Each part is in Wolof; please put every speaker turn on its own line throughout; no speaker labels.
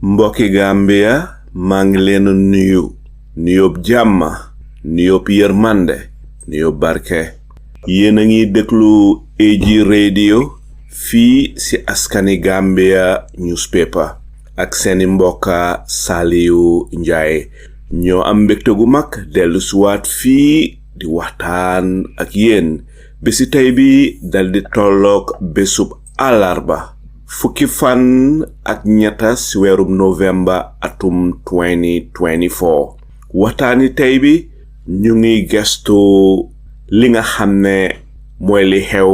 mbokki Gambia maa ngi leen nuyu nuyób jàmm nuyób yërmande nuyób barke yéen a ngi déglu AG radio fii ci askani Gambia newspaper ak seeni mbokka Saliu Njaay ñoo am mbégte gu mag dellu suwaat fii di waxtaan ak yéen bési tey bi daldi tollook bésub àllarba fukki fan ak ñetta ci weerum November atum 2024 waxtaani tey bi ñu ngi gestu li nga xam ne mooy li xew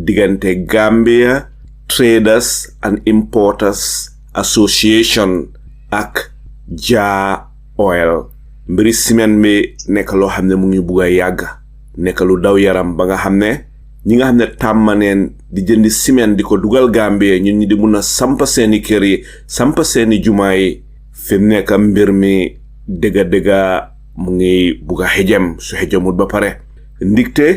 diggante Gambia Traders and Importers Association ak Jah Oil mbiri ciment bi nekk loo xam ne mu ngi bugg a yàgg nekk lu daw yaram ba nga xam ne ñi nga xam ne tàmmaneen di jëndi ciment di ko dugal Gambie ñun ñi di mun a sampa seeni kër yi sampa seeni jumaa yi fi nekk mbir mi dëgga mu ngi bugg a xejam su xejamut ba pare ndigte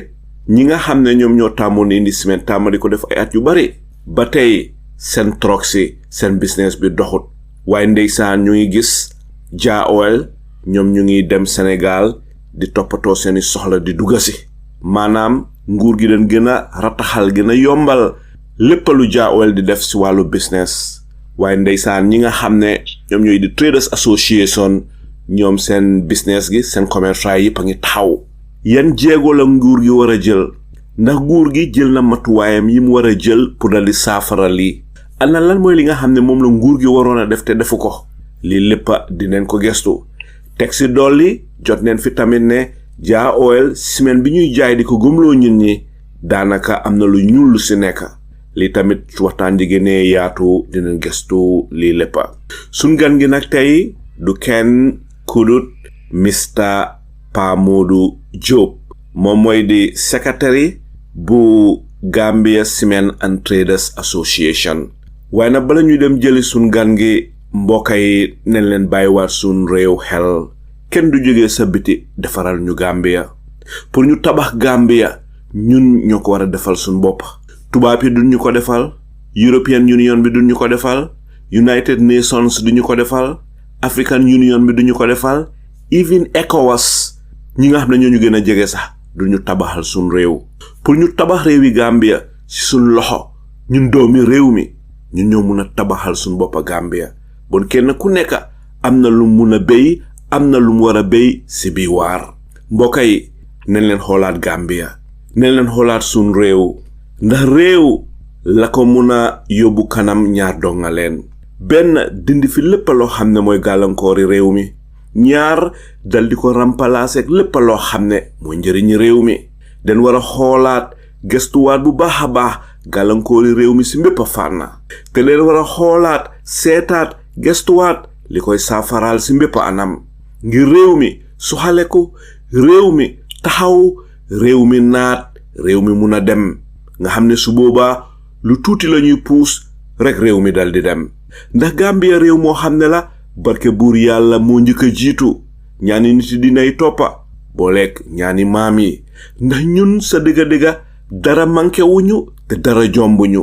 ñi nga xam ne ñoom ñoo tàmmoon indi ciment tàmma di ko def ay at yu bari ba tey seen troxi seen business bi doxut waaye ndeysaan ñu ngi gis Jah Oil ñoom ñu ngi dem Sénégal di toppatoo seeni soxla di dugasi maanaam nguur gi dañ gën a rataxal gën a yombal lépp lu Jah Oil di def ci wàllu business waaye ndeysaan ñi nga xam ne ñoom ñooy di Traders Association ñoom seen business gi seen commercial yi pa ngi taxaw yan jéego la nguur gi war a jël ndax nguur gi jël na matuwaayam yi mu war a jël pour dal di saafara lii ana lan mooy li nga xam ne moom la nguur gi waroon a def te defu ko lii léppa dineen ko gestu teg ci dolli jot neen fi tamit ne Jah Oil ciment bi ñuy jaay di ko gëmloo ñun ñi daanaka am na lu ñuul lu ci nekk lii tamit waxtaan di gënee yaatu dineen gestu lii léppa sun gan gi nag tey du kenn kudut Mr. Pa Modou Jobe moom mooy di secretary bu Gambia Cement and Traders Association waaye nag bala ñuy dem jëli sun gan gi mbokk yi nañ leen bàyyiwaat sun réew xel kenn du jógee sa biti defaral ñu Gambia pour ñu tabax Gambia ñun ñoo ko war a defal sun bopp tubaab yi duñ ñu ko defal European Union bi duñ ñu ko defal United Nations duñu ko defal African Union bi duñu ko defal even ECOWAS ñi nga xam ne ñoo ñu gën a jege sax duñu tabaxal sun réew pour ñu tabax réewi Gambia ci sun loxo ñun doomi réew mi ñun ñoo mun a tabaxal sun boppa Gambia bon kenn ku nekk am na lu mun a béy am na lu mu war a béy ci biir waar mbokk yi nañ leen xoolaat Gambia nañ leen xoolaat sun réew ndax réew la ko mun a yóbbu kanam ñaar donga leen benn dindi fi lépp loo xam ne mooy gàllankoori réew mi ñaar dal di ko remplacer ak lépp loo xam ne mooy njëriñi réew mi den war a xoolaat gestuwaat bu baax a baax gàllankoori réew mi ci mbépp a fànna te leen war a xoolaat seetaat gestuwaat li koy saafaraal ci mbépp anam ngir réew mi suxale ko réew mi taxaw réew mi naat réew mi mun a dem nga xam ne su boobaa lu tuuti la ñuy puus rek réew mi dal di dem ndax Gambia réew moo xam ne la barke buur yàlla moo njëkk a jiitu ñaani nit dinay toppa booleeg ñaani maam yi ndax ñun sa dëgga dara manqué wuñu te dara jombuñu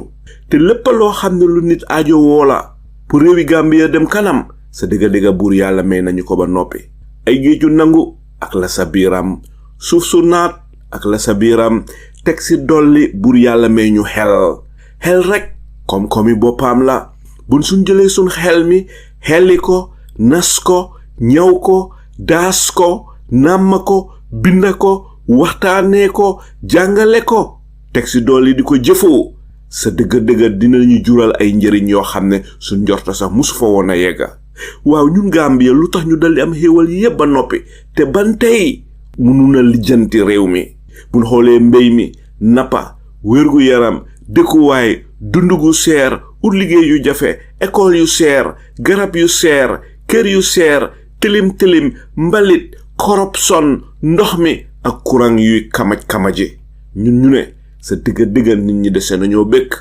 te lépp loo xam ne lu nit aajo woo la pour réewi Gambia dem kanam sa dëgga buur yàlla may nañu ko ba noppi ay géeju nangu ak la sa biiram suuf su naat ak la sa biiram teg ci dolli buur yàlla may ñu xel rek koom-koomi boppam la buñ suñ jëlee suñ xel mi xelli ko nas ko ñaw ko daas ko nàmm ko binda ko waxtaanee ko jàngale ko teg ci dolli di ko jëfoo sa dëgga dinañu jural ay njëriñ yoo xam ne suñ njorta sax musu fa woon a yegga waaw ñun Gambia lu tax ñu daldi am xéewal yépp ba noppi te ban tey mënu na lijjanti réew mi buñ xoolee mbéy mi nappa wérgu yaram dëkkuwaay dundu gu seer ut liggéey yu jafe école yu seer garab yu seer kër yu seer tilim mbalit corruption ndox mi ak courant yuy kamaj-kamaji ñun ñu ne sa dëgga nit ñi dese nañoo békk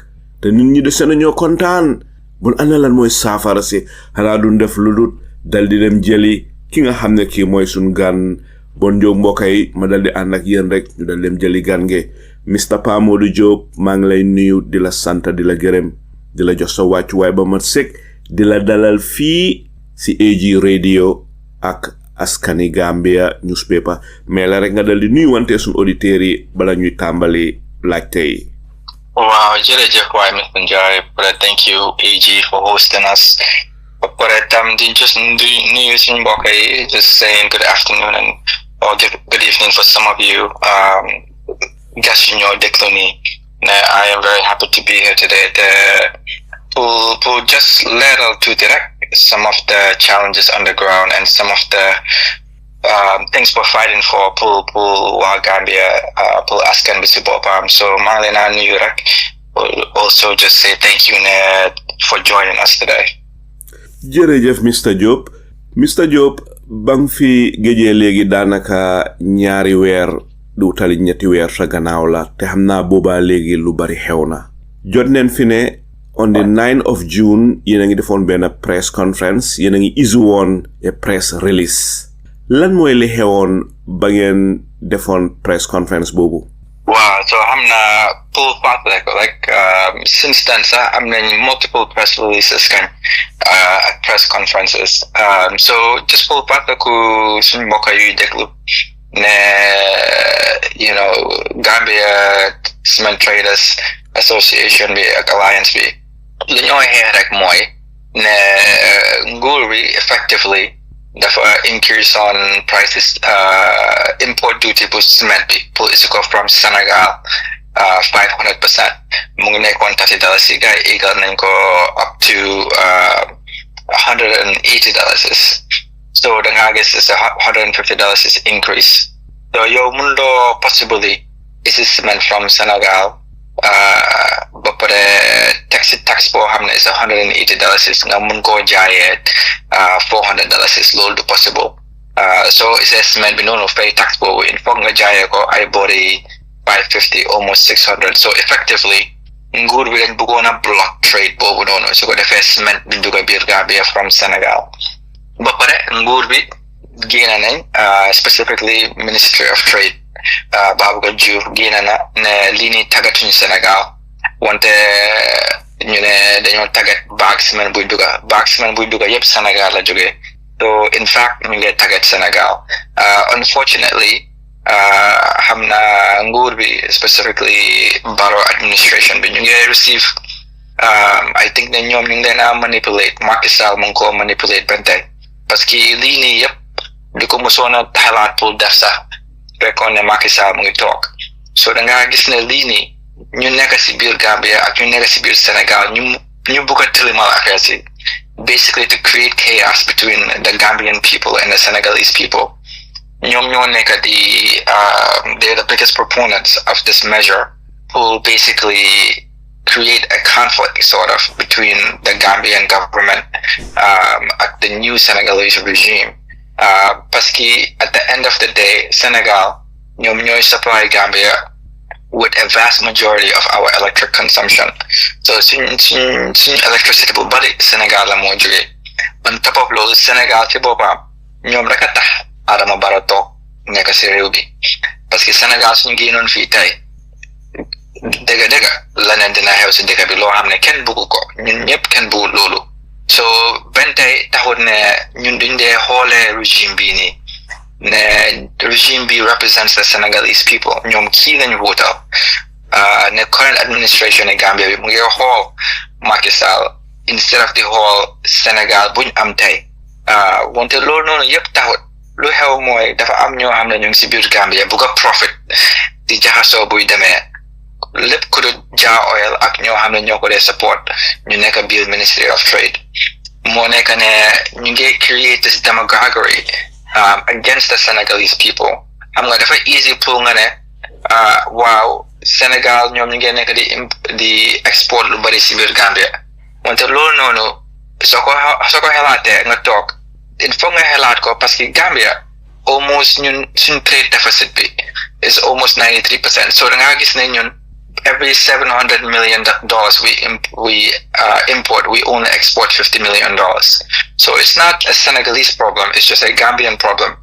te nit ñi dese nañoo kontaan bon ana lan mooy saafara si xanaa duñ def lu dul dal di dem jëli ki nga xam ne kii mooy suñ gan bon jóg mbokk yi ma dal di ànd ak yéen rek ñu dal dem jëli gan ge Mr. Pa Modou Jobe maa ngi lay nuyu di la sant di la gërëm di la jox sa wàccuwaay ba mat sëkk di la dalal fii si AG radio ak askani Gambia newspaper mais la rek nga dal di nuyu wante suñu auditeurs yi bala ñuy tàmbali laajte yi.
Wow, jërëjëf waay Mr. Njie, thank you AG for hosting us. But just nuyu suñu mbokk yi, just saying good afternoon and or good evening for some of you. Guess you know Decloni. I am very happy to be here today to just little to direct some of the challenges on the ground and some of the things we're fighting for pour Gambia pour askan bi si boppam. So maa ngi leen a nuyu rek. Also just say thank you for joining us today.
jërëjëf Mr. Diop bang fi géejee léegi daanaka ñaari weer du tali ñetti weer sa gannaaw la te xam naa boobaa léegi lu bari xew na jot neen fi ne on the 9th of June yéen a ngi defoon benn press conference yéen a ngi issue woon a press release lan mooy li xewoon ba ngeen defoon press conference boobu.
Wow, so I'm not full part like since then I'm in multiple press releases at press conferences. So just full part ku suñ mbokk yu déglu ne you know Gambia Cement Traders Association bi ak Alliance bi li ñoo xeex rek mooy ne nguur bi effectively dafa increase on prices import duty pour cement bi pour isi ko from Senegal 500%. mu ngi nekkoon $30 si gars yi égal nañ ko up to $180. So da nga gis is $150 is increase. So yow mun loo possibly isi cement from Senegal ba pare tax boo xam ne is $180 nga mun koo jaayee $400 is loolu du possible. So is cement bi noonu fay tax boobu il faut nga jaayee ko ay boori $550 almost $600. So effectively nguur bi dañ bëggoon a block trade boobu noonu su ko defee cement bi dugg biir Gambia from Senegal ba pare nguur bi génn nañ specifically Ministry of Trade Babacar Diouf génn na ne lii nii tàggatuñu Senegal wante ñu ne dañoo tàggat baag cement buy dugga yëpp Senegal la jógee. So in fact ñu ngi tàggat Senegal. Unfortunately xam na nguur bi specifically Barrow administration bi ñu ngi receive I think ne ñoom ñu ngi leen a manipulate Macky Sall mu ngi ko manipulate ba tey parce que lii nii yëpp di ko mosoon a xalaat pour def sax fekkoon ne Macky Sall mu ngi toog so da ngaa gis ne lii nii ñu nekk si biir Gambia ak ñu nekk si biir Sénégal ñu bëgg a tilimal affaire si basically to create chaos between the Gambian people and the Senegalese people. ñoom ñoo nekk they're the biggest proponents of this measure who basically create a conflict sort of between the Gambian government and the new Senegalese regime. Parce que at the end of the day, Senegal, ñoom ñooy supply Gambia with a vast majority of our electric consumption. So suñ electricity bu bari Senegal la moo jógee. On top of loolu Senegal ci boppam ñoom rek a tax Adama Barrow toog nekk si réew bi parce que Sénégal suñu génnoon fii tey dëgg leneen dina xew si dëkk bi loo xam ne kenn bëggu ko ñun ñëpp kenn bëggu loolu so benn tey taxut ne ñun duñ dee xoolee régime bii nii ne régime bi represents the Senegalese people ñoom kii lañu wóotal ne current administration e Gambia bi mu ngi xool Macky Sall instead of di xool Sénégal buñ am tey wante loolu noonu yëpp taxut lu xew mooy dafa am ñoo xam ne ñu ngi si biir Gambia bugg a profit di jaxasoo buy demee lépp ku dul Jah Oil ak ñoo xam ne ñoo ko dee support ñu nekk biir Ministry of Trade moo nekk ne ñu ngi create this demagoguery against the Senegalese people xam nga dafa easy pour nga ne waaw Sénégal ñoom ñu ngi nekk di export lu bari si biir Gambia wante loolu noonu soo ko xelaatee nga toog il faut nga xelaat ko parce que Gambia almost ñun suñ trade deficit bi is almost 93%. So da nga gis ne ñun every $700 million we import, we only export $50 million. So it's not a Senegalese problem, it's just a Gambian problem.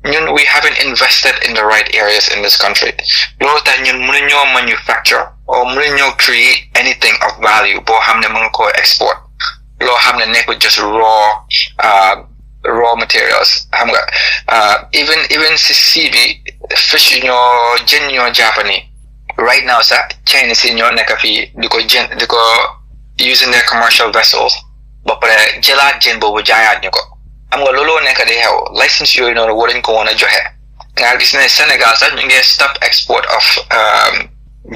We haven't invested in the right areas in this country. Loolu tax ñun mënuñoo manufacture or mënuñoo create anything of value boo xam ne mën ko export. loo xam ne nekkul just raw materials xam nga even si sea bi fish ñoo jën ñoo jàppani right now sax China si ñoo nekk fii di ko using their commercial vessels ba pare jëlaat jën boobu jaayaat ñu ko xam nga looloo nekk di xew license yooyu noonu waruñ ko woon a joxe nga gis ne Sénégal sax ñu ngi stop export of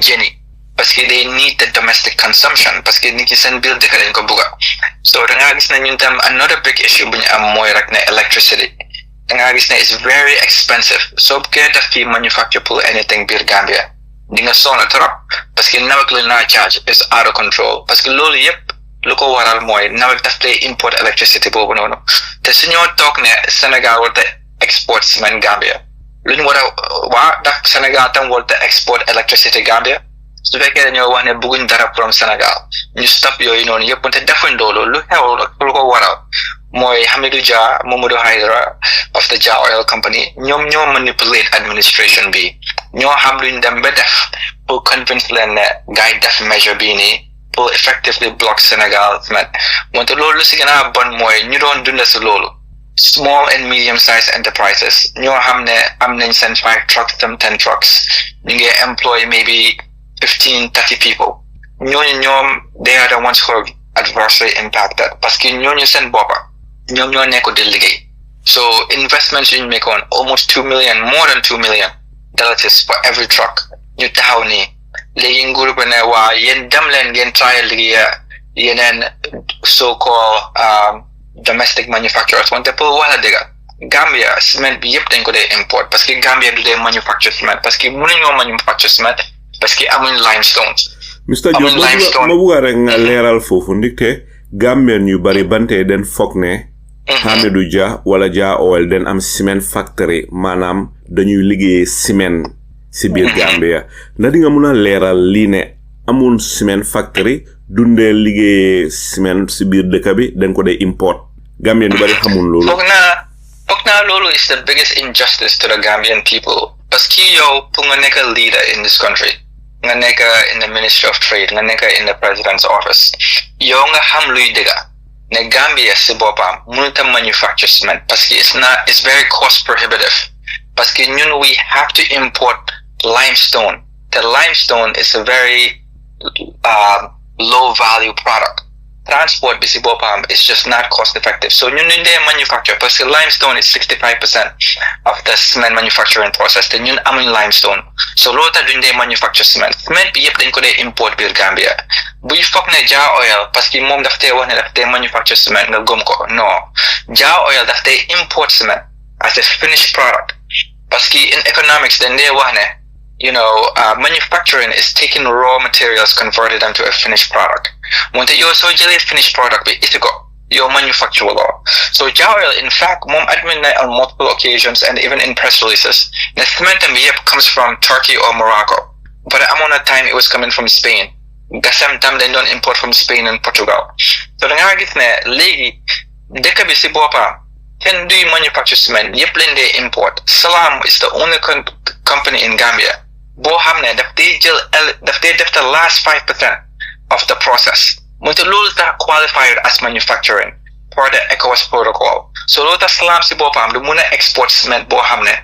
jën yi parce que they need the domestic consumption parce que nit ñi seen biir dëkk dañ ko bugga so da ngaa gis ne ñun tam another big issue bu ñu am mooy rek ne electricity da ngaa gis ne it's very expensive soo buggee def fii manufacture pour anything biir Gambia di nga sonn trop parce que nawet lu naa charge is out of control parce que loolu yëpp lu ko waral mooy nawet daf lay import electricity boobu noonu te suñoo toog ne Sénégal warta export ciment Gambia lu ñu war a waa ndax Sénégal tam warta export electricity Gambia su fekkee dañoo wax ne bëgguñ dara from Sénégal ñu stop yooyu noonu yëpp te defuñ loolu lu xew lu ko waral mooy Hamidou Jah Mamadou Haidara of the Jah Oil Company ñoom ñoo manipulate administration bi ñoo xam luñ dem ba def pour convince leen ne gars yi def measure bii nii pour effectively block Sénégal cement wante loolu lu si gën a bon mooy ñu doon dunda si loolu small and medium sized enterprises ñoo xam ne am nañ seen 5 trucks tam 10 trucks ñu ngi employ maybe 15-30 people ñoom they are the ones who are adversely impacted parce que ñooñu seen boppa ñoom ñoo nekk di liggéey so investments yu ñu make on almost more than 2 million dollars for every truck ñu taxaw nii léegi nguur bi ne waa yéen dem leen ngeen try liggéey yeneen so called domestic manufacturers wante pour wax la dëgg Gambia cement bi yëpp dañ ko dee import parce que Gambia du dee manufacture cement parce que mënuñoo manufacture cement parce que amuñ limestone.
Mr. Diop ma bugga rek nga leeral foofu ndikte Gambian yu bari bante den foog ne Hamidou Jah wala Jah Oil den am cement factory maanaam dañuy liggéeyee ciment si biir Gambia ndax di nga mun a leeral lii ne amul cement factory dundee liggéeyee ciment si biir dëkk bi dañ ko dee import Gambian yu bari xamul loolu
foog naa loolu is the biggest injustice to the Gambian people parce que yow pour nga nekk leader in this country nga nekk in the Ministry of Trade nga nekk in the President's office yow nga xam luy dëgga ne Gambia si boppam mënut a manufacture cement parce que it's very cost prohibitive parce que ñun we have to import limestone the limestone is a very low value product transport bi si boppam is just not cost effective so ñun duñ dee manufacture parce que limestone is 65% of the cement manufacturing process te ñun amuñ limestone so loolu tax duñ dee manufacture cement bi yëpp dañ ko dee import biir Gambia buy foog ne Jah Oil parce que moom daf tee wax ne daf tee manufacture cement nga gëm ko non Jah Oil daf tee import cement as a finished product parce que in economics dañ dee wax ne manufacturing is taking raw materials, converted them to a finished product. When you also jelly finished product, it's go your manufacturer law. So Jah Oil, in fact, mom admin on multiple occasions and even in press releases, the cement and yep comes from Turkey or Morocco. But at one time it was coming from Spain. Gasam tam they don't import from Spain and Portugal. So the guy lady deka bisi bopa can do manufacture cement. Yep they import. Salam is the only company in Gambia. Bo hamne daf they def the last 5% of the process. Munti lulu ta qualified as manufacturing per the ECOWAS protocol. So lulu salam si bopam the muna export cement bo hamne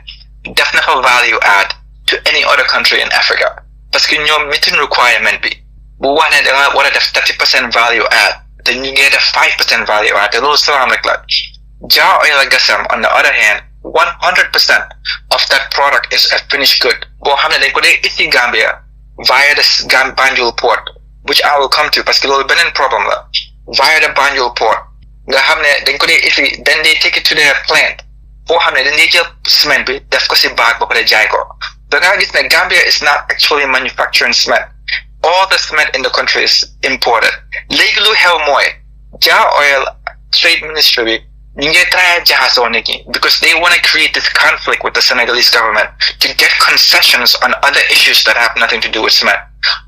definitely value add to any other country in Africa. Parce que ñom meeting requirement bi bu wane da nga wara def 30% value add then you get a 5% value add. The lulu salam like that. Jah Oil Gasam on the other hand 100% of that product is a finished good. Bo hamne dañ ko dé ici Gambia via the Banjul port, which I will come to parce que lolu benen problem la. Via the Banjul port. Nga hamne dañ ko dé ici then they take it to their plant. Bo hamne dañ jël cement bi def ko ci bag ba pare jaay ko. Da nga gis ne Gambia is not actually manufacturing cement. All the cement in the country is imported. Légui lu xew moy Jah Oil Trade Ministry ñu ngi try jaxasoo nit ñi because they want to create this conflict with the Senegalese government to get concessions on other issues that have nothing to do with cement.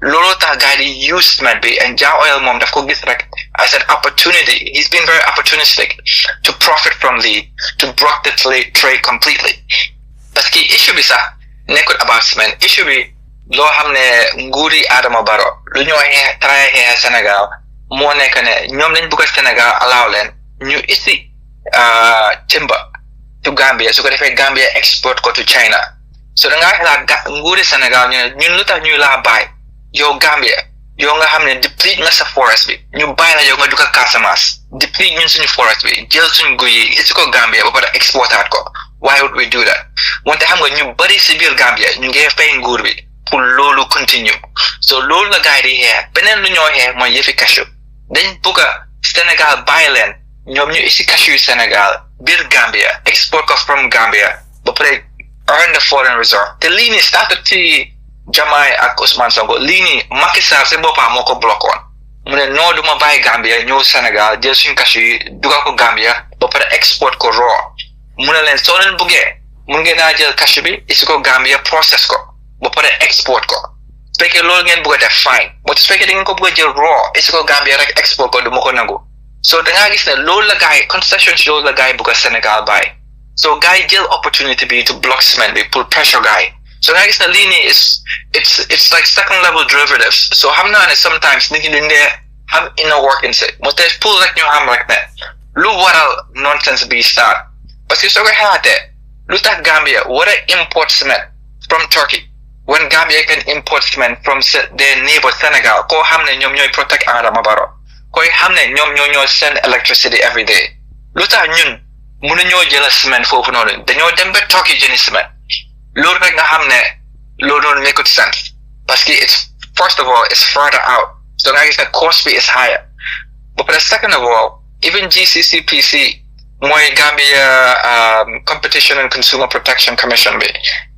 Loolu tax gars yi use cement bi and Jah Oil moom daf ko gis rek as an opportunity. He's been very opportunistic to profit from to block the trade completely. Parce que issue bi sax nekkul about cement. Issue bi loo xam ne nguuri Adama Barrow lu ñoo try here Sénégal moo nekk ne ñoom lañ bëgg a Sénégal allow leen ñu isi timber to Gambia su ko defee Gambia export ko to China so da ngaa xalaat nguuri Sénégal ñu ne ñun lu tax ñuy laa bàyyi yow Gambia yow nga xam ne deplete nga sa forest bi ñu bàyyi la yow nga dugg Casamance deplete ñun suñu forest bi jël suñu guy yi isi ko Gambia ba pare exportaat ko why would we do that wante xam nga ñu bari si biir Gambia ñu ngi fay nguur bi pour loolu continue so loolu la gars yi di xeex beneen lu ñoo xeex mooy yëfi cashew dañ bëgg a Sénégal bàyyi leen ñoom ñu isi cashew yu Sénégal biir Gambia export ko from Gambia ba pare earn the foreign reserve te lii nii started ci Jamaay ak Ousmane Sonko lii nii Macky Sall si boppam moo ko blockoon mu ne non du ma bàyyi Gambia ñëw Sénégal jël suñu cashew yi dugal ko Gambia ba pare export ko raw mu ne leen soo leen buggee mun ngeen naa jël cashew bi isi ko Gambia process ko ba pare export ko su fekkee loolu ngeen bëgg a def fine but su fekkee da ngeen ko bëgg a jël raw isi ko Gambia rek export ko du ma ko nangu so da ngaa gis ne loolu la gars yi concession si loolu la gars yi bëgg a Sénégal bàyyi so gars yi jël opportunity bi to block cement bi pour pressure gars yi so da ngaa gis ne lii nii it's like second level derivatives so xam naa ne sometimes nit ñi duñ dee xam inner workings moo tax pour rek ñu xam rek ne lu waral nonsense bi start parce que soo ko xalaatee lu tax Gambia war a import cement from Turkey when Gambia can import cement from their neighbor Senegal koo xam ne ñoom ñooy protect Adama Barrow koy xam ne ñoom ñoo send electricity every day lu tax ñun mënuñoo jëla cement foofu noonu dañoo dem ba Turkey jëni cement loolu rek nga xam ne loolu noonu nekkut sense parce que it's first of all it's further out so nga gis ne cost bi is higher but second of all even GCCPC mooy Gambia Competition and Consumer Protection Commission bi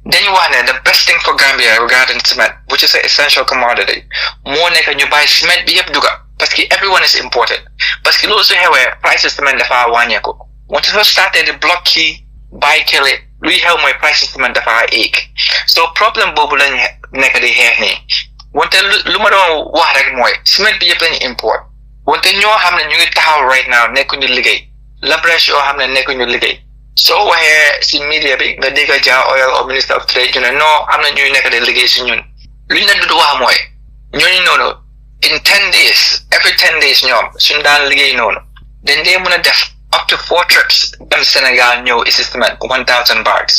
dañu wax ne the best thing for Gambia regarding cement which is an essential commodity moo nekk ñu bàyyi cement bi yëpp duga parce que everyone is imported parce que loolu su xewee price cement dafa wàññeeku wante soo startee di block kii bàyyi kële luy xew mooy price cement dafa éeg so problème boobu lañ nekk di xeex nii wante lu ma doon wax rek mooy cement bi yëpp lañu import wante ñoo xam ne ñu ngi taxaw right now nekkuñu liggéey labrèche yoo xam ne nekkuñu liggéey soo waxee si media bi nga dégg Jah Oil or Minister of Trade ñu ne non am na ñuy nekk di liggéey si ñun luñ la du wax mooy ñooñu noonu in 10 days every 10 days ñoom suñ daan liggéey noonu dañ dee mën a def up to 4 trips dem Sénégal ñëw isi cement 1000 bags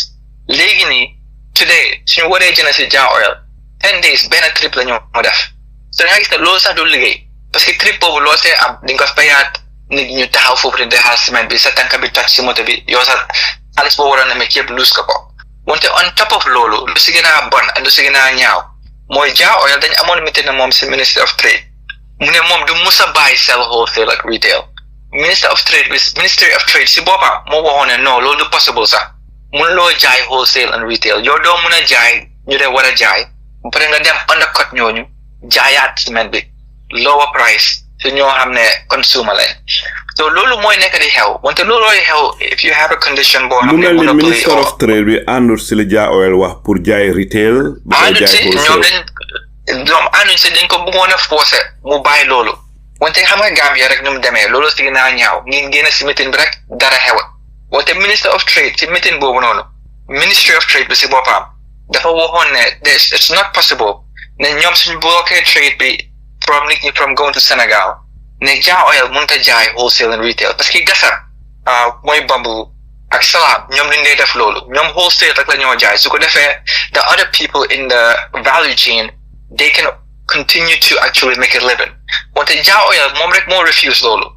léegi nii today suñu waree jënd si Jah Oil 10 days benn trip la ñu def so nga gis ne loolu sax du liggéey parce que trip boobu loo see am di nga fayaat nit ñu taxaw foofu di xaar ciment bi sa tànk bi toj si moto bi yow sa xaalis boo waroon a mekk yëpp luus ko wante on top of loolu lu si gën a bon ak lu si gën a ñaaw mooy Jah Oil dañ amoon meeting na moom si Ministry of Trade mu ne moom du mus a bàyyi sell wholesale ak retail Ministry of Trade si boppam moo waxoon ne non loolu du possible sax mun loo jaay wholesale and retail yow doo mun a jaay ñu dee war a jaay ba pare nga dem undercut ñooñu jaayaat ciment bi lower price su ñoo xam ne consumer lañ so loolu mooy nekk di xew wante loolooy xew if you have a condition boo xam ne
mu mel ni Minister of Trade bi àndul si li Jah Oil wax pour jaay retail ba jaay wholesale
ñoom ànduñ si dañ ko bëggoon a forcer mu bàyyi loolu wante xam nga Gambia rek ñu mu demee loolu si ginnaaw ñaaw ngeen génn si meeting bi rek dara xewa wante Minister of Trade si meeting boobu noonu Ministry of Trade bi si boppam dafa waxoon ne it's not possible ne ñoom suñu bloqué trade bi from going to Senegal ne Jah Oil mënut a jaay wholesale and retail parce que gasar mooy bamboo ak salaam ñoom dañ dee def loolu ñoom wholesale rek la ñoo jaay su ko defee the other people in the value chain they can continue to actually make a living wante Jah Oil moom rek moo refuse loolu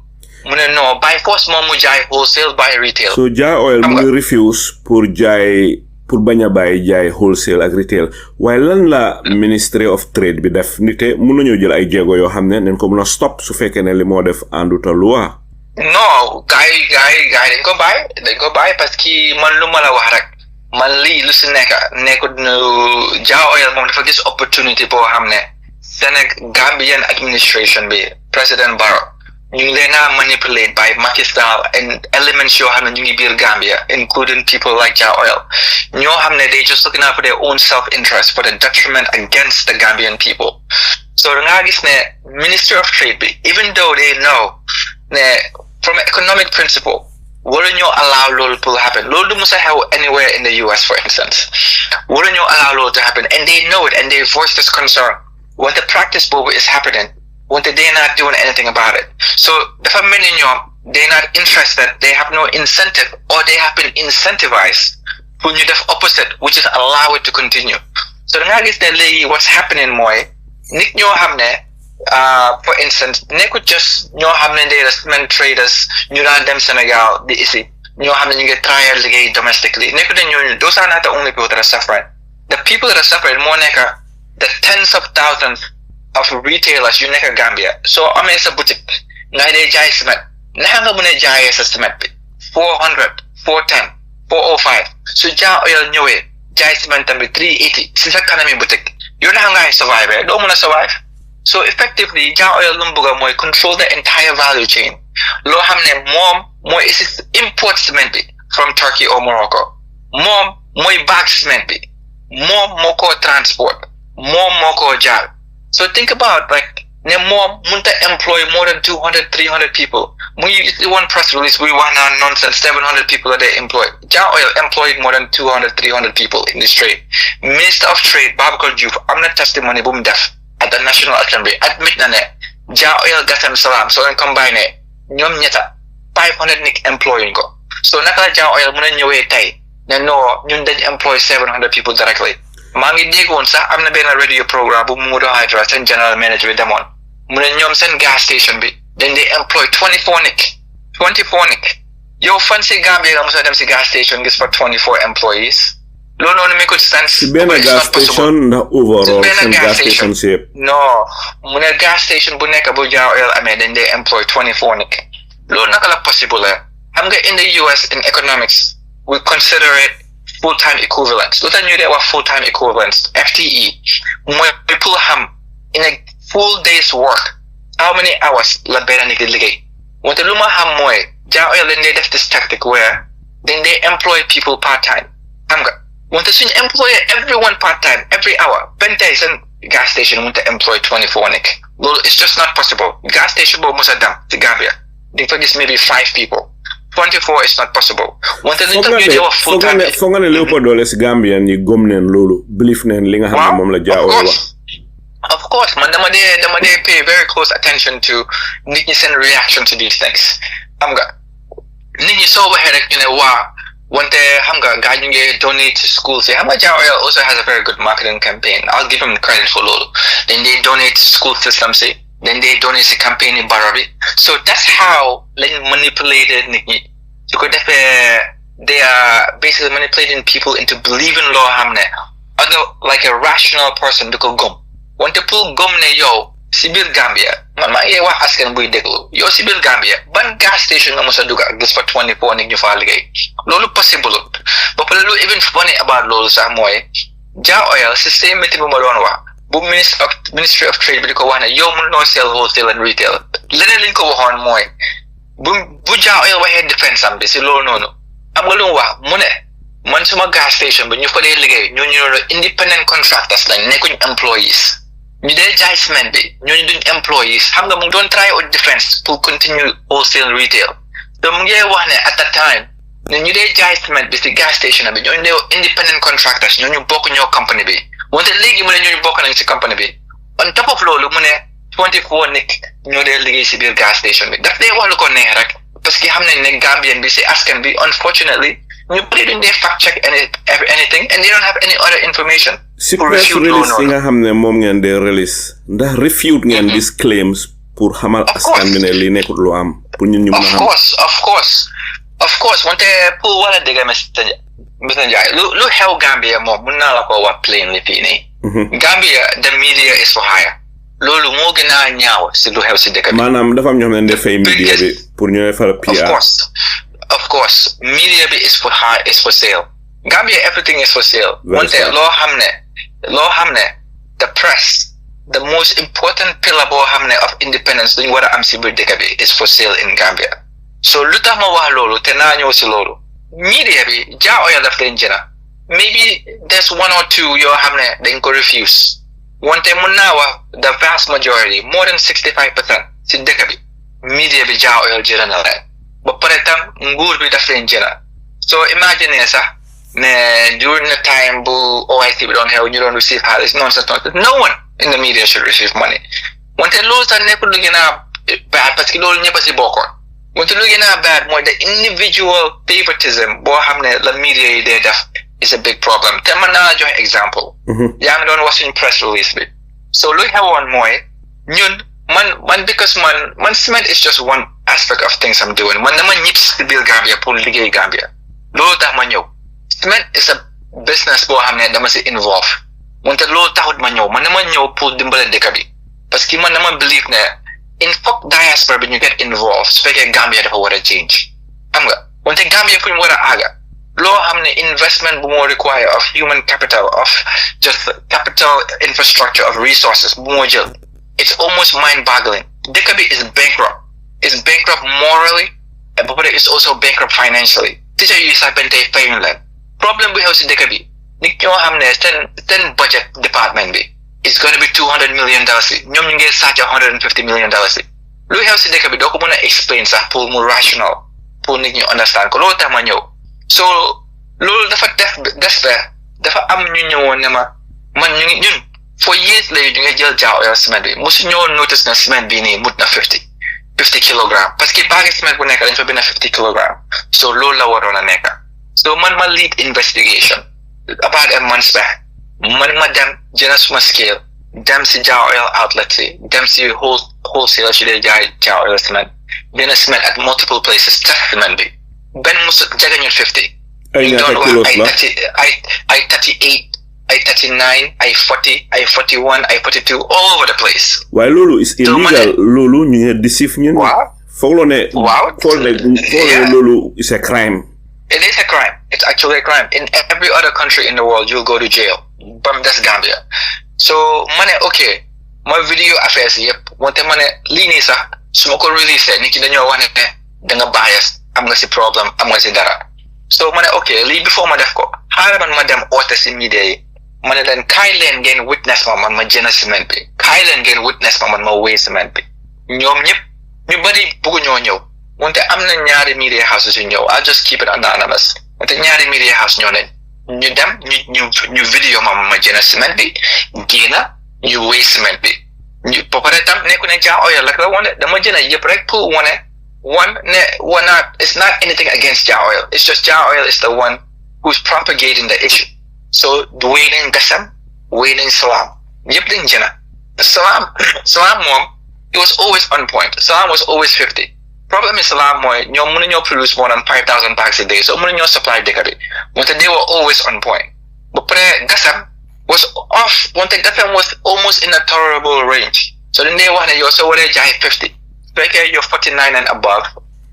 mu ne non by force moom mu jaay wholesale by retail
so Jah Oil mu ngi refuse pour bañ a bàyyi jaay wholesale ak retail waaye lan la Ministry of Trade bi def nite mun nañoo jël ay jéego yoo xam ne nañ ko mun a stop su fekkee ne li moo def ànduta loi
non gars yi dañ ko bàyyi parce que man lu ma la wax rek man lii lu si nekkut Jah Oil moom dafa gis opportunity boo xam ne Gambian administration bi président Barrow ñu ngi leen a manipulate by Macky Sall and elements yoo xam ne ñu ngi biir Gambia including people like Jah Oil ñoo xam ne they just looking out for their own self-interest for the detriment against the Gambian people so da ngaa gis ne Ministry of Trade bi even though they know ne from an economic principle waruñoo allow loolu to happen loolu du mës a xew anywhere in the US for instance waruñoo allow loolu to happen and they know it and they voice this concern what the practice boobu is happening wante they're not doing anything about it. So dafa mel ni ñoom they're not interested, they have no incentive, or they have been incentivized pour ñu def opposite, which is allow it to continue. So da ngaa gis ne léegi what's happening mooy nit ñoo xam ne for instance nekkul just ñoo xam ne they are cement traders ñu daan dem Sénégal di ici ñoo xam ne ñu ngi try liggéey domestically nekkul ne ñooñu those are not the only people that are suffering. The people that are suffering moo nekk the tens of thousands of retailers yu nekk Gambia soo amee sa boutique nga dee jaay cement naka nga mën a jaayee sa cement bi 400 410 405 su Jah Oil ñëwee jaay cement tamit 380 si sa kanami boutique yow naka ngay survive doo mën a survive. So effectively Jah Oil lu mu bëgg mooy control the entire value chain loo xam ne moom mooy import cement bi from Turkey or Morocco moom mooy bag cement bi moom moo ko transport moom moo ko jaay. So think about like ne moom mënta employ more than 200 300 people. One press release we want on nonsense 700 people that they employ. Jah Oil employed more than 200 300 people in this trade. Minister of Trade Babakar Diouf am na testimony bu mu def at the National Assembly admit na ne Jah Oil Gasam Salam so leen combine ñoom ñetta 500 nit employing ko. So naka la Jah Oil mën a ñëwee tey ne non ñun dañ employ 700 people directly. maa ngi déggoon sax am na benn radio programme bu Modou Hydra seen general manager bi demoon mu ne ñoom seen gas station bi dañ di employ 24 nit yow fan si Gambia nga mos a dem si gas station gis fa 24 employees loolu noonu make sense.
si benn gas station ndax overall seen gas station si yëpp.
non mu ne gas station bu nekk bu Jah Oil amee dañ di employ 24 nit loolu naka la possible la xam nga in the US in economics we consider it full-time equivalents. Lu tax ñu dee wax full-time equivalents FTE mooy people xam in a full day's work how many hours la benn nit di liggéey wante lu ma xam mooy Jah Oil dañ dee def this tactic where dañ dee employ people part-time xam nga wante suñu employer everyone part-time every hour benn tey seen gas station mënut a employ 24 nit loolu it's just not possible. Gas station boobu mos a dem ci Gambia di fa gis maybe 5 people 24 is not possible.
Foog nga ne Léopold doole si Gambian yi gëm neen loolu believe neen li nga xam ne moom la Jah Oil wax.
Of course man dama dee pay very close attention to nit ñi seen reaction to these things xam nga nit ñi soo waxee rek ñu ne waa wante xam nga gaa ñu ngi donate to schools yi xam nga Jah Oil also has a very good marketing campaign. I'll give him credit for loolu dañ dee donate to school systems yi then they donate si campaign yi baro bi so that's how lañ manipulated nit ñi su ko defee they are basically manipulating people into believing loo xam ne other like a rational person di ko gëm wante pour gëm ne yow si biir Gambia man maa ngi wax askan buy déglu yow si biir Gambia ban gas station nga mos a dugg gis fa 24 nit ñu faa liggéey loolu possible ba pare lu even funny about loolu sax mooy Jah Oil si same métier bu ma doon wax bu Ministry of Trade bi di ko wax ne yow mun noo sell wholesale and retail leneen liñ ko waxoon mooy bu Jah Oil waxee defense am bi si loolu noonu am nga lu mu wax mu ne man suma gas station bi ñu fa dee liggéey ñooñu independent contractors lañ nekkuñ employees ñu dee jaay cement bi ñooñu duñ employees xam nga mu ngi doon try out defense pour continue wholesale and retail donc mu ngi wax ne at that time ne ñu dee jaay cement bi si gas station bi ñooñu dee independent contractors ñooñu bokk ñoo company bi wante léegi mu ne ñooñu bokk nañ si company bi on top of loolu mu ne 24 nit ñoo dee liggéey si biir gas station bi daf dee wax lu ko neex rek parce que xam nañ ne Gambian bi si askan bi unfortunately ñu bëri duñ dee fact check anything and they don't have any other information.
si press release yi nga xam ne moom ngeen dee release ndax refute ngeen these claims pour xamal askan bi ne li nekkut lu am pour ñun ñu mën a xam.
of course wante pour wala dégg Mr. Njie lu xew Gambia moom mun naa la ko wax plainly fii nii. Gambia the media is for hire. loolu moo gën a ñaaw si lu xew si dëkk bi.
maanaam dafa am ñoo xam ne dafay media bi pour ñu defal PR.
Of course media bi is for hire is for sale. Gambia everything is for sale. wante loo xam ne the press the most important pillar boo xam ne of independence duñ war a am si biir dëkk bi is for sale in Gambia. so lu tax ma wax loolu te naa ñëw si loolu. media bi Jah Oil daf leen jëna maybe there's one or two yoo xam ne dañ ko refuse wante mun naa wax the vast majority more than 65% si dëkk bi media bi Jah Oil jëna na leen ba pare tam nguur bi daf leen jëna so imagine sax ne during the time bu OIC bi doon xew ñu doon receive xaalis no one in the media should receive money wante loolu sax nekkul lu gën a bad parce que loolu ñëpp a si bokkoon wante lu gën a bad mooy the individual favoritism boo xam ne la media yi dee def is a big problem te mën naa joxe exemple yaa ngi doon wax suñu press release bi so lu xewoon mooy ñun man because man cement is just one aspect of things I'm doing man dama ñib si biir Gambia pour liggéey Gambia loolu tax ma ñëw cement is a business boo xam ne dama si involve wante loolu taxut ma ñëw man dama ñëw pour dimbale dëkk bi parce que man dama believe ne in foog diaspora bi ñu get involved su fekkee Gambia dafa war a change xam nga wante Gambia fu ñu war a àgga loo xam ne investment bu moo require of human capital of just capital infrastructure of resources bu moo jël it's almost mind-boggling dëkk bi is bankrupt morally but it's also bankrupt financially teacher yi sax benn tey fayuñ leen problème bu xew si dëkk bi nit ñoo xam ne seen budget department bi is going to be $200 million ñoom ñu ngi sàcc $150 million lu xew si dëkk bi doo ko mën a explain sax pour mu rational pour nit ñi understand ko loolu tax ma ñëw so loolu dafa dafa am ñu ñëwoon ne ma man ñun for years léegi ñu ngi jël Jah Oil cement bi mosu ñoo notice na cement bii nii mut na 50 kilogram parce que baagi cement bu nekk dañ fa bind 50 kilogram so loolu la waroon a nekk so man ma lead investigation about a month back man ma dem jënd suma scale dem si Jah Oil outlet si dem si wholesale si dee jaay Jah Oil cement jënd cement at multiple places test cement bi benn musu jagañul 50
ay ñaata kilos la
ay 38 ay 39 ay 40 ay 41 ay 42 all over the place
waaye loolu is illegal loolu ñu ngi deceive ñun foog ne loolu is a crime.
It is a crime. It's actually a crime. In every other country in the world, you'll go to jail. But that's Gambia. So, mane okay, my video affairs yep. Wante mane lini sa sumoko release niki dañoo wax ne da nga bias am nga si problem am nga si dara. So mane okay, lii before ma def ko. Xaaral man ma dem oote si media yi. Mane leen kaay leen ngeen witness ma man ma jënd cement bi. Kaay leen ngeen witness ma man ma weigh cement bi. Ñoom ñëpp ñu bari bëgg ñoo ñëw. Wante am na ñaari media houses yu ñëw I'll just keep it anonymous wante ñaari media house ñoo ne ñu dem ñu video ma jënd cement bi génna ñu weigh cement bi ñu ba pare tam nekku ne Jah Oil la wane dama jënd yëpp rek pour it's not anything against Jah Oil it's just Jah Oil is the one who's propagating the issue so weigh nañ Gasam weigh nañ Salam yëpp dañ jënd Salam moom it was always on point Salam was always 50 problem is Salam mooy ñoom mënuñoo produce more than 5,000 bags a day so mënuñoo supply dëkk bi wante they were always on point ba pare Gasam was off wante Gasam was almost in a tolerable range so dañ dee wax ne yow soo waree jaay 50 su fekkee you're 49 and above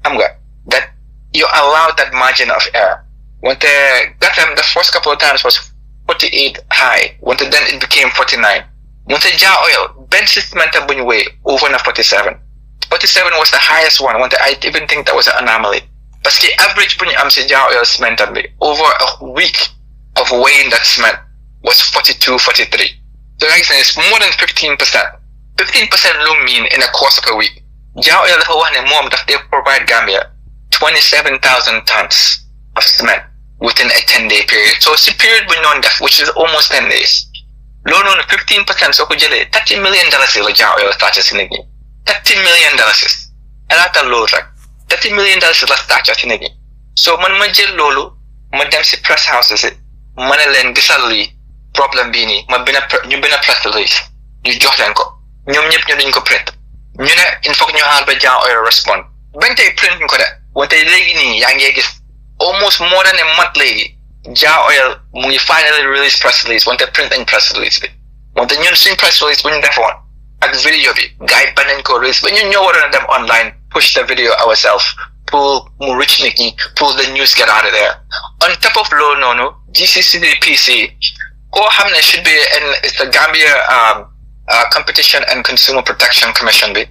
xam nga that you allow that margin of error wante Gasam the first couple of times was 48 high wante then it became 49 wante Jah Oil benn cement bu ñu weigh over na 47 was the highest one. I even think that was an anomaly. Because the average when you see Jah Oil cement over a week of weighing that cement was 42, 43. So like it's more than 15%. 15% will mean in a course of a week. Jah Oil they provide Gambia 27,000 tons of cement within a 10-day period. So it's a period we know that which is almost 10 days. Low 15% so could $30 million la Jah Oil starts in again. $30 million. Alata low rek. $30 million la start ci nit ñi. So man ma jël loolu ma dem ci press houses yi ma ne leen gisal lii problème bii nii ñu bina press release ñu jox leen ko ñoom ñëpp ñu duñ ko print ñu ne il faut que ñu xaar ba Jah Oil respond bañ tey print ñu ko de wante léegi nii yaa ngi gis almost more than a month léegi Jah Oil mu ngi finally release press release wante print and press release bi wante ñun suñ press release bu ñu defoon ak video bi gars yi banañ ko release ba ñun ñoo waroon a dem online push the video ourselves pour mu reach nit ñi pour the news get out of there on top of loolu noonu GCCDPC koo xam ne should be it's the Gambia Competition and Consumer Protection Commission bi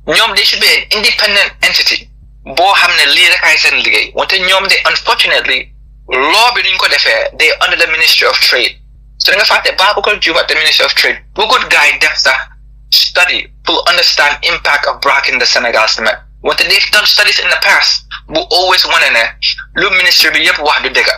ñoom they should be an independent entity boo xam ne lii rek ay seen liggéey wante ñoom de unfortunately law bi duñ ko defee they under the Ministry of Trade so da nga fàtte Baboucarr Diouf at the Ministry of Trade bu good guy def sax study to understand impact of bracking the Senegal cement. What they've done studies in the past, we always want to know, ministry bi yep wax du dega.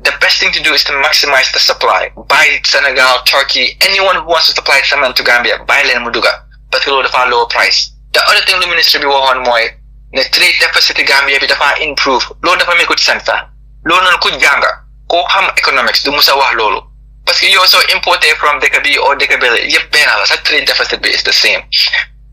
The best thing to do is to maximize the supply. Buy Senegal, Turkey, anyone who wants to supply cement to Gambia, buy len muduga. parce que loolu dafa low price. The other thing the ministry bi waxoon mooy ne trade deficit Gambia bi dafa improve loolu dafa make sense sax loolu noonu ku jànga koo xam economics du musa wax loolu parce que yow soo importé from dëkk bi or dëkk bi yëpp benn la sa trade deficit bi is the same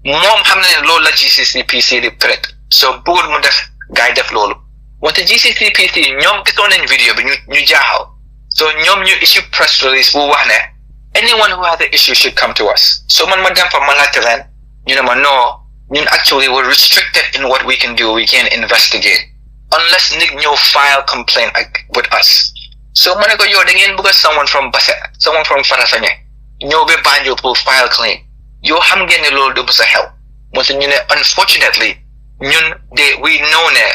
moom xam na ne loolu la GCCPC di prête so bëggul mu def gaay def loolu wante GCCPC ñoom gisoon nañ vidéo bi ñu jaaxal so ñoom ñu issue press release bu wax ne anyone who has an issue should come to us so man ma dem fa ma laajte leen ñu ne ma no ñun actually we're restricted in what we can do we can't investigate unless nit ñëw file complaint with us so ma ne ko yow da ngeen bëgg someone from Basse someone from Farafenni ñëw ba Banjul pour file claim yow xam ngeen ne loolu du mës a xew moo tax ñu ne unfortunately ñun we know ne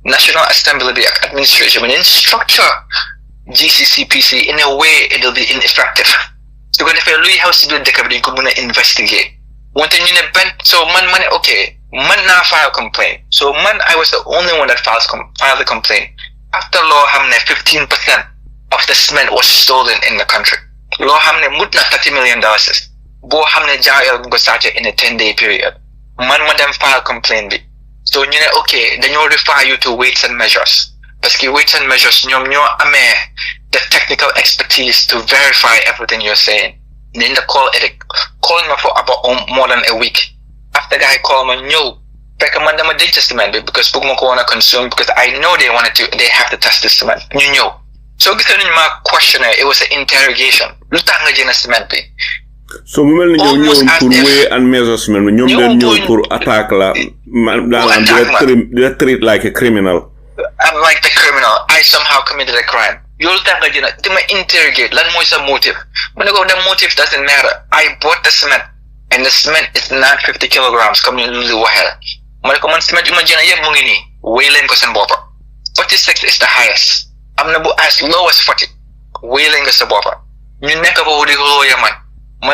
National Assembly bi ak administration bi structure GCCPC in a way it will be ineffective su ko defee luy xew si biir dëkk bi dañ ko mën a investigate wante ñu ne benn so man ma ne okay man naa file complaint so man I was the only one that filed the complaint after loo xam ne 15% of the cement was stolen in the country loo xam ne mut na $30 million boo xam ne Jah Oil ko sàcce in a 10-day period man ma dem file complaint bi so ñu ne okay dañoo refer you to weights and measures parce que weights and measures ñoom ñoo amee the technical expertise to verify everything you're saying in the call Eric calling me for about more than a week after guy call me ñëw fekk man dama denc cement bi because bëgg ma ko woon a consume because I know they have to test this cement ñu ñëw so gis nañu ma questionnaire it was an interrogation lu tax nga jënd cement bi
so mu mel ni ñoom ñëwoon pour weigh and measure cement bi ñoom dañ ñëw pour attaque la they treat like a criminal
I'm like the criminal I somehow committed a crime yow lu tax nga jënd dama interrogate lan mooy sa motive ma ne ko the motive doesn't matter I bought the cement and the cement is not 50 kilograms comme ni lu waxee ma ne ko man cement yu ma jënd yëpp mu ngi nii weigh leen ko seen boppa 46 is the highest am na bu as low as 40 weigh leen ko sa boppa ñu nekk foofu di xuloo ya man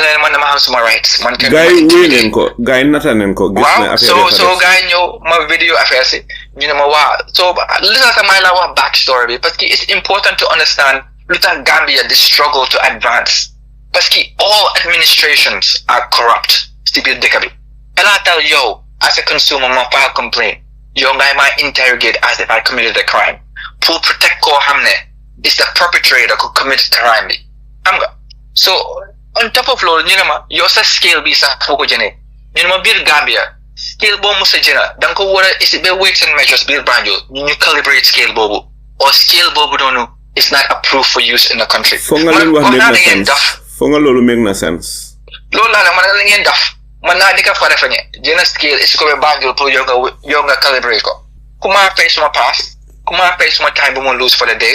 leen man dama xam suma rights man kenn
gaay weigh leen ko gaay nata leen ko gis na affaire
so gaay ñëw ma vidéo affaire si ñu ne ma waa so li tax may la wax back story bi parce que it's important to understand lu tax Gambia di struggle to advance parce que all administrations are corrupt si biir dëkk bi elaatal yow as a consumer ma file complaint yow ngay ma interrogate as if I committed a crime pour protect koo xam ne is the perpetrator who committed crime bi xam nga so on top of loolu ñu ne ma yow sa scale bi sax foo ko jënee ñu ne ma biir Gambia scale boobu musa jëna da nga ko war a isi ba weights and measures biir Banjul ñu calibrate scale boobu or scale boobu noonu is not approved for use in the country
foog nga leen wax make na sense foog nga loolu make na sense
loolu laa la man la ngeen daf man naa di ka Farafenni jëna scale isi ko ba Banjul pour yow nga calibrate ko ku ma fay suma pass ku ma fay suma time bu ma lose for the day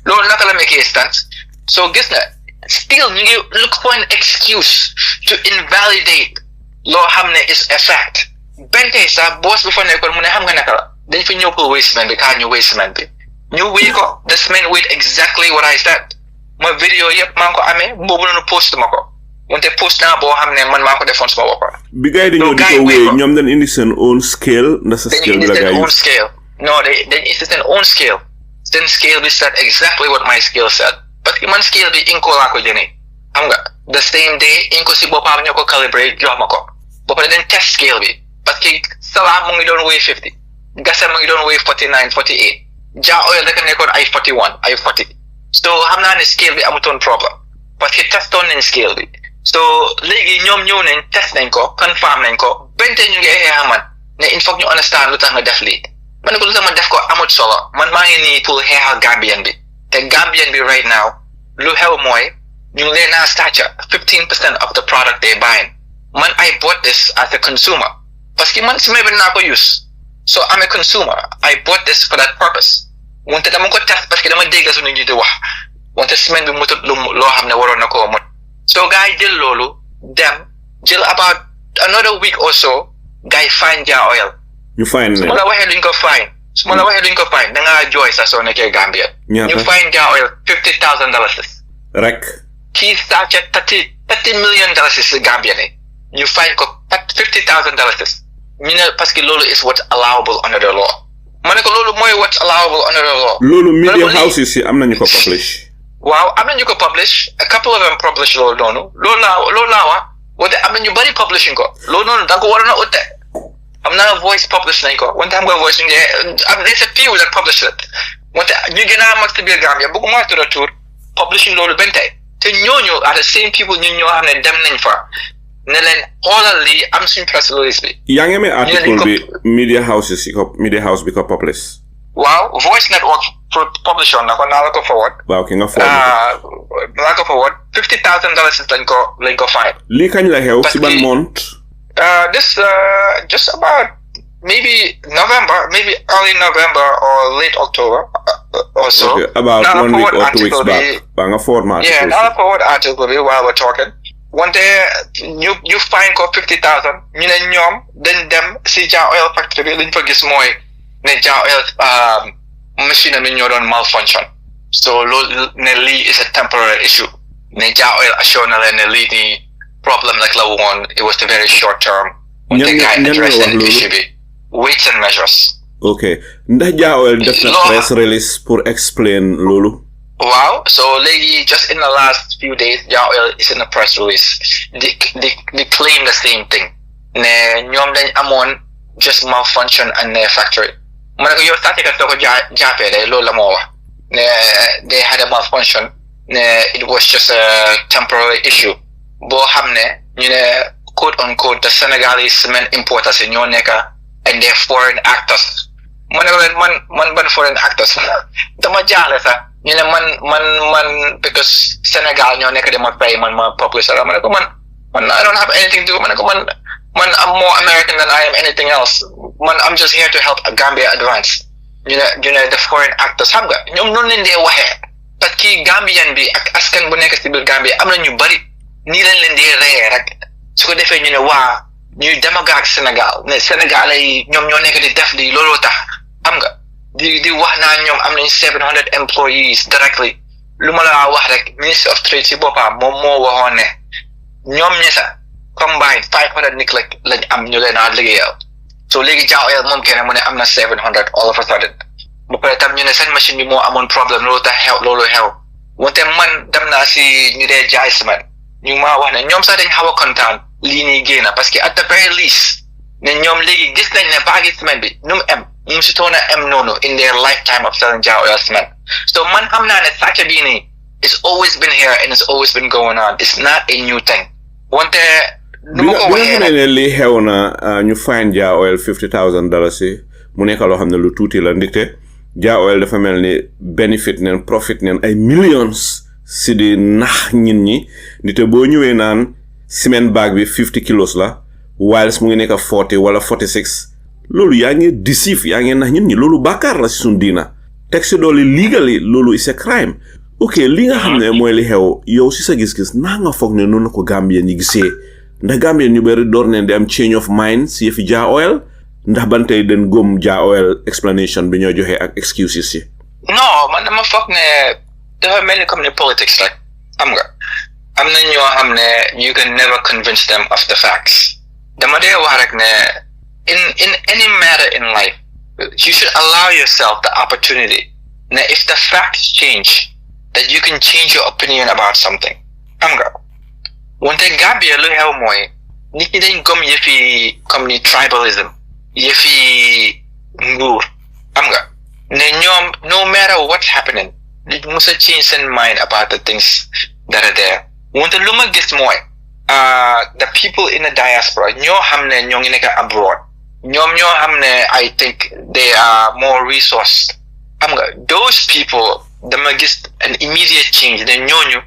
loolu naka la make sense so gis na still ñu ngi look for an excuse to invalidate loo xam ne is a fact bente sax boss bi fa nekkoon mu ne xam nga naka la dañ fi ñëw pour weigh cement bi kaa ñu weigh cement bi ñu weigh ko the cement weighed exactly what I said ma vidéo yëpp maa ngi ko amee boobu noonu post ma ko wante post naa boo xam ne man maa ko defoon suma bopp
bi gars yi dañoo di ko weigh ñoom dañ indi seen own scale ndax sa scale bi la gars yi
no dañ indi seen own scale seen scale bi said exactly what my scale said parce que man scale bi inko laa ko jënee xam nga the same day inko si boppam ñoo ko calibrate jox ma ko ba pare dañ test scale bi parce que Salam mu ngi doon weigh 50 Gasa mu ngi doon weigh 49 48 Jah Oil dafa nekkoon ay 41 ay 40 so xam naa ne scale bi amutoon problème parce que testoon nañ scale bi so léegi ñoom ñëw nañ test nañ ko confirm nañ ko bente ñu ngi xeexaman ne il faut ñu understand lu tax nga def lii ma ne ko lu tax ma def ko amut solo man maa ngi nii pour xeexal Gambian bi te Gambian bi right now lu xew mooy ñu ngi leen a sàcca 15% of the product they buying man I bought this as a consumer parce que man si may naa ko use so I'm a consumer I bought this for that purpose wante dama ko test parce que dama dégg suñu nit di wax wante semaine bi mutut loo xam ne waroon na koo mut so gars yi jël loolu dem jël about another week or so gars yi fine Jah Oil
ñu fine
su ma la waxee duñ ko fine da ngaa jooy sax soo nekkee Gambia ñu fine Jah Oil $50,000
rek
kii sàcca $30 million si Gambia ne ñu fine ko $50,000 ñu ne parce que loolu is what's allowable under the law ma ne ko loolu mooy what's allowable under the law
loolu media houses yi am nañu ko publish
waaw am nañu ko publish a couple of them publish loolu noonu loolu laa wax wante am na ñu bari publishing ko loolu noonu da nga ko waroon a ute am na voice publish nañ ko wante xam nga voice ñu am there's a few that publish it wante ñu gën a mag si biir Gambia bëgguma tudd tur publishing loolu benn tey te ñooñu are the same people ñun ñoo xam ne dem nañ fa ne leen xoolal lii am suñ press release bi.
yaa ngi amee article bi media house bi ko publish.
waaw voice network publish on na ko naa la ko forward.
waaw ki nga forward.
naa ko forward $50,000 lañ ko fine.
lii kañ la xew si ban month.
This just about maybe early November or late October or so.
Okay, about
now
1 week or 2 weeks back. Ba nga forward ma
yeah, now forward article bi while we're talking. One day you find ko 50,000 ñu ne ñoom dañ dem si Jah Oil factory bi liñ fa gis mooy ne Jah Oil machine mi ñoo doon malfunction. So loolu ne lii is a temporary issue. Ne Jah Oil assure na leen ne lii nii problem like la woon it was a very short term. When the guy addressed the issue bi weights and measures.
Okay, ndax Jah Oil def na press release pour explain loolu.
Wow, so lately, just in the last few days, Jah Oil is in a press release. They claim the same thing. Ne ñoom dañ amoon just malfunction in their factory. Man ko yow sax ka ko jàppee de loolu la moo wax. Ne they had a malfunction. Ne it was just a temporary issue. Boo xam ne ñu ne quote unquote the Senegalese cement importers ñoo nekk and their foreign actors. Man ko leen man ban foreign actors dama jaaxle sax. ñu ne man because Senegal ñoo nekk di ma fay man ma publisher ma ne ko man I don't have anything to do ma ne ko man I'm more American than I am anything else I'm just here to help Gambia advance ñu ne the foreign actors xam nga ñoom noonu leen dee waxee parce que Gambian bi ak askan bu nekk si biir Gambia am na ñu bari nii leen dee reyee rek su ko defee ñu ne waa ñuy démagogue ak Sénégal ne Sénégal yi ñoom ñoo nekk di def di looloo tax xam nga di wax naa ñoom am nañ 700 employees directly lu ma la wax rek Ministry of Trade si boppam moom moo waxoon ne ñoom ñi sax combined 500 nit lañ am ñu leen a liggéeyal so léegi Jah Oil moom kenn mu ne am na 700 all of a sudden bu pare tam ñu ne seen machine bi moo amoon problème loolu tax loolu xew wante man dem naa si ñu dee jaay ciment ñu maa wax ne ñoom sax dañ xaw a kontaan lii nii génn parce que at the very least ne ñoom léegi gis nañ ne baagi ciment bi nu mu am musitona am nono in their lifetime of selling Jah Oil cement. So man hamna ne sacha bini it's always been here and it's always been going on. It's not a new thing. Wante
li xew na ñu find Jah Oil $50,000 si mu nekk loo xam ne lu tuuti la ndikte Jah Oil dafa mel ni benefit neen profit neen ay millions si di nax ñin ñi ndite boo ñëwee naan cement bag bi 50 kilos la whilst mu ngi nekk 40 wala 46 loolu yaa ngi deceive yaa ngi nax ñun ñi loolu bàkkaar la si suñ diina teg si doole legally loolu is a crime ok li nga xam ne mooy li xew yow si sa gis-gis naa nga foog ne noonu ko Gambien ñi gisee ndax Gambien ñu bari door neen di am change of mind si yëfi Jah Oil ndax ban tey den góom Jah Oil explanation bi ñoo joxe ak excuses yi
non man dama foog ne dafa mel ni comme ne politics rek xam nga am na ñoo xam ne you can never convince them of the facts dama dee wax rek ne in any matter in life, you should allow yourself the opportunity. Now, if the facts change, that you can change your opinion about something. Amga. One thing Gambia lu hell moy, niki dañ gom yefi comme ni tribalism, yefi nguur. Amga. Ne ñoom no matter what's happening, they must change their mind about the things that are there. One thing luma gis moy, the people in the diaspora, ñoo xamne ñoo ngi nekk abroad. ñoom ñoo xam ne I think they are more resourced xam nga those people dama gis an immediate change ne ñooñu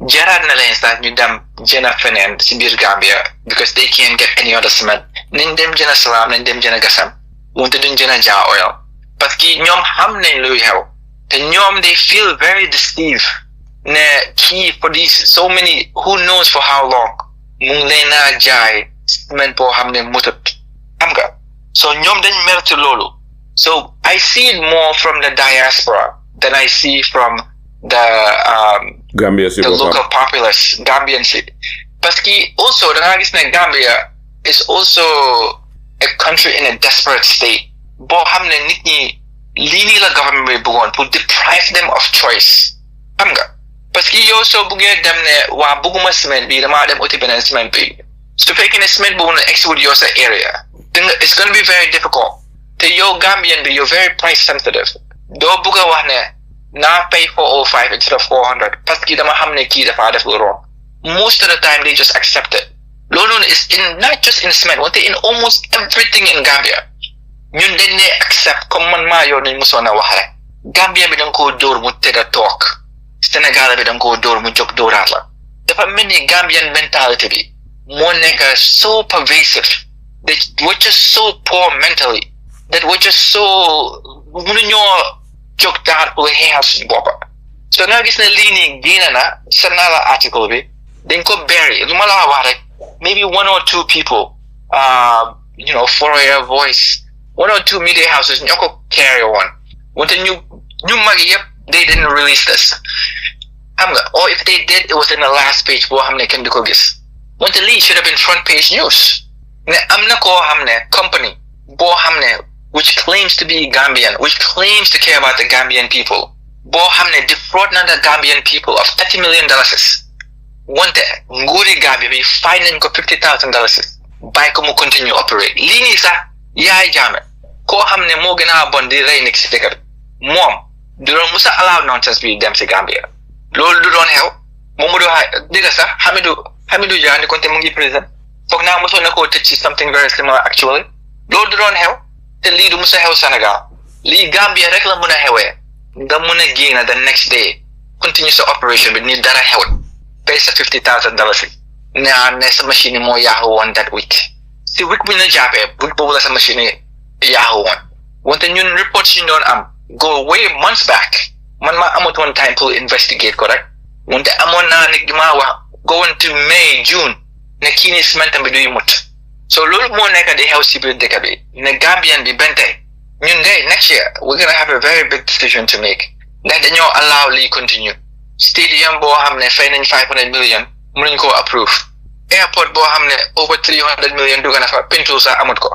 jaraat na leen sax ñu dem jëna feneen si biir Gambia because they can't get any other cement nañ dem jëna Salam nañ dem jëna Gasam wante duñ jëna Jah Oil parce que ñoom xam nañ luy xew te ñoom they feel very deceived ne kii for these so many who knows for how long mu ngi leen a jaay cement boo xam ne mutut xam nga so ñoom dañ mer ci loolu so I see it more from the diaspora than I see from the
Gambia
the local populace Gambian city parce que also da nga gis ne Gambia is also a country in a desperate state boo xam ne nit ñi lii nii la government bi bëggoon pour deprive them of choice xam nga parce que yow soo buggee dem ne waa bugguma ciment bi damaa dem uti beneen ciment bi su fekkee ne cement boobu na execute yow sa area it's going to be very difficult te yow Gambian bi you're very price sensitive doo bëgg a wax ne naa pay 405 instead of 400 parce que dama xam ne kii dafa def lu wrong most of the time they just accept it loolu is in not just in cement wante in almost everything in Gambia ñun dañ ne accept comme man maa yow nañ mosoon a wax rek Gambia bi danga koo dóor mu tëdd a toog Sénégal bi danga koo dóor mu jóg dóoraat la dafa mel ni Gambian mentality bi moo nekk so pervasive that we're just so poor mentally that we're just so mënuñoo jóg daal pour xeexal suñu boppa so nga gis ne lii nii génn na sa naa la article bi dañ ko bury lu ma la wax rek maybe 1 or 2 people for your voice 1 or 2 media houses ñoo ko carry on wante ñu mag yëpp they didn't release this xam nga or if they did it was in the last page boo xam ne kenn du ko gis wante lii should have been front page news ne am na koo xam ne company boo xam ne which claims to be Gambian which claims to care about the Gambian people boo xam ne defraud na the Gambian people of $30 million wante nguuri Gambia bi fine nañ ko $50,000 bàyyi ko mu continue operate lii nii sax yaay jaame koo xam ne moo gën a bon di rey nit si dëkk bi moom du doon musa allow nonsense bi dem si Gambia loolu du doon xew moom mu doon dëgg sax Hamidou Jah ni konte mu ngi prison foog naa mosoon na koo tëj ci something very similar actually loolu du doon xew te lii du musa xew Sénégal lii Gambia rek la mun a xewee nga mun a génn the next day continue sa operation bi ni dara xewut pay sa $50,000 ne sa machine yi moo yaaxu woon that week si week bu ñu la jàppee week boobu la sa machine yi yaaxu woon wante ñun reports yi doon am go way months back man ma amutoon time pour investigate ko rek wante amoon naa nit di ma wax going to May June ne kii ni cement bi duy mut so loolu moo nekk di xew si biir dëkk bi ne Gambian bi bente ñun de next year we're gonna have a very big decision to make ndax dañoo allow lii continue stadium boo xam ne fay nañ $500 million mënuñ koo approve airport boo xam ne over $300 million dugg na fa peinture sax amut ko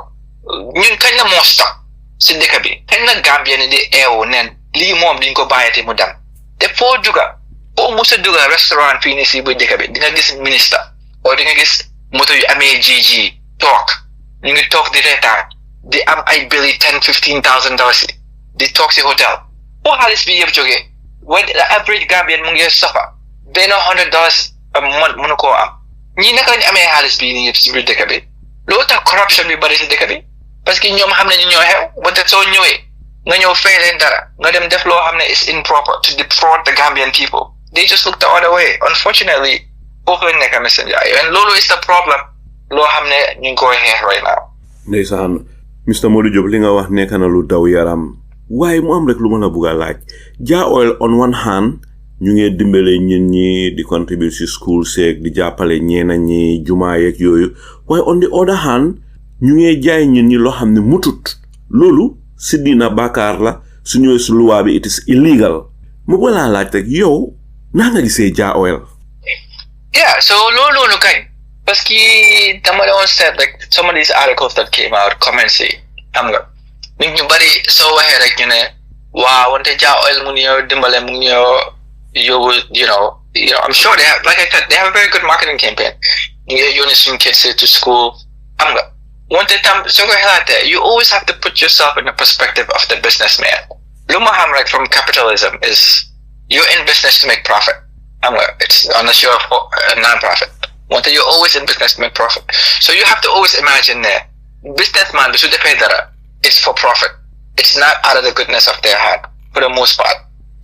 ñun kañ la moo stop si dëkk bi kañ la Gambia ni di eewu neen lii moom diñ ko bàyyati mu dem te foo musa duga restaurant fii ni si bu dëkk bi di nga gis ministre o di nga gis moto yu amee GG toog ñu ngi toog di reetaan di am ay billi $10,000-15,000 di toog si hotel foo xaalis bi yëpp jógee when the average Gambian mu ngi suffer benn $100 a month mënu koo am ñii naka lañu amee xaalis bii nii yëpp si biir dëkk bi loolu tax corruption bi bari si dëkk bi parce que ñoom xam nañu ñoo xew wante soo ñëwee nga ñëw fay leen dara nga dem def loo xam ne is improper to defraud the Gambian people they just look the other way unfortunately foofu lañ nekk messenger and loolu is the problem loo xam ne ñu ngi koy xeex right now
ndeysaan Mr Modou Jobe li nga wax nekk na lu daw yaram waaye mu am rek lu ma la bugg a laaj Jah Oil on one hand ñu ngi dimbale ñin ñi di contribute si school seeg di jàppale ñeena ñi jumaa yeeg yooyu waaye on the other hand ñu ngi jaay ñin ñi loo xam ne mutut loolu si dina bàkkaar la su ñëwee si luwaa bi it is illegal mu bëgg laa laaj rek yow naa nga gisee Jah Oil
yeah so loolu kañ parce que dama doon seet rek some of these articles that came out comments yi xam nga nit ñu bari soo waxee rek ñu ne waaw wante Jah Oil mu ngi ñëw dimbale mu ngi ñëw you know, I'm sure they have, like I said, they have a very good marketing campaign. You get your kids to school. One time, you always have to put yourself in the perspective of the businessman. Lumaham, right, from capitalism is you're in business to make profit. It's unless you're a non-profit. You're always in business to make profit. So you have to always imagine that businessman is for profit. It's not out of the goodness of their heart for the most part.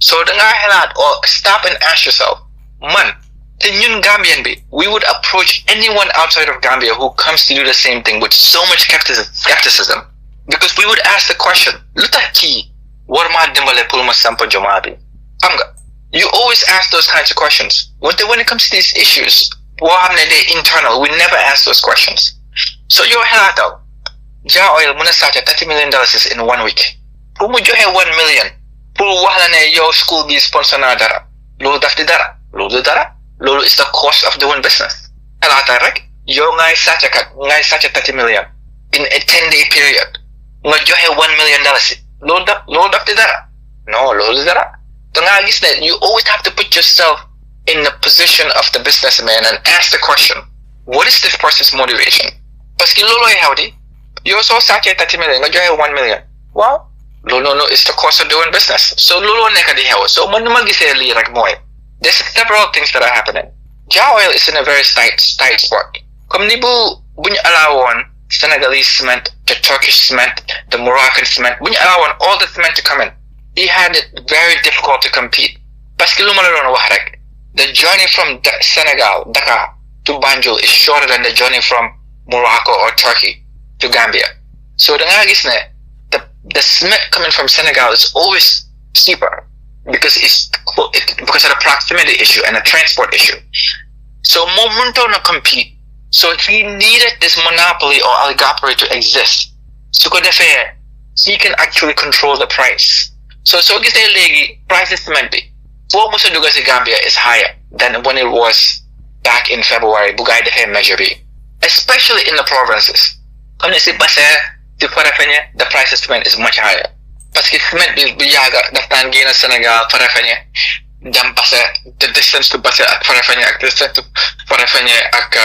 So or stop and ask yourself, man, the ñun Gambian bi, we would approach anyone outside of Gambia who comes to do the same thing with so much skepticism. Because we would ask the question, Lutaki, what ma dimbale pulma sampa jomabi? You always ask those kinds of questions. When it comes to these issues, internal, we never ask those questions. So you're helato. Jah Oil muna sacha $30 million in 1 week. Who would you have 1 million? Pour wax la ne yow school bi sponsor na dara loolu daf di dara loolu is the cost of doing business alaata rek yow ngay sàcc $30 million in a 10-day period nga joxe $1 million loolu daf di dara no loolu dara danga gis ne you always have to put yourself in the position of the businessman and ask the question what is this person's motivation? Parce que loolu xew di yow soo sàccee 30 million nga joxe 1 million waaw loolu noonu is the cost of doing business. So looloo nekk di xew. So man nu ma gisee lii rek mooy there's several things that are happening. Jah Oil is in a very tight spot. Comme ni buñu allowoon Senegalese cement, the Turkish cement, the Moroccan cement, buñu allowoon all the cement to come in, he had it very difficult to compete. Parce que lu ma la doon wax rek, the journey from Senegal, Dakar, to Banjul is shorter than the journey from Morocco or Turkey to Gambia. So the gis ne the cement coming from Senegal is always cheaper because because of the proximity issue and the transport issue. So Momunto no compete. So he needed this monopoly or oligopoly to exist. So he can actually control the price. So gis ne legi price cement bi for Musa Dugasi Gambia is higher than when it was back in February. Bugay defee measure bi, especially in the provinces. Comme si Basse di Farafenni, the price of cement is much higher. Parce que cement bi yaga daf tan génn Sénégal Farafenni dem Basse, the distance to Basse ak Farafenni ak distance to Farafenni ak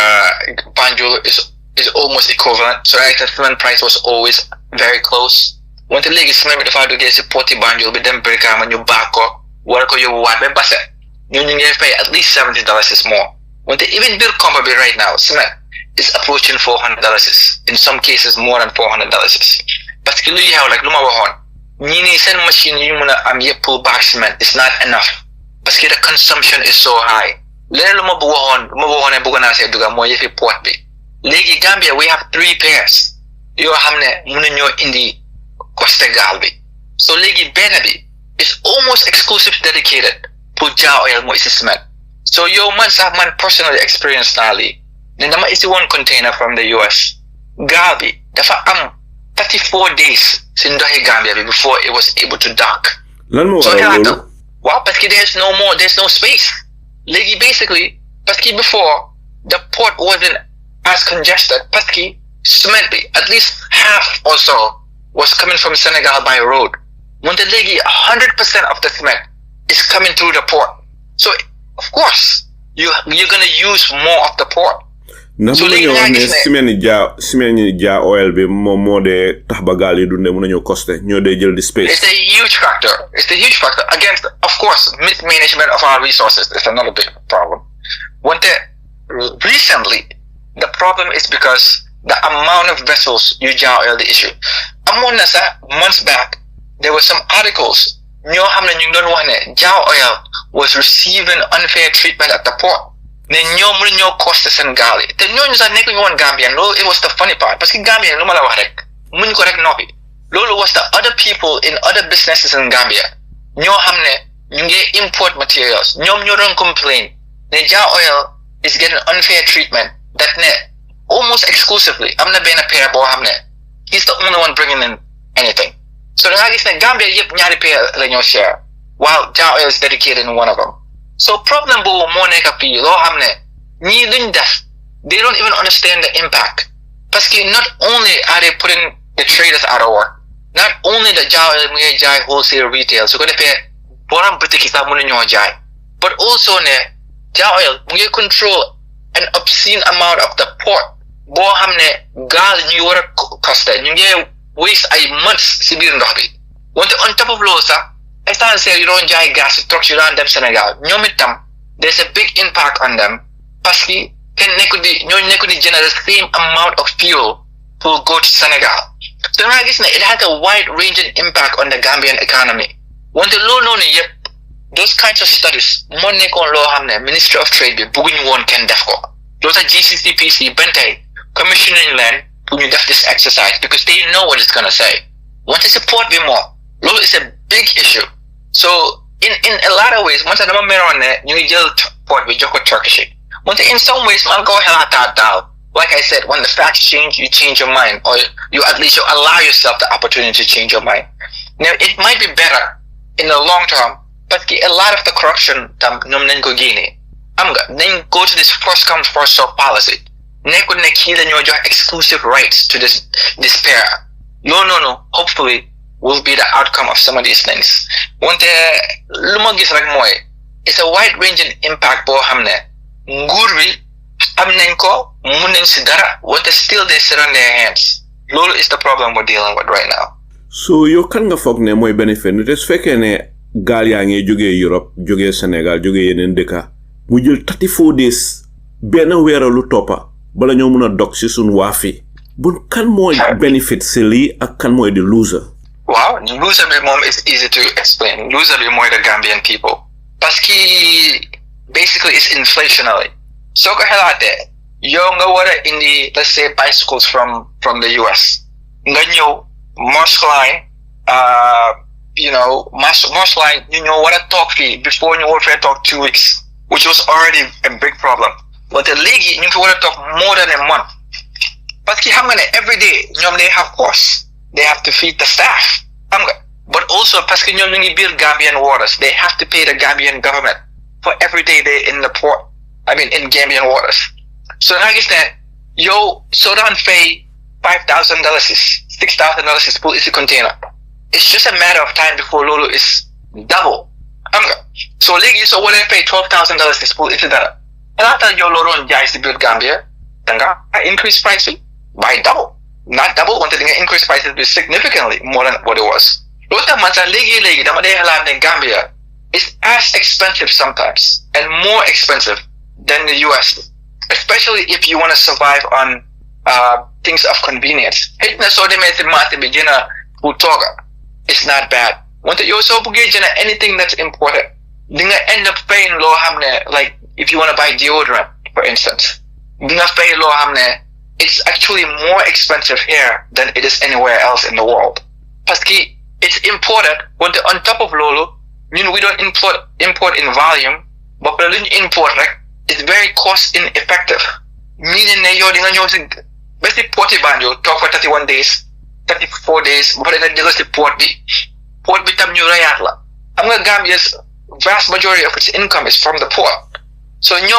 Banjul is almost equivalent. So the cement price was always very close. Wante léegi cement bi dafa duggee si poti Banjul bi dem Brikama ñu baako war ko yóbbu waat ba Basse ñu ngi pay at least $70 is more. Wante even biir Kombo bi right now cement is approaching $400. In some cases, more than $400. Parce que lu xew like lu ma waxoon ñii nii seen machine yu mën a am yëpp pull back cement is not enough. Parce que the consumption is so high. Leneen lu ma waxoon ne bëgg naa see duga mooy yëfi port bi. Léegi Gambia we have 3 pairs yoo xam ne mën nañoo indi coste gaal bi. So léegi benn bi is almost exclusive dedicated pour Jah Oil mooy si cement. So yow man personally experience naa lii. Then dama isi one container from the US. Gaal bi dafa am 34 days si ndoxi Gambia bi before it was able to dock.
Lan mo waral loolu?
Waaw parce que there's no space. Léegi basically parce que before the port wasn't as congested parce que cement bi at least half or so was coming from Senegal by road. Wante léegi 100% of the cement is coming through the port. So of course you're gonna use more of the port.
ndax mën nañoo wax ne ciment Jah Oil bi moom moo dee tax ba gaal yi dundee mën nañoo coste ñoo dee jël di space.
It's a huge factor. Against, of course, mismanagement of our resources is another big problem. Recently, the problem is because the amount of vessels you Jah Oil the issue. Amoon na sa months back, there were some articles ñoo xam ne ñu doon wax ne Jah Oil was receiving unfair treatment at the port. Ne ñoom mënuñoo coste seen gaal yi te ñooñu sax nekk ñu woon Gambian. Loolu it was the funny part parce que Gambian lu ma la wax rek muñ ko rek noppi. Loolu was the other people in other businesses in Gambia ñoo xam ne ñu ngi import materials ñoom ñoo doon complain ne Jah Oil is getting unfair treatment that ne almost exclusively am na benn pair boo xam ne he's the only one bringing in anything. So da nga gis ne Gambia yëpp ñaari pair la ñoo share while Jah Oil is dedicated in one of them. So problem boobu moo nekk fii loo xam ne ñii luñ def they don't even understand the impact parce que not only are they putting the traders out of work, not only the Jah Oil mu ngi jaay wholesale retail su ko defee borom boutique yi sax mënuñoo jaay, but also ne Jah Oil mu ngi control an obscene amount of the port boo xam ne gaal ñu ngi war a coste ñu ngi waste ay months si biir ndox bi. Wante on top of loolu sax essentially you don't jaay gas si trucks yu daan dem Sénégal ñoom itam there's a big impact on them parce que ñooñu nekku di generate the same amount of fuel to go to Senegal. So nga gis ne it has a wide ranging impact on the Gambian economy. Wante loolu noonu yëpp those kinds of studies moo nekkoon loo xam ne Ministry of Trade bi bëgguñu woon kenn def ko. Loolu sax GCCPC ben tey commissioning leen pour ñu def this exercise because they know what it's gonna say. Wante support bi moo loolu is a big issue. So in a lot of ways, once dama meron ne ñu ngi jël port bi jox ko Turkish. Once in some ways man ko xalaataat daal. Like I said, when the facts change, you change your mind, or you at least allow yourself the opportunity to change your mind. Now it might be better in the long term, but a lot of the corruption tam ñoom nañ ko génne. Am nga nañ go to this first come first serve policy. Nekkul ne kii dañoo jox exclusive rights to this pair. No. Hopefully will be the outcome of some of these things. Wante lu ma gis rek mooy it's a wide ranging impact boo xam ne nguur bi am nañ ko mun nañ si dara wante still they sit on their hands. Loolu is the problem we're dealing with right now.
So yow kan nga foog ne mooy benefit ni te su fekkee ne gaal yaa ngi jógee Europe jógee Sénégal jógee yeneen dëkka mu jël 34 days benn weera lu toppa bala ñoo mun a dog si suñ waafi bun kan mooy benefit si lii ak kan mooy di loser.
Waaw loser bi moom is easy to explain. Loser bi mooy the Gambian people. Parce que basically it's inflationary. Soo ko xalaatee yow nga war a indi let's say bicycles from the US nga ñëw Marsh Line Marsh Line ñu ñëw war a toog fii before ñu war fee toog 2 weeks which was already a big problem wante léegi ñu ngi fi war a toog more than a month parce que xam nga ne every day ñoom they have costs they have to feed the staff xam nga but also parce que ñoom ñu ngi biir Gambian waters they have to pay the Gambian government for every day they in the port in Gambian waters. So nga gis ne yow soo daan fay $5,000 $6,000 pour isi container it's just a matter of time before loolu is double xam nga so léegi soo waree fay $12,000 pour isi dara xalaatal yow loo doon jaay si biir Gambia da nga increase price bi by double not double wante di nga increase prices bi significantly more than what it was loolu tax man sax léegi dama dee xalaat ne Gambia is as expensive sometimes and more expensive than the US. Especially if you want to survive on things of convenience. Hit na so de mete mate bi jina utoga. It's not bad. Want you so bugi jina anything that's important. Dinga end up paying low hamne like if you want to buy deodorant for instance. Dinga pay low hamne it's actually more expensive here than it is anywhere else in the world. Paski it's imported want on top of lolo we don't import in volume but when you import it's very cost ineffective. Meaning that you're using basically port banjo talk for 31 days, 34 days, but then just the port be tam new rayatla. Gambia's vast majority of its income is from the port. So you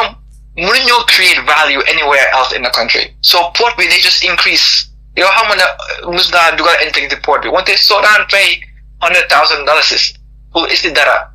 create value anywhere else in the country. So port they just increase. You know how many musda do got anything to port be. When they so down pay $100,000 who is the data?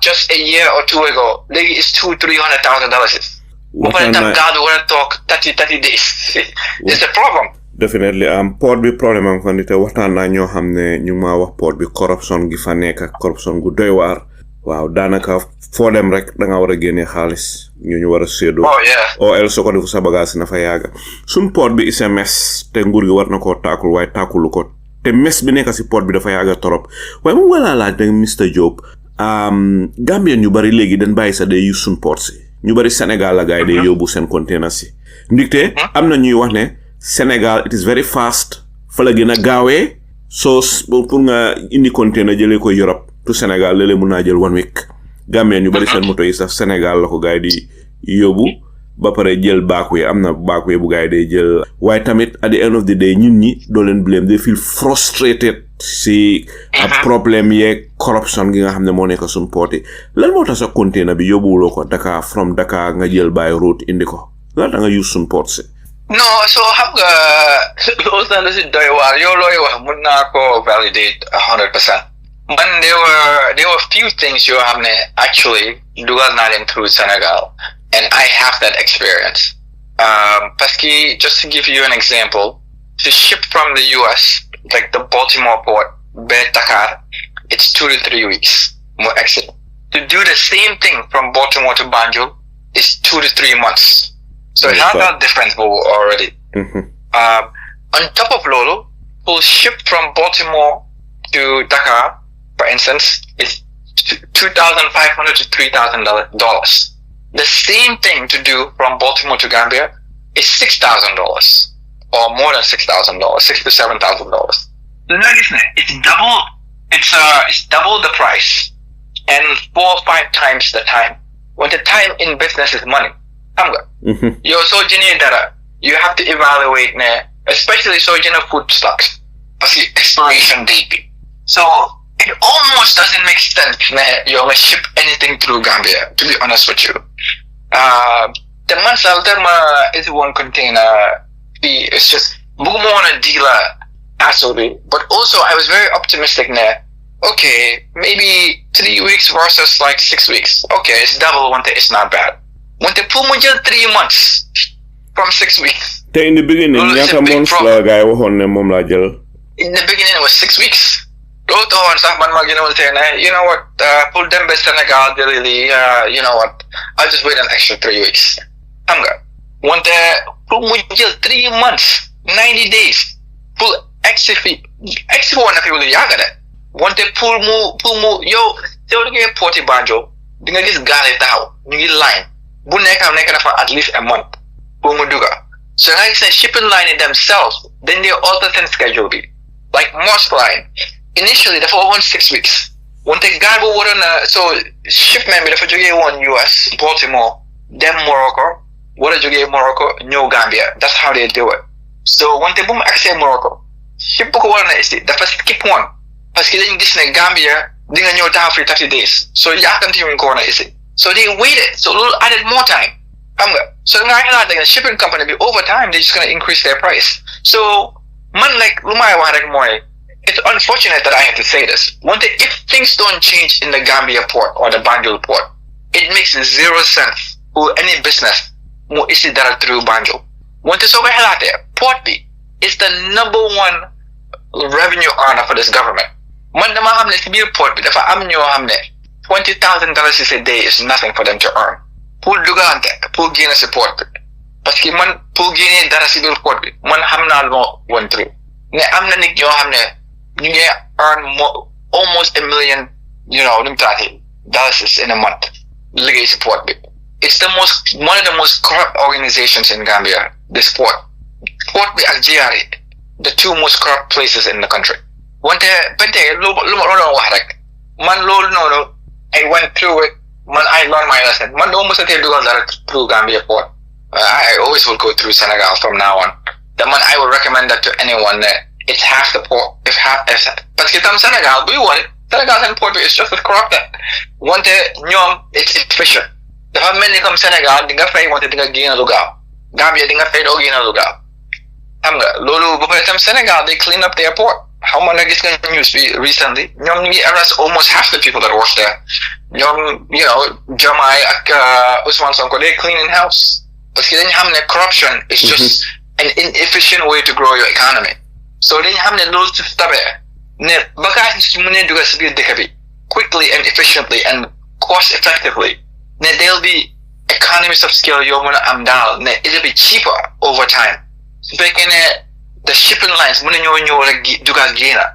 Just a year or two ago, lady is $200,000-$300,000. But I'm God will talk 30 days. It's a problem.
Definitely. Port bi problem am fa nite waxtaan naa ñoo xam ne ñu ma wax port bi corruption gi fa nekk ak corruption gu doy waar. Waaw daanaka foo dem rek da nga war a génne xaalis ñu war a séedoo.
Oh yeah.
O el soo ko defu sa bagage na fa yaaga. Suñ port bi is a mess te nguur gi war na koo taakul waaye taakulu ko. Te mess bi nekk si port bi dafa yaaga torop. Waaye mu wala laaj nag Mr. Jobe. Gambien ñu bari léegi dañ bàyyi sa day use suñ port si ñu bari Sénégal la gaay day yóbbu seen container si ndigte am na ñuy wax ne Sénégal it is very fast fa la gën a gaawee soo pour nga indi container jëlee ko Europe to Sénégal léeg-léeg mun naa jël 1 week Gambien ñu bari seen moto yi sax Sénégal la ko gaay di yóbbu ba pare jël backway am na backway bu gaay day jël waaye tamit at the end of the day ñun ñi doo leen blame they feel frustrated si problème yeeg corruption gi nga xam ne moo nekk suñ pooti lan moo tax sa container bi yóbbuwuloo ko Dakar from Dakar nga jël by road indi ko lan da nga use suñ port si
non so xam nga loolu sax la si doy waar yow looy wax mun naa ko validate 100%. Man there were few things yoo xam ne actually dugal naa leen through Senegal and I have that experience parce que just to give you an example to ship from the US like the Baltimore port, Dakar, it's 2 to 3 weeks more exit. To do the same thing from Baltimore to Banjul is 2 to 3 months. So it has a difference already. On top of Lolo, we'll ship from Baltimore to Dakar, for instance, is $2,500 to $3,000. The same thing to do from Baltimore to Gambia is $6,000. Or more than $6,000, $6,000 to $7,000. It's double the price, and 4 or 5 times the time. When the time in business is money, you're so data. You have to evaluate, especially so food stocks, expiration date. So it almost doesn't make sense. You only ship anything through Gambia. To be honest with you, the mansal is one container. It's just more on a dealer actually, but also I was very optimistic there. Okay, maybe 3 weeks versus like 6 weeks. Okay, it's double one day, it's not bad. When the Pumujal 3 months, from 6 weeks.
In the beginning, ñaata months la guy waxoon ne moom laa jël.
In the beginning, it was 6 weeks. Loolu taxoon sax man ma gënoon tey ne you know what pour dem ba Sénégal di really you know what I'll just wait an extra 3 weeks. Xam nga wante pour mu jël 3 months 90 days pour exi woon na fi lu yàgg de wante pour mu yow soo liggéey Porti Banjul di nga gis gaal yi taxaw ñu ngi line bu nekk na fa at least a month pour mu dugga so nga gis ne shipping line themselves dañ dee alter seen schedule bi like most line initially dafa waxoon 6 weeks wante gaal bu waroon na so shipment bi dafa jógee woon US Baltimore dem Morocco war a jógee Morocco ñëw Gambia that's how they do it so wante bu mu agsee Morocco ship bu ko waroon na isi dafa skip one parce que dañu gis ne Gambia di nga ñëw taxaw fi 30 days so yaakamti ñu ko woon a isi so they waited so loolu added more time xam nga so nga xalaat da nga shipping company bi over time they're just gonna increase their price so man like lu may wax rek mooy it's unfortunate that I have to say this. If things don't change in the Gambia port or the Banjul port, it makes zero sense for any business mo isi dara through Banjul. So port B is the #1 revenue earner for this government. Man dama hamne si biir port bi dafa am ñoo hamne $20,000 a day is nothing for them to earn. Pour dugante, pour génne si port bi. Parce que man pour génne dara si biir port bi, man xam naa lu went through. Ne am na nit ñoo hamne you get almost $1 million, dollars in a month. Legal support bit. It's one of the most corrupt organizations in Gambia. This port bit and GRA, the two most corrupt places in the country. Man I went through it. Man, I learned my lesson. Man, almost through Gambia port. I always will go through Senegal from now on. I would recommend that to anyone that. It's half the port. Parce que tam Senegal, do you want it? Senegal and port is just as corrupt. It's efficient. Dafa mel ni comme Senegal di nga fay wante di nga génn lugar. Gambia di nga fay doo génn lugar. Xam nga loolu bu pare tam Senegal they clean up their port. How many gis nga news recently? Ñoom ñu ngi arrest almost half the people that work there. Ñoom Jamai ak Ousmane Sonko they cleaning house. Parce que dañu xam ne corruption is just an inefficient way to grow your economy. So dañu xam ne loolu su tabee ne bagage su mënee dugal si biir dëkk bi quickly and efficiently and cost effectively ne there'll be economies of scale yoo mën a am daal ne it'll be cheaper over time su fekkee ne the shipping lines mën a ñëw rek dugal génna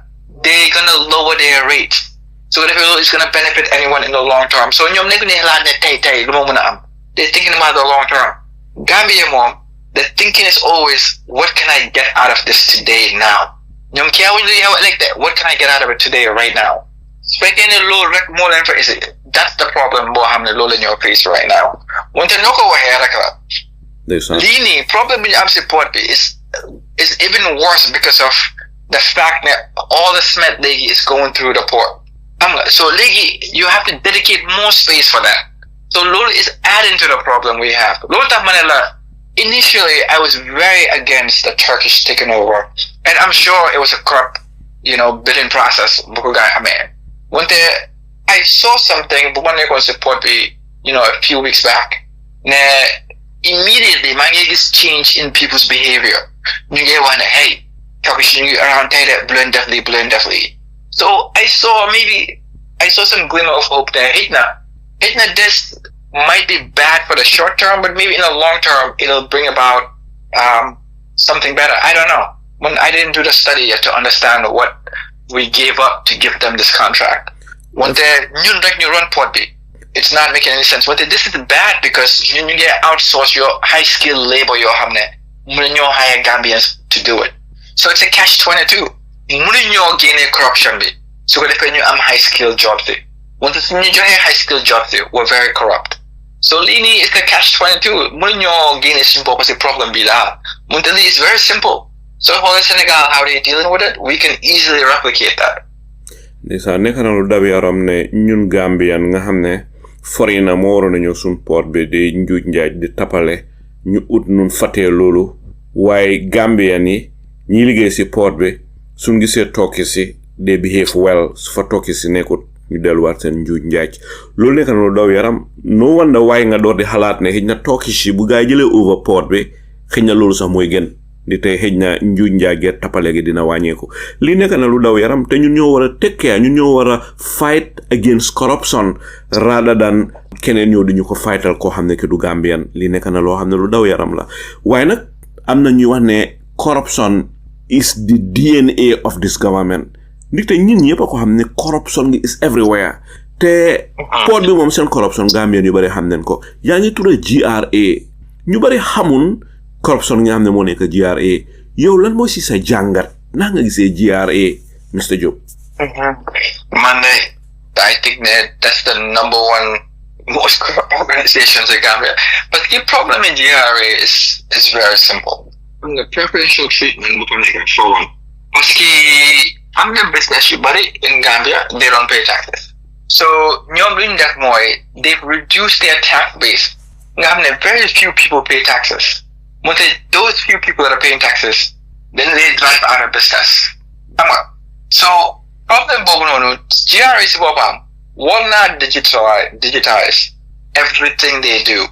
they're gonna lower their rates so defee loolu is gonna benefit anyone in the long term so ñoom nekk ne xalaat ne tey lu ma mën a am they're thinking about the long term Gambia moom the thinking is always, what can I get out of this today now? What can I get out of it today right now? Speaking a little more emphasis, that's the problem in your face right now. When the Noko Lini problem in am support is even worse because of the fact that all the cement legi is going through the port. So legi, you have to dedicate more space for that. So Lolo is adding to the problem we have. Initially, I was very against the Turkish taking over, and I'm sure it was a corrupt, bidding process. When I saw something, but when they go support me, a few weeks back, immediately, my this change in people's behavior. You get one, hey, Turkish around definitely. So I saw some glimmer of hope there. Hitna, this might be bad for the short term, but maybe in the long term, it'll bring about something better. I don't know. When I didn't do the study yet to understand what we gave up to give them this contract. When you run port B, it's not making any sense. But this is bad because you get outsource your high skilled labor, your hire Gambians to do it. So it's a catch-22. Munyo gain corruption be. So if you am high skilled jobs. When the high skilled jobs were very corrupt. So Lini is the catch-22. Munyo gain is simple because the problem be that. Muntali is very simple. So for Senegal, how they dealing with it, we can easily replicate that.
Disa nekk na lu dabi yaram ne ñun Gambian nga xam ne foreigner moo waroon a ñëw suñ port bi di njuuj njaaj di tapale ñu ut nun fatee loolu waaye Gambian yi ñi liggéey si port bi suñ gisee tokki si they behave well su fa tokki si nekkut ñu delluwaat seen njuuj njaaj loolu nekk na lu daw yaram no wonder waaye nga door di xalaat ne xëj na tokki si bu gaa jëlee over port bi xëy na loolu sax mooy gën di tey xëy na njuuj njaage tappale gi dina wàññeeku li nekk na lu daw yaram te ñun ñoo war a take care ñun ñoo war a fight against corruption rather than keneen ñëw di ñu ko fightal koo xam ne ki du Gambian li nekk na loo xam ne lu daw yaram la waaye nag am na ñuy wax ne corruption is the DNA of this government ndik te ñun ñëpp a ko xam ne corruption gi is everywhere te port bi moom seen corruption Gambian yu bari xam nañ ko yaa ngi tudde GRA ñu bari xamun corruption nga xam ne moo nekk GRA yow lan moo si sa jàngat naa nga gisee GRA Mr. Job
man de I think that's the number one most corrupt organizations in Gambia parce que problème in GRA is very simple the preferential treatment bu ko nekk for one parce que am na business yu bari in Gambia they don't pay taxes so ñoom lu ñu def mooy they've reduced their tax base nga xam ne very few people pay taxes those few people that are paying taxes, then they drive out of business. So, problem boobu noonu, GRA si boppam, will not digitize everything they do.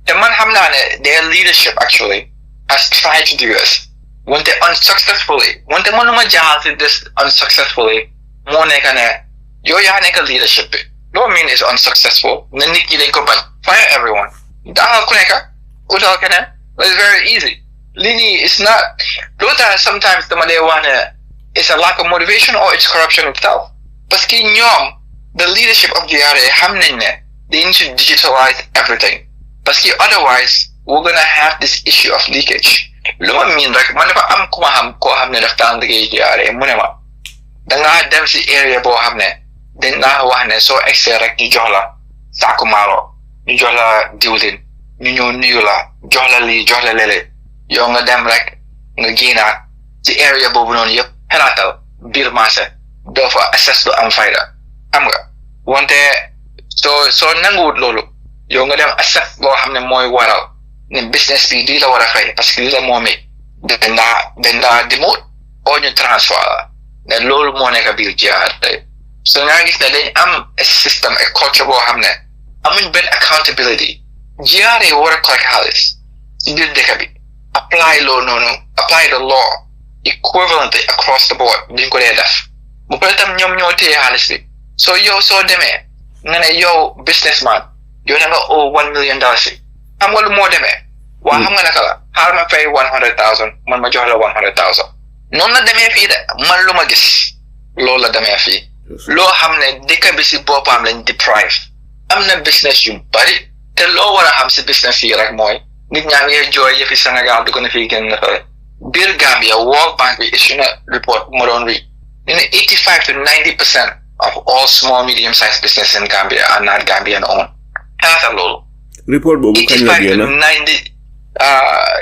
The man xam naa ne their leadership actually has tried to do this. When they unsuccessfully, when they mënuma jaaxal si this unsuccessfully, moo nekk ne yow yaa nekk leadership bi. Don't mean it's unsuccessful. Ne nit ñi dañ ko bañ. Fire everyone. Daanaka ku nekk utal keneen. It's very easy. Lini is not. Sometimes the Malewana is a lack of motivation or it's corruption itself. But the leadership of GRA, they need to digitalize everything. But otherwise, we're gonna have this issue of leakage. Lo mean like manapa am kumaham ko hamne raftan de GRA munema. Danga dem si area bo hamne. Den na wahne so extra rek ñu jox la saku malo, ñu jox la diwlin. ñu ñëw nuyu la jox la lii jox la lele yow nga dem rek nga génnaat ci area boobu noonu yëpp xalaatal biir marché doo fa access lu am fayda xam nga wante soo nanguwut loolu yow nga dem access boo xam ne mooy waral ne business bi lii la war a fay parce que lii la moomee dañ laa demote oo ñu transfer la ne loolu moo nekk biir jiyaar so nga gis ne dañ am système et culture boo xam ne amuñ benn accountability GRA war a collect xaalis ci biir dëkk bi apply the law equivalently across the board duñ ko dee def bu pare tam ñoom ñoo téye xaalis bi so yow soo demee nga ne yow businessman yow da nga owe $1 million xam nga lu moo demee waa xam nga naka la xaar ma fay 100,000 man ma jox la 100,000 noonu la demee fii de man lu ma gis loolu la demee fii loo xam ne dëkk bi si boppam lañ deprive am na business yu bari te loo war a xam si business yi rek mooy nit ñaa ngi jooy yëfi Sénégal du ko ne fii génn fa biir Gambia World Bank bi issue na report mo doon read ñu ne 85 to 90% of all small medium sized business in Gambia are not Gambian owned xalaata loolu
report boobu kañ la génn
90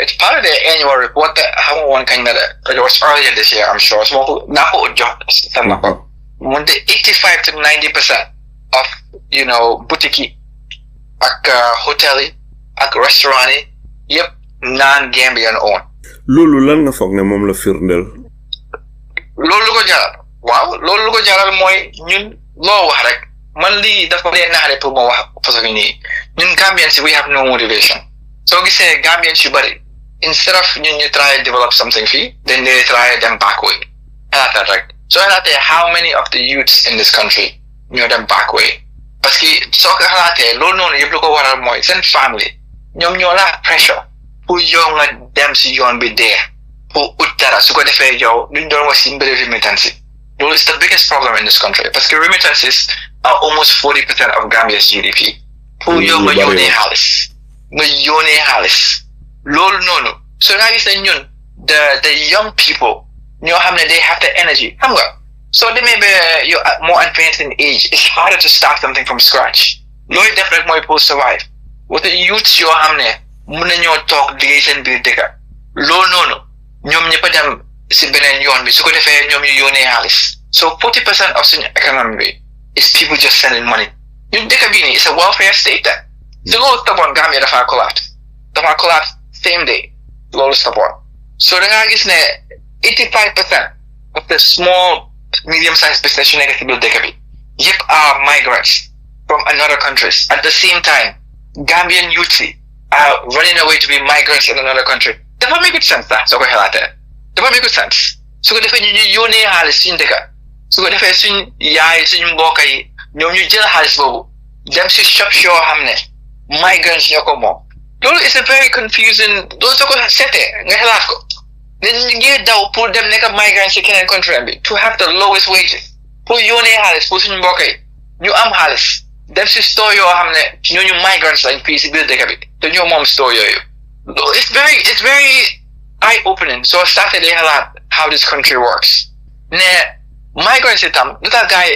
it's part of the annual report that xamu woon kañ la de it was earlier this year I'm sure so naa ko jox sama ko mu ne 85 to 90% of boutique yi ak hotel yi ak restaurant yi yëpp non-Gambian owned.
loolu lan nga foog ne moom la firndeel.
loolu lu ko jaral waaw loolu lu ko jaral mooy ñun loo wax rek man lii dafa dee naxare pour ma wax parce que ñun Gambians we have no motivation soo gisee Gambians yu bari instead of ñun ñu try develop something fii then they try them backway xalaatal rek soo xalaatee how many of the youths in this country ñoo dem backway parce que soo ko xalaatee loolu noonu yëpp lu ko waral mooy seen family ñoom ñoo la pressure pour yow nga dem si yoon bi dee pour ut dara su ko defee yow luñ doon wax si mbiri remittance loolu is the biggest problem in this country parce que remittances are almost 40% of Gambia's GDP pour yow nga yónnee xaalis loolu noonu so nga gis ne ñun the young people ñoo xam ne they have the energy xam nga so demee ba yow more advanced in age it's harder to start something from scratch looy def rek mooy pour survive wata youths yoo xam ne mun nañoo toog liggéey seen biir dëkk loolu noonu ñoom ñëpp a dem si beneen yoon bi su ko defee ñoom ñu yónnee xaalis so 40% of suñu economy bi is people just sending money ñun dëkk bii nii it's a welfare state da si loolu taboon Gambia dafa collapse same day loolu taboon so da ngaa gis ne 85% of the small medium-sized business yu nekk si biir dëkk bi yëpp are migrants from another countries at the same time Gambian youths are running away to be migrants in another country dafa make sense sax soo ko xalaatee dafa make sense su ko defee ñu yónnee xaalis suñu dëkk su ko defee suñ yaay suñu mbokk yi ñoom ñu jël xaalis boobu dem si shop yoo xam ne migrants ñoo ko moom loolu is a very confusing loolu soo ko seetee nga xalaat ko ne ñu ngi daw pour dem nekk migrants si keneen country bi to have the lowest wages pour yónnee xaalis pour suñu mbokk yi ñu am xaalis dem si store yoo xam ne ñooñu migrants lañ fii si biir dëkk bi te ñoo moom store yooyu it's very eye opening so started di xalaat how this country works ne migrants itam lu tax gars yi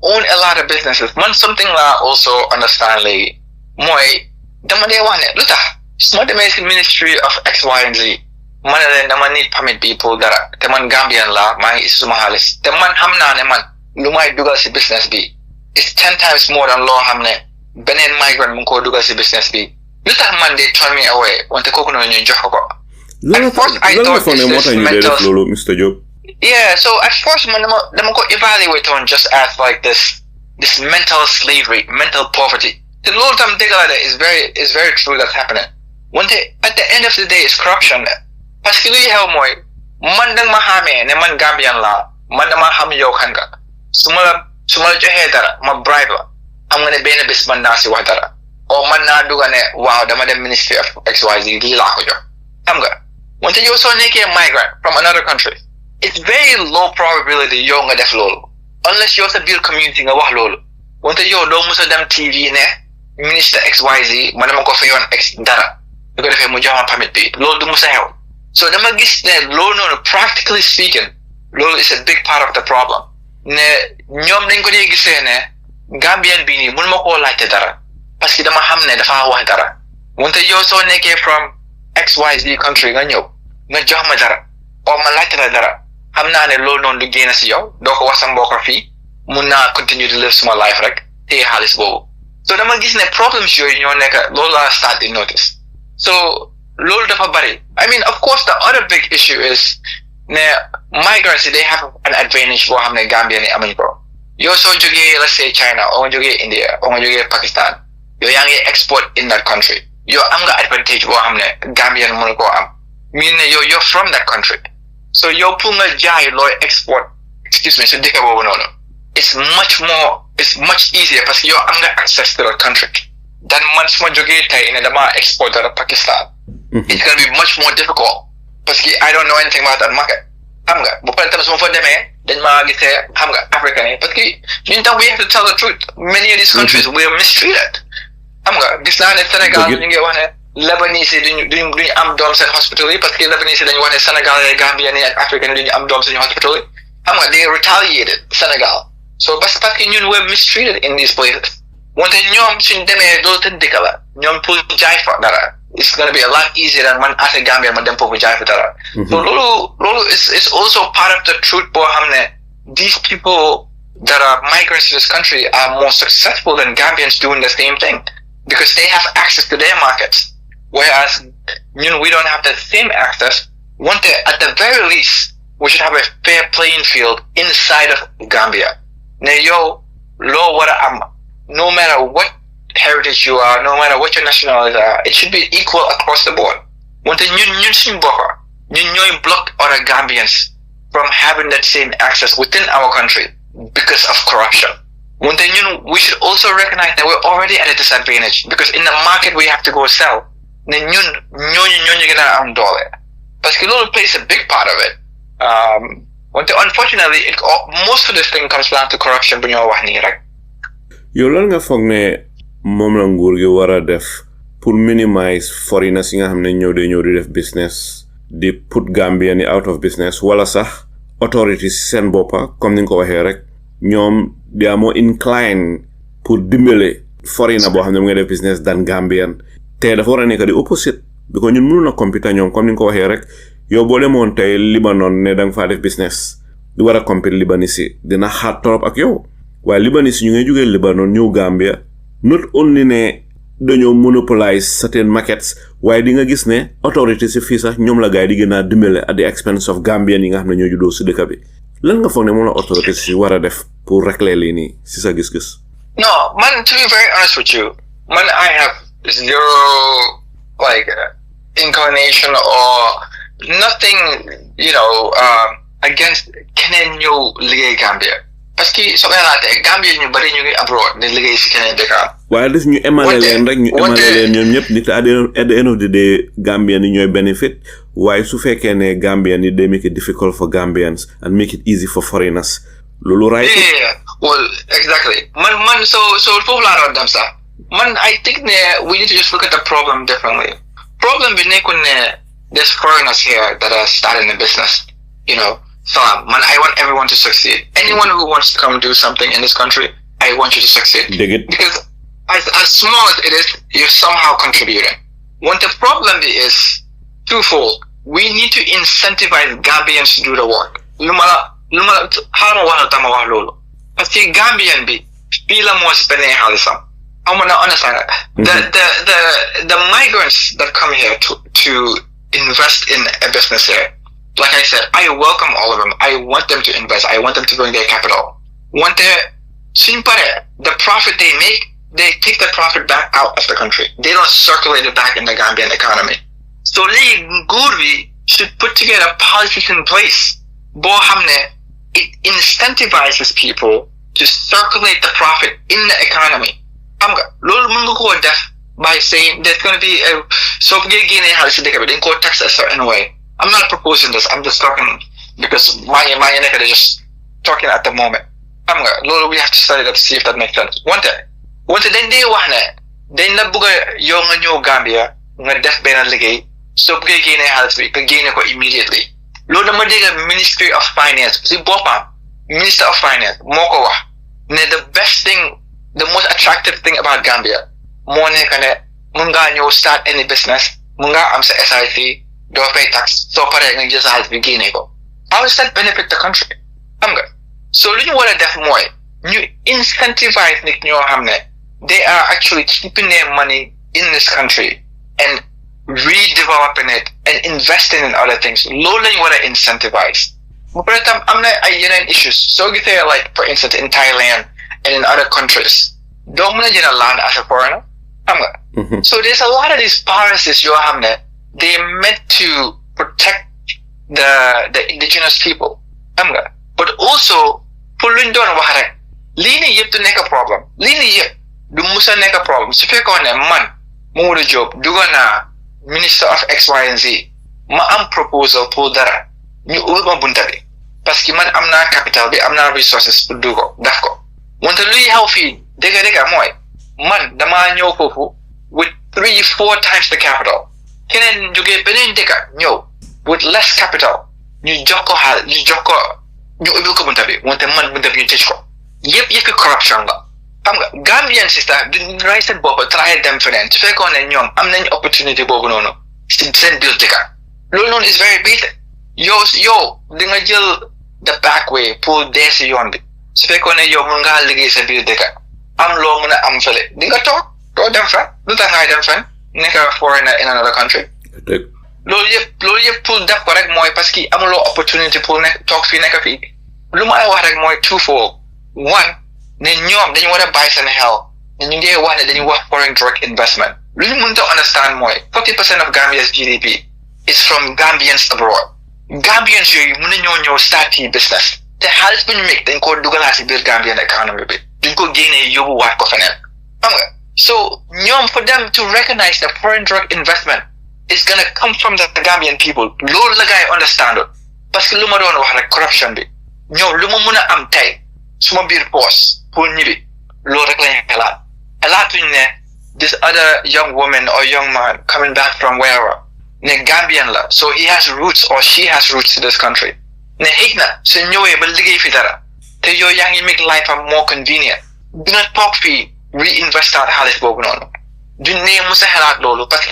own a lot of businesses man something la also understand léegi mooy dama dee wax ne lu tax su ma demee si ministry of X Y and Z ma ne leen dama need permit bi pour dara te man Gambian la maa ngi isi suma xaalis te man xam naa ne man lu may dugal si business bi is 10 times more than loo xam ne beneen migrant mu ngi koo dugal si business bi lu tax man de turn me away wante kooku noonu ñu jox ko. At first I thought this is mental.
Mr. Job.
Yeah, so at first man dama ko evaluate on just as like this mental slavery, mental poverty. The loolu tam dëgg la de is very true that's happening. Wante at the end of the day is corruption. Parce que luy xew mooy man danga ma xamee ne man Gambian la man dama xam yow kan nga su ma la joxee dara ma bribe la am nga ne benn bés man naa si wax dara o man naa dugga ne waaw dama dem ministry of XYZ lii laa ko jox xam nga wante yow soo nekkee migrant from another country it's very low probability yow nga def loolu unless yow sa biir community nga wax loolu wante yow doo musa dem TV ne minister XYZ man dama ko fayoon x dara du ko defee mu jox ma permit bi loolu du musa xew so dama gis ne loolu noonu practically speaking loolu is a big part of the problem ne ñoom dañ ko dee gisee ne Gambian bii nii mun ma koo laajte dara parce que dama xam ne dafa wax dara wante yow soo nekkee from XYZ country nga ñëw nga jox ma dara o ma laajte la dara xam naa ne loolu noonu du génn si yow doo ko wax sa mbokk fii mun naa continue to live suma life rek téye xaalis boobu so dama gis ne problems yooyu ñoo nekk loolu laa start to notice so loolu dafa bari I mean of course the other big issue is ne migrants they have an advantage boo xam ne Gambia ni amuñ ko yow soo jógee let's say China o nga jógee India o nga jógee Pakistan yow yaa ngi export in that country yow am nga advantage boo xam ne Gambian mënu koo am mean ne yow you're from that country so yow pour nga jaay looy export so dëkk boobu noonu it's much easier parce que yow am nga access to that country than man su ma jógee tey ne dama export dara Pakistan it's gonna be much more difficult parce que I don't know anything about that market xam nga bu pare tamit su ma fa demee dañ maa gisee xam nga African yi parce que ñun tam we have to tell the truth many of these countries we are mistreated xam nga gis naa ne Sénégal ñu ngi wax ne Lebanese yi duñu am doom seen hospital yi parce que Lebanese yi dañu wax ne Sénégal yi Gambien yi ak African yi duñu am doom seen hospital yi xam nga they retaliated Sénégal so parce que ñun we're mistreated in these places wante ñoom suñ demee loolu te dëkk la ñoom pour jaay fa dara it's going to be a lot easier than man as a Gambian ma dem foofu jaay fa dara so loolu is also part of the truth boo xam ne these people that are migrants to this country are more successful than Gambians doing the same thing because they have access to their markets whereas we don't have the same access at the very least we should have a fair playing field inside of Gambia ne yow loo war a am no matter what heritage you are, no matter what your nationalities are, it should be equal across the board. Wante ñun suñu bokk ñun ñooy block other Gambians from having that same access within our country because of corruption. Wante we should also recognize that we're already at a disadvantage because in the market we have to go sell. Ne ñooñu gën a am doole parce que loolu plays a big part of it. Wante unfortunately most of this thing comes down to corruption bu ñoo wax nii rek.
yow lan nga foog ne moom la nguur gi war a def pour minimize foreigners yi nga xam ne ñëw di def business di put Gambian yi out of business wala sax authorities seen boppa comme ni nga ko waxee rek ñoom they are more inclined pour dimbale foreigner boo xam ne mu ngi def business than Gambian te dafa war a nekk di opposite because ñun mënu na compete ñoom comme ni nga ko waxee rek yow boo demoon tey Libanon ne danga faa def business di war a compete Libanese dina xaat trop ak yow waaye Libanese ñu ngay jógee Libanon ñëw Gambia not only ne dañoo monopolize certain markets waaye di nga gis ne autorité si fii sax ñoom la gaay di gën a dimbale at the expense of Gambian yi nga xam ne ñoo juddoo si dëkk bi lan nga foog ne moom la autorité si war a def pour régler lii nii si sa gis-gis.
No, man, to be very honest with you, man, I have zero inclination or nothing, against keneen ñëw liggéey Gambia parce que soo koy laajtee Gambia ñu bari ñu ngi abroad di liggéey si keneen dëkk.
waaye des ñu emale leen rek ñoom ñëpp nit at the end of the day Gambian yi ñooy benefit waaye su fekkee ne Gambian yi they make it difficult for Gambians and make it easy for foreigners loolu right.
Yeah, well, exactly. Man, so foofu laa doon dem sax man I think we need to just look at the problem differently. Problem bi nekkul ne there's foreigners here that are starting a business, So, man, I want everyone to succeed. Anyone who wants to come do something in this country, I want you to succeed.
Dig it.
Because as small as it is, you're somehow contributing. When the problem is twofold, we need to incentivize Gambians to do the work. Parce que Gambian bi pila mo spending halisam. I'm gonna understand that. The migrants that come here to invest in a business here, like I said, I welcome all of them. I want them to invest. I want them to bring their capital. The profit they make, they take the profit back out of the country. They don't circulate it back in the Gambian economy. So Gurvi should put together policies in place. It incentivizes people to circulate the profit in the economy. By saying there's going to be tax a certain way. I'm not proposing this. I'm just talking because my neck is just talking at the moment. We have to study that to see if that makes sense. One then they na buga yung new Gambia nga def ben ligay so buga gine halis bi ka gine ko immediately. Lolo na madiga Ministry of Finance si Bopa Minister of Finance moko wax ne the best thing, the most attractive thing about Gambia mo ne ka ne mun nga ñew start any business mun nga am sa SIC do pay tax so pare nga just halis bi gine ko. How does that benefit the country? So lu ñu wara def moy ñu incentivize nit ñoo xamne they are actually keeping their money in this country and redeveloping it and investing in other things. Low you want to incentivize. But I'm not issues. So you say like for instance in Thailand and in other countries, don't want to land as a foreigner. So there's a lot of these policies you have there. They're meant to protect the indigenous people. But also pulling down wahare. Lini yep to make a problem. Lini yep. Du musa nekk problem su fekkoon ne man Mamadou Jobe dugal naa minister of X Y and Z ma am proposal pour dara ñu ubbi ma bunta bi parce que man am naa capital bi am naa resources pour dugal daf ko wante luy xaw fii dëgg mooy man damaa ñëw foofu with 3-4 times the capital keneen jógee beneen dëkka ñëw with less capital ñu jox ko ñu ubbi ko bunta bi wante man bunta bi ñu tëj ko yëpp corruption la. Gambian sister didn't rise and bob try them for them to fake on and young. I'm an opportunity bob no. Send bill ticker. Lulun is very basic. Yo, dingajil the back way, pull desi yondi. So fake on a yo munga ligis a bill ticker. I'm long I'm fele. Dinga talk them friend. Do that hide them friend. Neka foreigner in another country. Loye pull that correct moy paski. I'm low opportunity pull talk fi neka fi. Luma warag moy twofold. One. Then you want to buy some hell. Then you want foreign direct investment. Really want to understand more. 40% of Gambia's GDP is from Gambians abroad. Gambians you start business. The help when you make then go Google has build Gambian economy. Then go gain a you work of an. So for them to recognize that foreign direct investment is gonna come from the Gambian people. Low the guy understand it. Parce que luma don't have corruption be. Luma muna am tay. Suma bir boss. This other young woman or young man coming back from wherever, Gambian la, so he has roots or she has roots to this country. So you make life more convenient. Do not talk fee, reinvest out Halis Bogono. Do name Musa Halat Lolo, but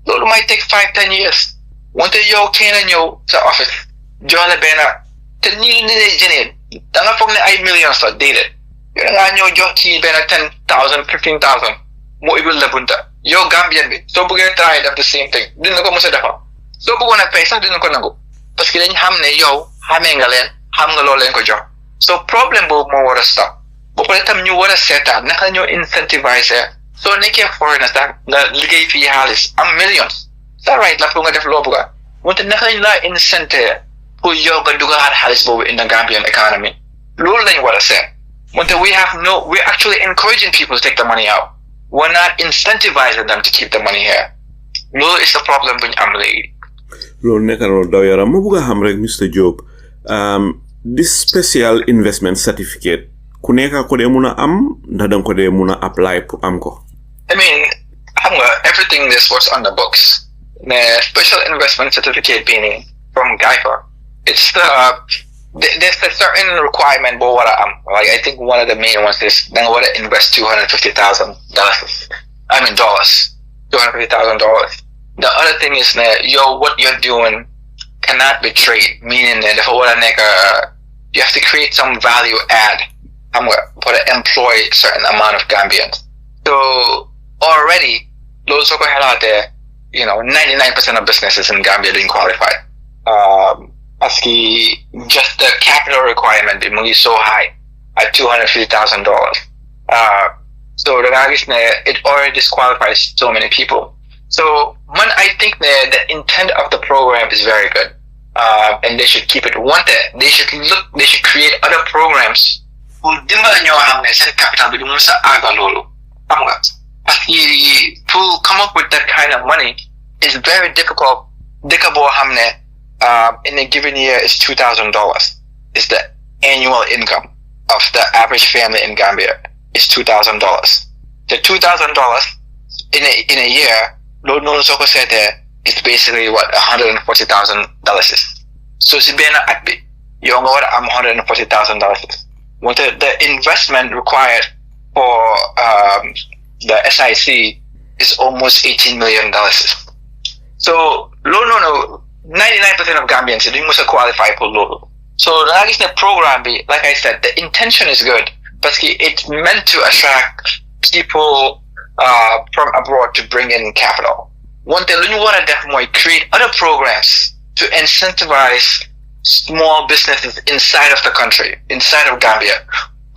Lolo might take 5-10 years. Want to yo can yo to office. Jola Bena, the new Janet, Dana Fogna 8 million so dated. You're jockey been at 10,000, 15,000. More evil labunta. You're Gambian bit. So we get tired of the same thing. Didn't go Musadafa. So we want to pay something to go. Paskin Hamne yo, Hamengalen, Hamgalolen Kojo. So problem book more water stop. But by the time you want to set up, Nakan you incentivize it. So Nicky foreigners that the Ligay fee halis, millions. sa right la pour nga def loo bëgga wante naka lañ laa incentive pour yow nga dugaat xaalis boobu in the Gambian economy loolu lañ war a seet wante we're actually encouraging people to take the money out we're not incentivizing them to keep the money here loolu is the problem bu ñu am léegi
loolu nekk na loolu daw yaram ma bëgg a xam rek Mr Jobe this special investment certificate ku nekk ko dee mun a am ndax danga ko dee mun a apply pour am ko
I mean xam nga everything is what's on the books the special investment certificate being from GIFA it's there's a certain requirement but what like I think one of the main ones is then what to invest $250,000 dollars $250,000 the other thing is that what you're doing cannot be trade meaning that the whole you have to create some value add for to employ a certain amount of Gambians so already those are out there 99% of businesses in Gambia didn't qualify ASCII, just the capital requirement is so high at $250,000. So it already disqualifies so many people. So I think the intent of the program is very good, and they should keep it. They should create other programs. To come up with that kind of money is very difficult. In a given year is $2,000 is the annual income of the average family in Gambia is $2,000. The $2,000 in a year, Lord knows what said there, is basically what $140,000 is. So it's been at bit. You know what $140,000 what the investment required for the SIC is almost $18 million. So no 99% of Gambians they must qualify for loan. So the program like I said, the intention is good, but it's meant to attract people from abroad to bring in capital. One thing you want to definitely create other programs to incentivize small businesses inside of the country, inside of Gambia,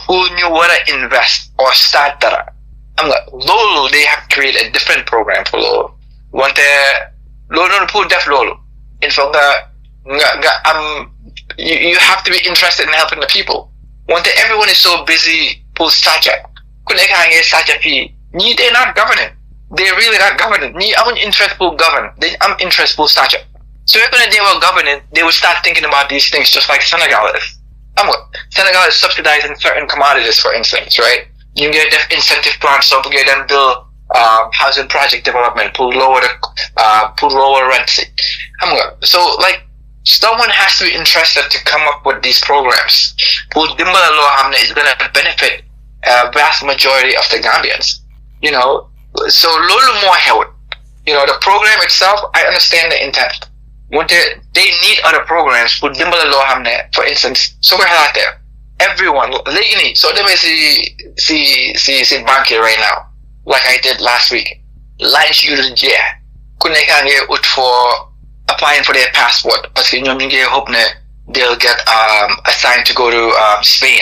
who you want to invest or start that. Lolo, they have to create a different program for Lolo. Want to Lolo put def Lolo. In fact, you have to be interested in helping the people. One day everyone is so busy pull stature. They're not governing. They're really not governing. I'm interested in govern. I'm interested in stature. So if they were governing, they would start thinking about these things just like Senegal is. Senegal is subsidizing certain commodities, for instance, right? You get incentive plans, so you then build housing project development, pull lower rents. So like someone has to be interested to come up with these programs. Pull Dimbala law is going to benefit a vast majority of the Gambians. So lolo more help. The program itself, I understand the intent. When they need other programs, pull Dimbala law for instance, so we're out there. Everyone, so let me see bank right now. Like I did last week. Line students, yeah. Couldn't out for applying for their passport. Because they'll get assigned to go to Spain.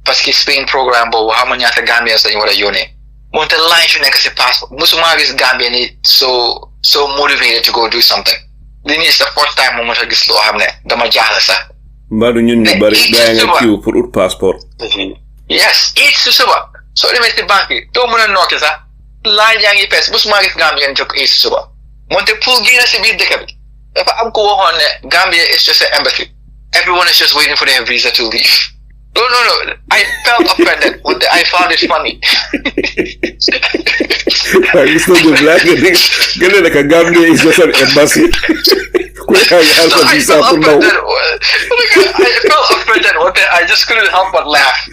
Because Spain program, but how many other Gambians than you want to uni? Want the line should make a passport. Musumagis Gambian so motivated to go do something. This is the first time we want to get slow hamne. The majalasa.
Mbadu ñun ñu bari gaay nga kiw pour ut passeport.
Yes, it's suba. So let me see banki. Do mëna noté sax laaj yaa ngi pes musuma gis Gambien jóg is suba. Monte pour génn si biir dëkk bi. Dafa am ko waxoon ne Gambia is just an embassy. Everyone is just waiting for their visa to leave. No. I felt offended when I found it funny.
I used to be black and getting like a Gambia is just an embassy.
I felt offended one day. I just couldn't help but laugh.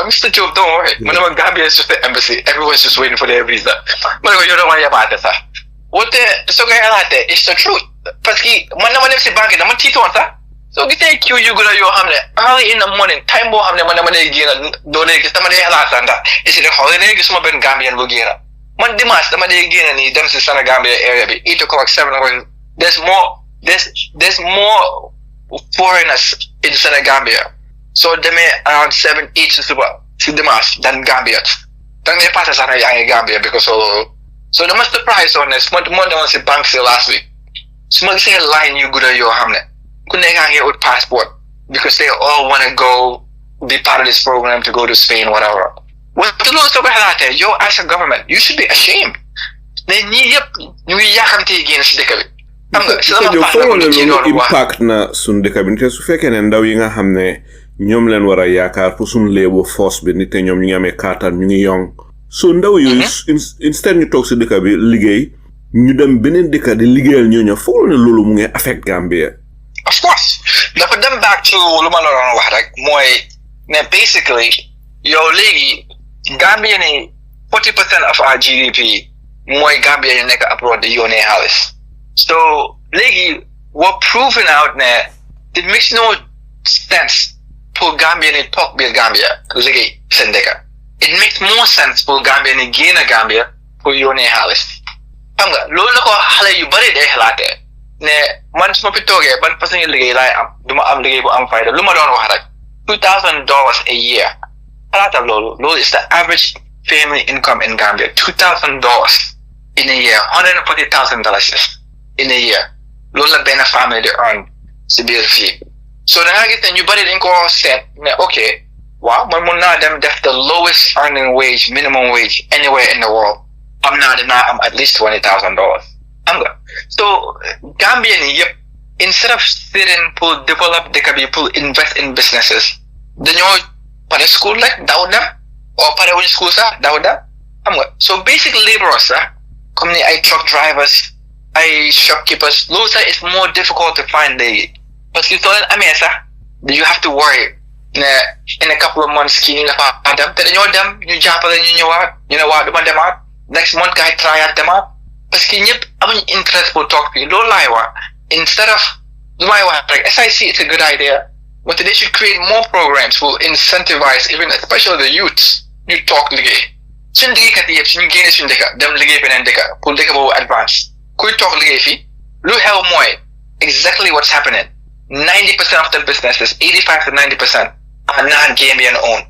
Mr. Job, don't worry. Gambia is just the embassy. Everyone's just waiting for their visa. You don't worry about that. What the so it's the truth. Because si bank naman tito anta. So kita queue you gula yo hamne early in the morning time bo hamne gina dole kita mane halatanda. Is it a holiday gusto mo ben Gambian bo gina. Man dimas naman gina ni dem sa Sana Gambia area be 8 o'clock 7 o'clock. There's more foreigners in Sana Gambia. So they may around 7 8 suba si dimas than Gambians. Dang ne pasa sana yang Gambia because so the most surprise on this more than si bank sale last week. Smug say line you good yo hamne. Couldn't hang here with passport because they all want to go be part of this program to go to Spain, whatever. What the laws over here? Yo, as a government, you should be ashamed. They need you yakamti against the Dikabi.
Impact na sun Dikabi. Nte su feke ne ndaw yi nga xamne ñom leen wara yaakar pour sun labor force bi nite ñom ñi amé carte ñu ngi yong. So ndaw yu instead ñu tok ci Dikabi liggéey ñu dem benen dëkk di liggéeyal ñooñu foog ne loolu mu ngi affect Gambia.
Of course. Dafa dem back to lu ma la doon wax rek mooy ne basically yow léegi Gambia ni 40% of our GDP mooy Gambia yi nekk abroad di yónnee xaalis. So léegi we're proving out ne it makes no sense pour Gambia ni toog biir Gambia liggéey seen dëkk. It makes more sense pour Gambia ni génn Gambia pour yónnee xaalis. Xam nga loolu la ko xale yu bari day xalaatee ne man su ma fi toogee ban façon liggéey laay am du ma am liggéey bu am fayda lu ma doon wax rek $2,000 a year xalaatal loolu is the average family income in Gambia $2,000 in a year $140,000 in a year loolu la benn famille di earn si biir fii so da nga gis ne ñu bari dañ ko seet ne ok waaw man mun naa dem def the lowest earning wage minimum wage anywhere in the world am naa dinaa am at least $20,000 so Gambian yep instead of sitting pour develop dëkk bi pour invest in businesses dañoo pare school like daw dem or pare wuñ school sax daw dem so basic laborers sax comme ni ay truck drivers ay shopkeepers loolu sax is more difficult to find léegi parce que soo leen amee sax you have to worry ne in a couple of months kii nga fa dem te dañoo dem ñu jàppale ñu ñëwaat ñu ne waa duma demaat next month kay tryaat demaat parce que ñëpp amuñ interest pour toog fii loolu laay wax instead of lu may wax rek SIC it's a good idea but they should create more programs for incentivize even especially the youth ñu toog liggéey suñ liggéeykat yëpp suñu génne suñu dëkk dem liggéey beneen dëkk pour dëkk boobu advance kuy toog liggéey fii lu xew mooy exactly what's happening 90% of the businesses 85 to 90% are not Gambian owned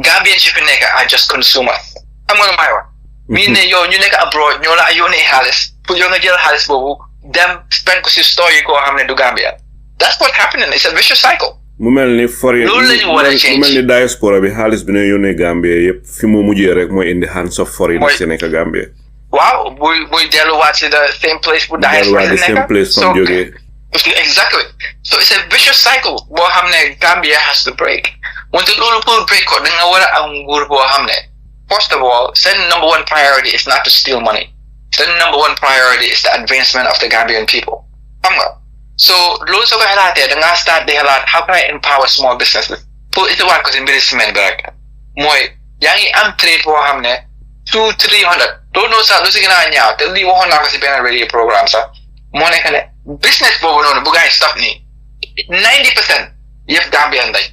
Gambian ci fi nekk are just consumers xam nga lu may wax mii ne yow ñu nekk abroad ñoo la yónnee xaalis pour yow nga jël xaalis boobu dem spend ko si store yi koo xam ne du Gambia that's what happening it's a vicious cycle
mu mel ni foreign
loolu lañu war a change
mu mel ni diaspora bi xaalis bi ne yónnee Gambia yëpp fi mu mujjee rek mooy indi hands of foreign si nekk Gambia
waaw buy delluwaat si the same place bu diaspora si nekk
the same place from jógee
exactly so it's a vicious cycle boo xam ne Gambia has to break wante loolu pour break ko da nga war a am nguur boo xam ne first of all, number one priority is not to steal money. Number one priority is the advancement of the Gambian people. So, loads of halate, the start the halat, how can I empower small businesses? Put it one because in businessmen back. Moy, yangi am trade for hamne, 200-300. Don't know sa losing na nya, tell me one kasi ben radio program sa. Mone kane business bo no bugay stop ni. 90% yep Gambian day.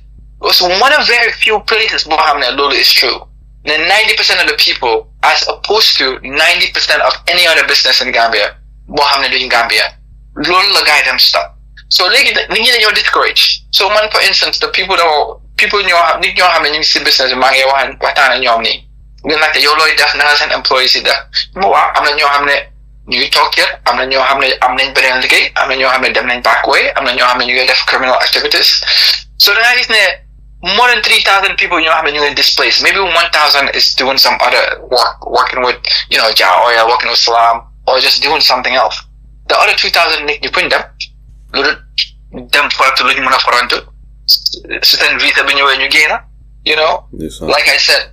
So one of very few places bo hamne lolo is true. Then 90% of the people, as opposed to 90% of any other business in Gambia, what happened in Gambia, lol guide them stop. So you're discouraged. So man, for instance, the people in your business in Mangi Watan and Yomni. Then like the Yolo definitely and employees in there. I'm not your hamlet. You talk here, I'm not your hamlet, I'm not better gate, I'm not your hamlet them back way, I'm not your hamlet you get criminal activities. So the is more than 3,000 people, in displaced. Maybe 1,000 is doing some other work, working with, Jah Oil, working with Salam, or just doing something else. The other 2,000, you put them for to look for Toronto. Certain visa when you gain,
Yes,
like I said,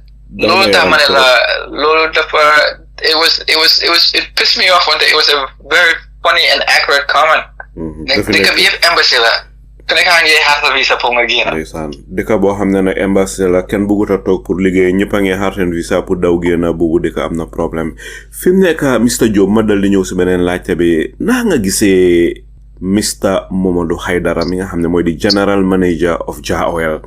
it pissed me off one day. It was a very funny and accurate comment. They could be an embassy there.
ndeysaan dëkk boo xam ne embassy la kenn bëggut a toog pour liggéey ñëpp a ngi xaar seen visa pour daw génn boobu dëkk am na problème fi mu nekk Mr Jobe ma dal di ñëw si beneen laajte bi naa nga gisee Mr Momodou Haidara mi nga xam ne mooy di general manager of Jah Oil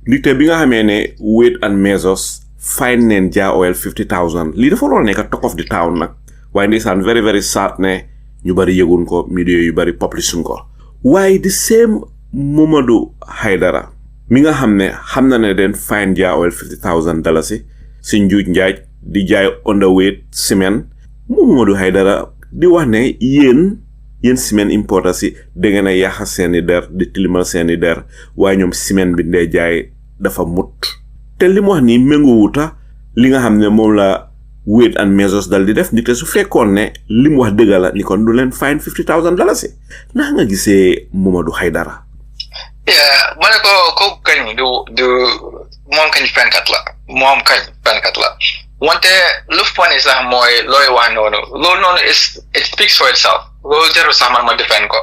ndigte bi nga xamee ne weight and measures fine neen Jah Oil $50,000 lii dafa loolu nekk talk of the town nag waaye ndeysaan very very sad ne ñu bari yëgun ko media yu bari publishing ko waaye the same Momodou Haidara mi nga xam na ne den fine Jah Oil $50,000 si njuuj njaaj di jaay underweight cement Mamadou Haidara di wax ne yéen cement importer si da ngeen a yàq seeni der di tilimal seeni der waaye ñoom ciment bi ndee jaay dafa mut te li mu wax nii méngoowuta li nga xam ne moom la weight and measures dal di def nite su fekkoon ne li mu wax dëgg la ni kon du leen fine $50,000 ndax nga gisee Mamadou Haidara
ma ne ko kañ du moom kañ fenkat la wante lu funny sax mooy looy wax noonu loolu noonu it speaks for itself loolu jarul sax man ma defend ko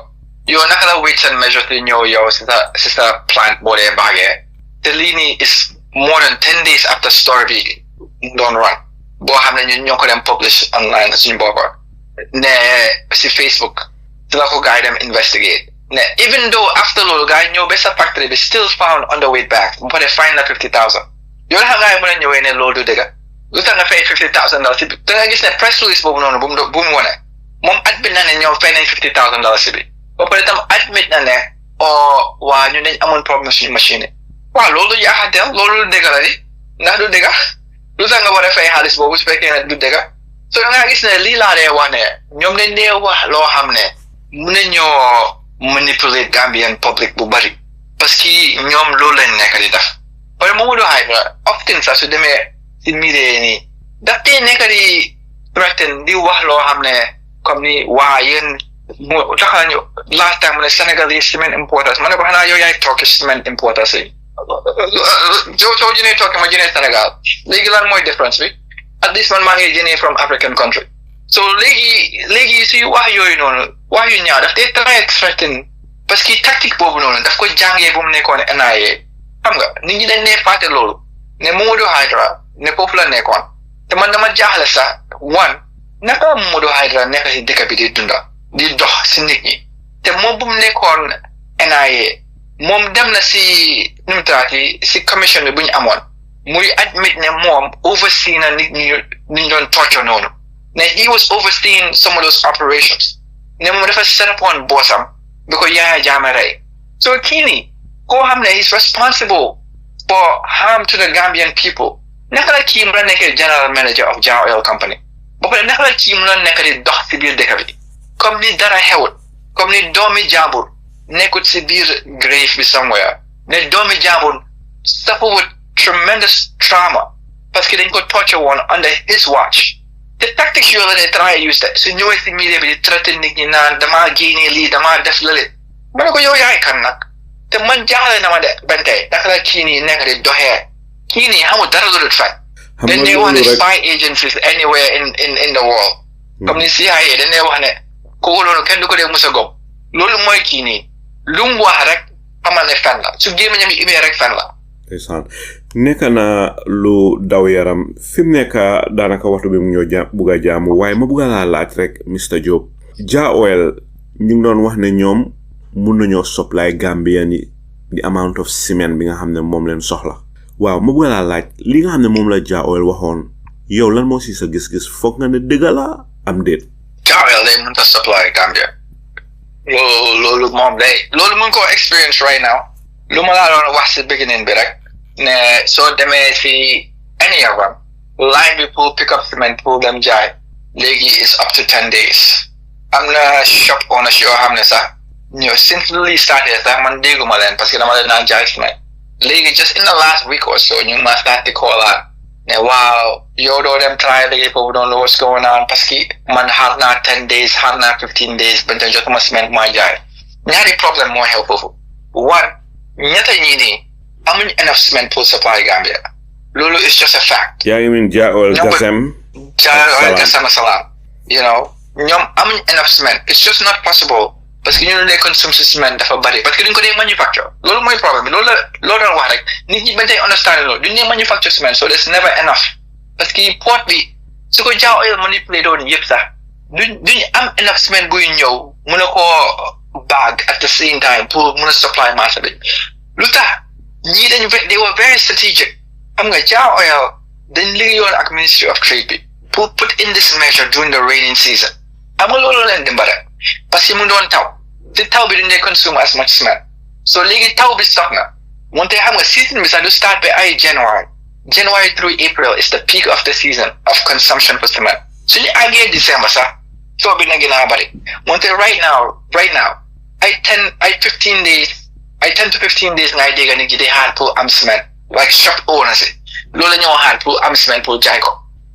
yow naka la weights and measures di ñëw yow si sa plant boo dee baagee te lii nii is more than 10 days after story bi doon run boo xam ne ñun ñoo ko dem publish online suñu boppa ne si Facebook si la ko gars yi dem investigate ne even though after loolu gars yi ñëw ba sa factory bi still found underweight bags bu paree fine la $50,000 yow naka gars yi mën a ñëwee ne loolu du dëgg lu tax nga fay $50,000 si bi da nga gis ne press release boobu noonu bu mu wone moom admit na ne ñoom fay nañ $50,000 si bi ba pare tam admit na ne waa ñu dañ amoon problème suñu machine yi waaw loolu yaaxateel loolu dëgg la di ndax du dëgg lu tax nga war a fay xaalis boobu su fekkee ne du dëgg so da ngaa gis ne lii laa dee wax ne ñoom dañ dee wax loo xam ne mun nañoo manipulate Gambian public bu bari parce que ñoom loolu lañ nekk di def pare Mamadou Haidara often sax su demee si media nii daf tey nekk di threaten di wax loo xam ne comme ni waa yéen mu taxa ñu last time mu ne Sénégal yi cement importers ma ne ko xanaa yow yaay tokki cement importers yi soo jënee tokki ma jënee Sénégal léegi lan mooy difference bi at least man maa ngi jënee from African country so léegi si wax yooyu noonu wax yu ñaaw daf tey try threaten parce que tactique boobu noonu daf ko jàngee bu mu nekkoon NIA xam nga nit ñi dañ ne fàtte loolu ne Mamadou Haidara ne foofu la nekkoon te man dama jaaxle sax naka Mamadou Haidara nekk si dëkk bi di dunda di dox si nit ñi te moom bu mu nekkoon NIA moom dem na si nu mu taati si commission bi bu ñu amoon muy admit ne moom oversee na nit ñu doon torture noonu ne he was overseeing some of those operations ne moom dafa set up on boosam bi ko Yaya Jammeh rey so kii nii koo xam ne is responsible for harm to the Gambian people naka la kii mën a nekk general manager of Jah Oil Company ba pare naka la kii mën a nekk di dox si biir dëkk bi comme ni dara xewut comme ni doomi jàmbur nekkut si biir grave bi somewhere ne doomi jàmbur suffer with tremendous trauma parce que dañ ko torture woon under his watch te tactics yoo la ne try use su ñëwee si media bi di traité nit ñi naan damaa génnee lii damaa def lale ma ne ko yow yaay kan nag te man jaaxle na ma de ban tey naka la kii nii nekk di doxee kii nii xamul dara lu dul fay dañ ne wax ne spy agencies anywhere in the world comme ni CIA dañ ne wax ne kooku loolu kenn du ko dee musa gob loolu mooy kii nii lu mu wax rek xamal ne fen la su gémmiñam yi ibee rek fen la
ndeysaan nekk na lu daw yaram fi mu nekk daanaka waxtu bi mu ñoo bugg a jaamu waaye ma bugg a laa laaj rek Mr Jobe Jah Oil ñu ngi doon wax ne ñoom mun nañoo supply Gambian yi di amount of cement bi nga xam ne moom leen soxla waaw ma bugg a laa laaj li nga xam ne moom la Jah Oil waxoon yow lan moo si sa gis-gis foog nga ne dëgg la am déet
Jah Oil day mënta supply Gambia loolu moom day loolu mën koo experience right now lu ma laa doon wax si beginning bi rek ne soo demee si any of them line bi pour pick up cement pour dem jaay léegi is up to 10 days am na shop owners yoo xam ne sax ñoo since lu li started sax man dégguma leen parce que dama leen naan jaay cement léegi just in the last week or so ñu ma start di call out ne waaw yow doo dem try léegi foofu doon what's going on parce que man xaar naa 10 days xaar naa 15 days ba tey jotuma cement maa jaay ñaari problème moo xew foofu one ñetta ñii nii amuñ enough cement pour supply Gambia loolu is just a fact
yaa ngi min Jah Oil Gasem
Jah Oil Gasem Salam you know ñoom amuñ enough cement it's just not possible parce que ñu lay consume si cement dafa bari parce que duñ ko dee manufacture loolu mooy problème bi loolu doon wax rek nit ñi bañ tey understand loolu duñ dee manufacture cement so there's never enough parce que port bi su ko Jah Oil manipulé doon yëpp sax duñ am enough cement buy ñëw mën a koo bag at the same time pour mën a supply marché bi lu tax ñii they were very strategic xam nga Jah Oil dañ liggéeyoon ak Ministry of Trade bi pour put in this measure during the raining season xam nga loolu leen dimbale parce que mu doon taw te taw bi duñ dee consume as much cement so léegi taw bi stock na wante xam nga season bi sax du start ba ay January January through April is the peak of the season of consumption for cement. So you agay December sa. So bin na ginabari. Monte right now, I 10 to 15 days na idea gani gide hard pull cement. Like shop owners eh. Lola nyo hard pull cement pull jay ko.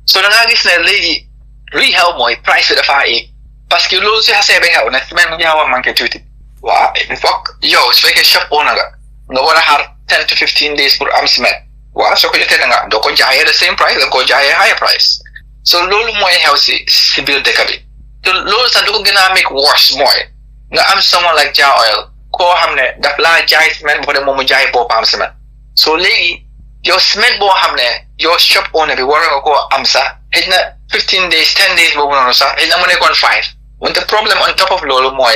So nangagis na lady rehelp mo price with the far eh. Paski lolo si hasebe ha na cement mo yawa man ke tuti. Wow, fuck. Yo, speak shop owner ga. Nga wala hard 10 to 15 days for cement. Wow, so ko jete nga do ko jay the same price, ko jay higher price. So lolo mo help si build the kabi. So lolo sa do ko gina make worse mo nga someone like Jah Oil ko hamne dafla jay cement bo de mo jay bo pam cement. So legi your cement bo hamne your shop owner be worry ko amsa hidna 15 days 10 days bo no sa hidna mo ne kon 5. When the problem on top of lolo mo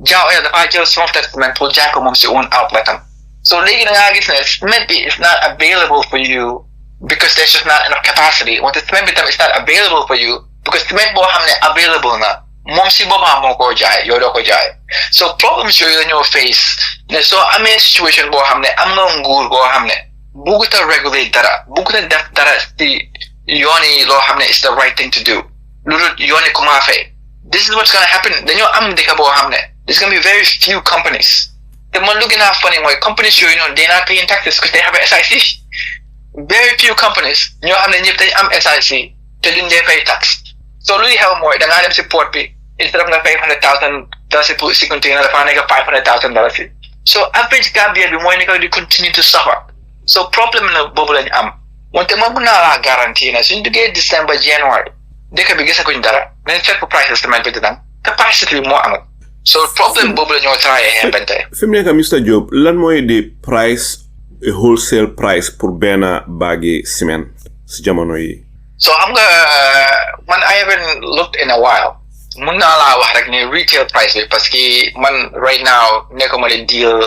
Jah Oil the pajel some of that cement pull jack ko mo si own outlet am. So legi nga gis na cement is not available for you because there's just not enough capacity. When the cement is not available for you because cement bo hamne available na mom si baba mo ko jay yodo ko jay. So problems you in your face. So I'm in a situation bo hamne am nga ngur bo hamne buguta regulate dara buguta def dara the yoni lo hamne is the right thing to do. Lulu yoni kumafe. This is what's gonna happen. Then you am deka bo hamne. There's gonna be very few companies. The one looking at funny way companies you know they're not paying taxes because they have a SIC. Very few companies you hamne if they am SIC telling they pay tax. So really help more than I support me. Instead of $500,000 put si container the final $500,000. So average Gambia be more to continue to suffer. So problem na bubble am. Wante maguna guarantee na so get December January. They can be gesa ko indara. Then check for prices to man bitan. Capacity mo am. So problem bubble nyo try bente.
Fimne ka Mr. Job, lan moy the price a wholesale price pour bena bagi cement si jamono yi.
So I'm when I haven't looked in a while. Muna la wax rek ne retail price bi parce que man right now nekuma di deal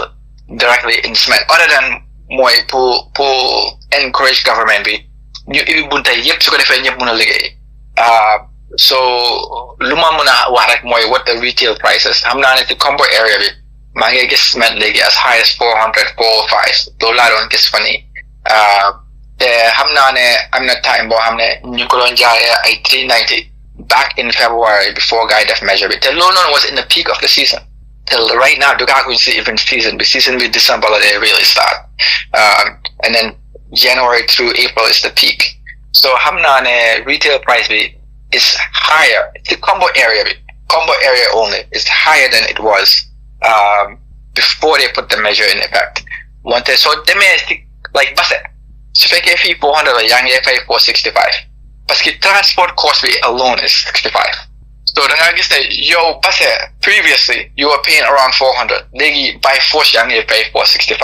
directly in cement other than moy pour encourage government bi ñu ibi bunta yépp su ko defé ñepp mëna liggéey so luma mëna wax rek moy what the retail prices xamna ne ci combo area bi ma ngay gis cement légui as high as 400 405 do la doon gis fani xamna ne amna time bo xamne ñu ko doon jaay ay 390 back in February before Guy Def measure it. Till London was in the peak of the season. Till right now, the Gaku is even season. The season with December they really start. And then January through April is the peak. So Hamnane retail price is higher. The combo area only is higher than it was before they put the measure in effect. So domestic like bus. So fee 400 or young 465. Because transport cost alone is 65. So then I guess that previously you were paying around 400. They by force young you pay 465.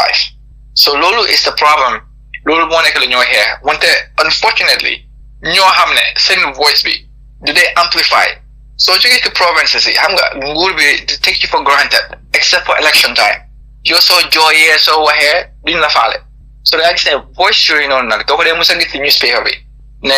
So Lulu is the problem. Lulu monica in your hair. Unfortunately, nyo hamne send voice be. Do they amplify? So you get the provinces will be take you for granted, except for election time. You're so joy so here, din la fale. So then I guess voice you know nag to ko dem musa git newspaper be. Ne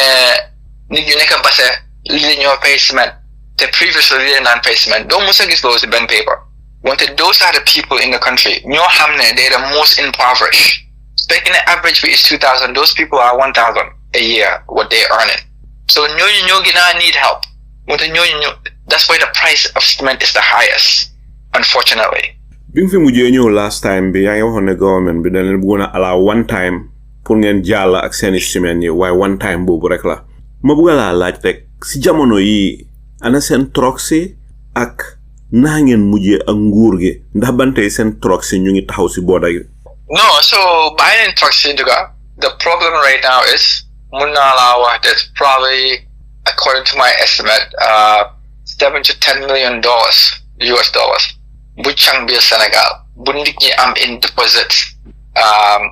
nit yu nekk parce li ñoo pay cement te previously li non pay cement do musa gis those bank paper wanted those are the people in the country ñoo xam ne they're the most impoverished speaking the average fee is 2,000 those people are 1,000 a year what they earning so ñoo gina need help wanted that's why the price of cement is the highest unfortunately
bi nga fi mujjee ñëw last time bi yaa ngi waxoon ne government bi dañ leen bëggoon a allow one time pour ngeen jàll ak seeni ciment yi waaye one time boobu rek la ma bëgg laa laaj rek si jamono yi ana seen trox si ak naa ngeen mujjee ak nguur gi ndax bantey seen trox si ñu ngi taxaw si booda yi
no so buying trox si duga the problem right now is mun naa laa wax that probably according to my estimate $7 to $10 million US dollars bu càng biir Sénégal bu nit ñi am in deposits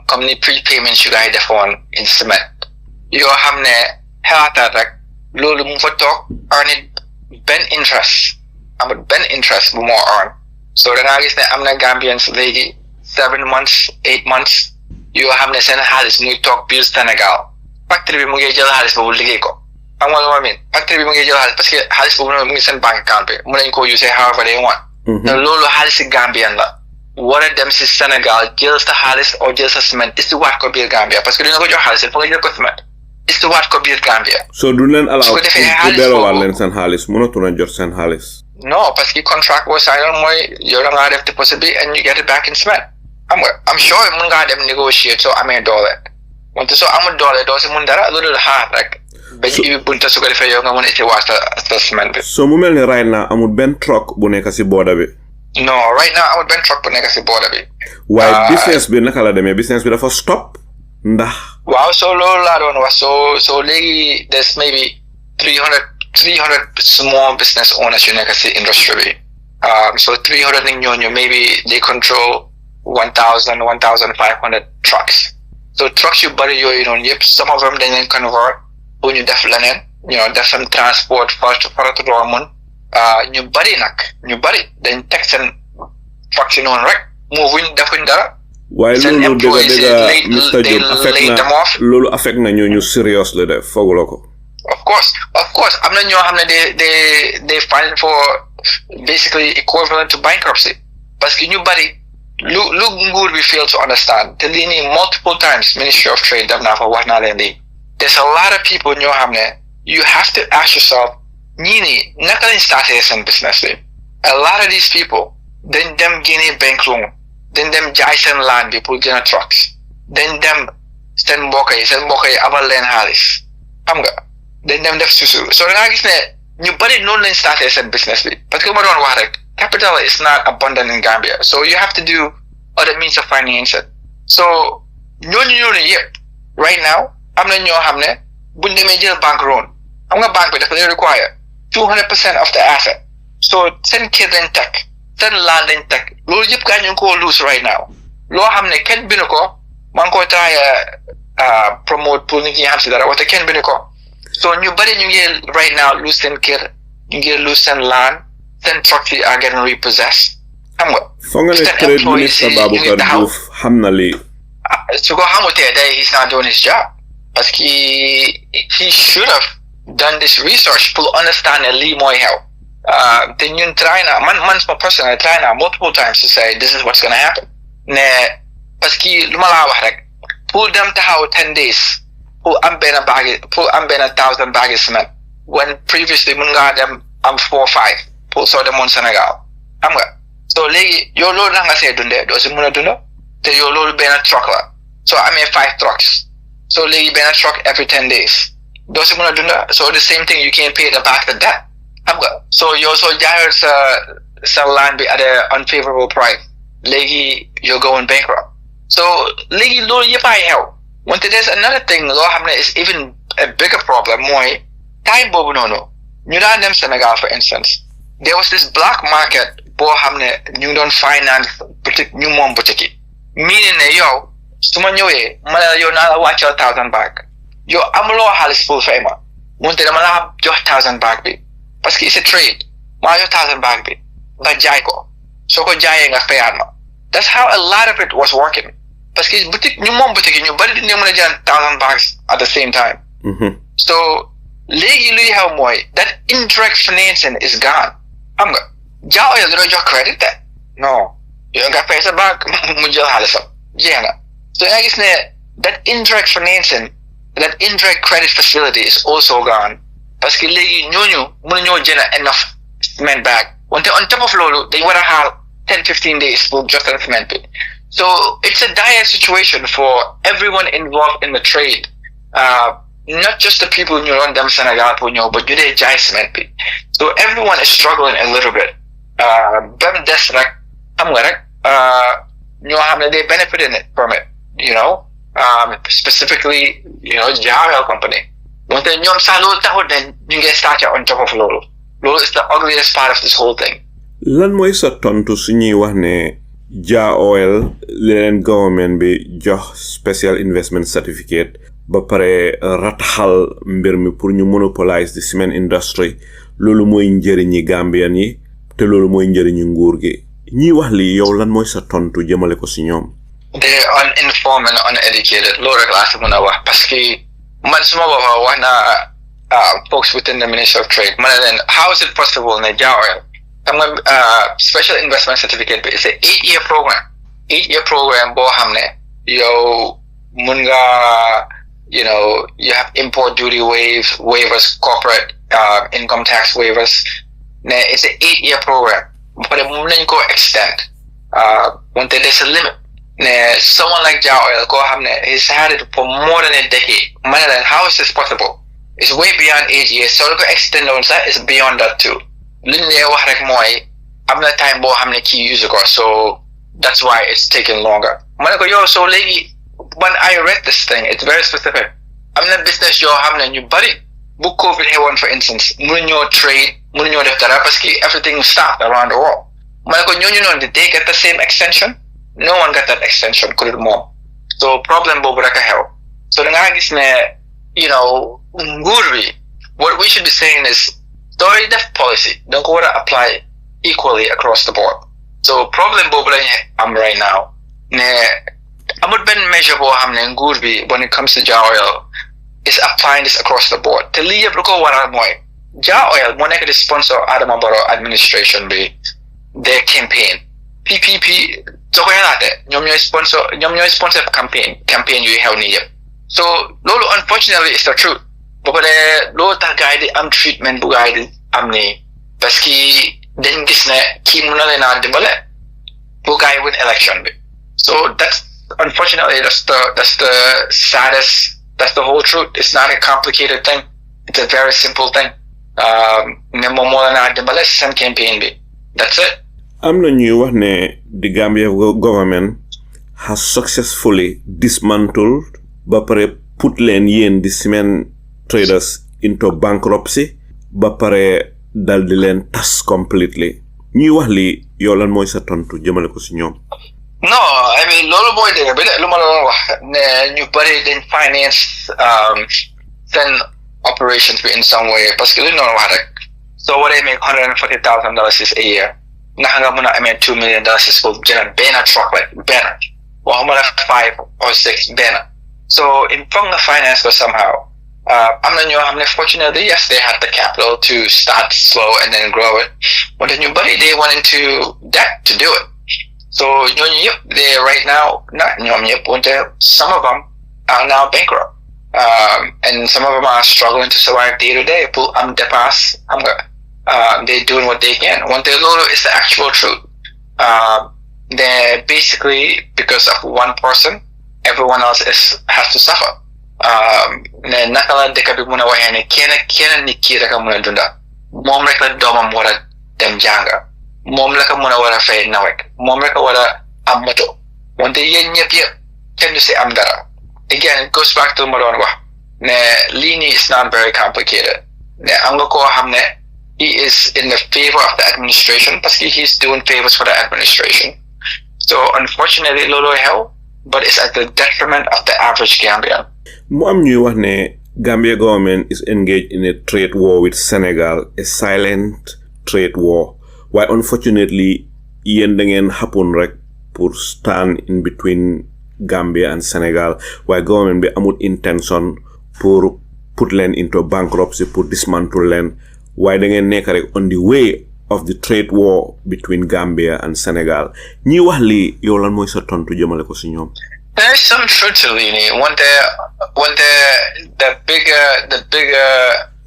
comme ni prepayments yu gaay defoon in cement yoo xam ne xalaataat rek loolu mu fa toog earn benn interest bu moo earn so da ngaa gis ne am na Gambians léegi 7 months 8 months yoo xam ne seen xaalis muy toog biir Sénégal factory bi mu ngi jël xaalis boobu liggéey ko xam nga lu ma miin factory bi mu ngi jël xaalis parce que xaalis boobu mu ngi seen bank account bi mun nañ koo use however they want te loolu xaalisi Gambian la war a dem si Sénégal jël sa xaalis ou jël sa ciment istiwaat ko biir Gambia parce que dina ko jox xaalis il faut nga jël ko ciment istiwaat ko biir Gambia.
so du leen allow
ko defee
pour delloowaat leen seen xaalis mënatu na jot seen xaalis.
non parce que contract boo sign mooy yow da ngaa def deposit bi and you get it back in cement. xam nga I'm sure mun ngaa dem negotiate soo amee doole wante soo amul doole doo si mun dara loolu la xaar rek. ba ñu ibi bunta su ko defee yow nga mën a istiwaat sa ciment bi.
so mu mel ni right now amul benn truck bu nekk si border bi.
non right now amul benn truck bu nekk si border bi.
waaye business bi naka la demee business bi dafa stop ndax.
waaw so loolu laa doon wax so léegi there's maybe 300 small business owners yu nekk si industry bi. So 300 nit ñooñu maybe they control 1,500 trucks. So trucks yu bari yooyu noonu yëpp some of them dañ leen convert pour ñu def leneen def seen transport faratu doo mun ñu bari dañ teg seen trucks yi noonu rek wuñ defuñ dara.
waaye loolu dëgg Mr Jobe loolu affect na ñooñu serious la def fooguloo ko.
Of course am na ñoo xam ne they filing for basically equivalent to bankruptcy parce que ñu bari lu nguur bi fail to understand te lii nii multiple times Ministry of Trade dem naa fa wax naa leen lii. There's a lot of people ñoo xam ne you have to ask yourself ñii nii naka lañ starté seen business bi. A lot of these people dañ dem génnee bank loan dañ dem jaay seen land bi pour jënd trucks dañ dem seen mbokk yi abal leen xaalis xam nga dañ dem def susu so da ngaa gis ne ñu bari noonu lañ starté seen business bi parce que ma doon wax rek capital is not abundant in Gambia so you have to do other means of financing so ñooñu yëpp right now am na ñoo xam ne buñ demee jël bank loan xam nga banque bi dafa lay require 200% of the asset so seen kër lañ teg seen land lañ teg loolu yëpp gaa ñu ngi ko lose right now loo xam ne kenn bindu ko maa ngi koy try promote pour nit ñi xam si dara wante kenn bindu ko so ñu bari ñu ngi right now lose seen kër ñu ngi lose seen land seen trucks yi are getting repossessed xam nga.
foog nga ne trade minister Baboucarr Diouf xam na lii.
su ko xamutee day he's not doing his job parce que he should have done this research pour understand ne lii mooy xew. Te ñun try na man personally try na multiple times to say this is what's gonna happen ne parce que lu ma laa wax rek pour dem taxaw 10 days pour am benn 1,000 bags cement when previously mun ngaa dem am 4 or 5 pour soo demoon Sénégal xam nga so léegi yow loolu na nga see dundee doo si mun a dunda te yow loolu benn truck la soo amee 5 trucks so léegi benn truck every 10 days doo si mun a dunda so the same thing you can't pay back the debt xam nga so yow soo jaayoon sa land bi at an unfavorable price léegi you're going bankrupt so léegi loolu yëpp ay xew wante there's another thing loo xam ne is even a bigger problem mooy time boobu noonu ñu daan dem Sénégal for instance there was this black market boo xam ne ñu ngi doon finance boutique ñu moom boutique yi meaning ne yow su ma ñëwee ma ne la yow naa la wàccal 1,000 bag yow amuloo xaalis pour fay ma wante dama la jox 1,000 bag bi parce que it's a trade maa jox 1,000 bag bi nga jaay ko soo ko jaayee nga fayaat ma that's how a lot of it was working parce que boutique ñu moom boutique yi ñu bari dinañ mën a jënd 1,000 bags at the same time. So léegi luy xew mooy that indirect financing is gone xam nga Jah Oil dina jox credit de non yow nga fay sa banque mu jël xaalisam jeex na so yaa gis ne that indirect financing that indirect credit facility is also gone parce que léegi ñooñu mënuñoo jënd enough cement bag wante on top of loolu dañ war a xaar 10-15 days pour jot seen cement bi so it's a dire situation for everyone involved in the trade not just the people ñu doon dem Sénégal pour ñëw but ñu dee jaay cement bi so everyone is struggling a little bit ba mu des rek xam nga rek ñoo xam ne they benefited from it specifically Jah Oil Company wante ñoom sax loolu taxut ne ñu ngi start on top of loolu is the ugliest part of this whole thing.
lan mooy sa tontu su ñuy wax ne Jah Oil leen government bi jox special investment certificate ba pare rataxal mbir mi pour ñu monopolize the cement industry loolu mooy njëriñi Gambian yi te loolu mooy njëriñi nguur gi ñi wax li yow lan mooy sa tontu jëmale ko ci ñoom.
They are uninformed and uneducated loolu rek laa si mën a wax parce que man suma boppa wax naa folks within the Ministry of Trade ma ne leen how is it possible ne Jah Oil Special investment certificate bi it's a 8-year program. 8-year program boo xam ne yow mun nga you have import duty waivers, corporate income tax waivers. It's a 8-year program. But mun nañ ko extend. When there's a limit. Someone like Jah Oil, he's had it for more than a decade. Man, how is this possible? It's way beyond 8 years. So to extend on that is beyond that too. I'm not time key use ago, so that's why it's taking longer. So lady, when I read this thing, it's very specific. I'm not business yo hamne new buddy. Book COVID here one for instance. Munyo trade, munyo def therapy, everything stopped around the world. Did they get the same extension? No one got that extension, could it more. So problem bobu raka hell. So the nagis ne, ngurbi, what we should be saying is story def policy. Don't go to apply equally across the board. So problem bobu I'm right now. Ne amud ben measurable hamne ngurbi when it comes to Jah Oil is applying this across the board. To liya bruko wala moy. Jah Oil, one the sponsor Adama Barrow administration be their campaign. PPP so ñom ñoy sponsor campaign yu xew ni yépp. So lolu unfortunately is the truth. Boko de lo tax gaay di am treatment bu gaay di am ni parce que dañ gis ne ki mëna leena dimbale bu gaay win election bi. So that's unfortunately that's the saddest, that's the whole truth. It's not a complicated thing. It's a very simple thing. Ne mo leena dimbale sen campaign bi. That's it.
am na ñuy wax ne the Gambia government has successfully dismantled ba pare put leen yéen di cement traders into bankruptcy ba pare dal di leen tas completely ñuy wax li yow lan mooy sa tontu jëmale ko si ñoom.
No, I mean loolu mooy dëgg bi lu ma la doon wax ne ñu bari dañ finance seen operations bi in some way parce que lu ñu doon wax rek so what they make $140,000 a year. Naka muna $2 million for jënd benn truck like benn waxuma la 5 or 6 benn. So in from the finance or somehow I'm not ñoo xam ne fortunately yes they had the capital to start slow and then grow it but then they went into debt to do it. So ñooñu yëpp they right now not ñoom ñëpp wante some of them are now bankrupt and some of them are struggling to survive day to day pour am dépense xam nga. They're doing what they can. One thing is the actual truth. They're basically because of one person, everyone else has to suffer. Nakala dekabi muna wahene kena nikira ka muna dunda. Mom rek la domam wara dem janga. Mom la ka muna wara fay nawek. Mom rek wara am moto. One day yen ñep yep can you say am dara. Again, it goes back to Maron wa. Ne lini is not very complicated. Ne am nga ko xamne he is in the favor of the administration because he's doing favors for the administration. So unfortunately, lolo hell, but it's at the detriment of the average Gambian.
Mu am ñuy wax ne Gambia government is engaged in a trade war with Senegal, a silent trade war. Why unfortunately, yéen da ngeen happen rek pour stand in between Gambia and Senegal. Why government bi amul intention pour put leen into bankruptcy, pour dismantle leen. Why da ngeen nekk rek on the way of the trade war between Gambia and Senegal. Ñi wax li yow lan mooy sa tontu jëmale ko si ñoom.
There's some truth to Lini. The bigger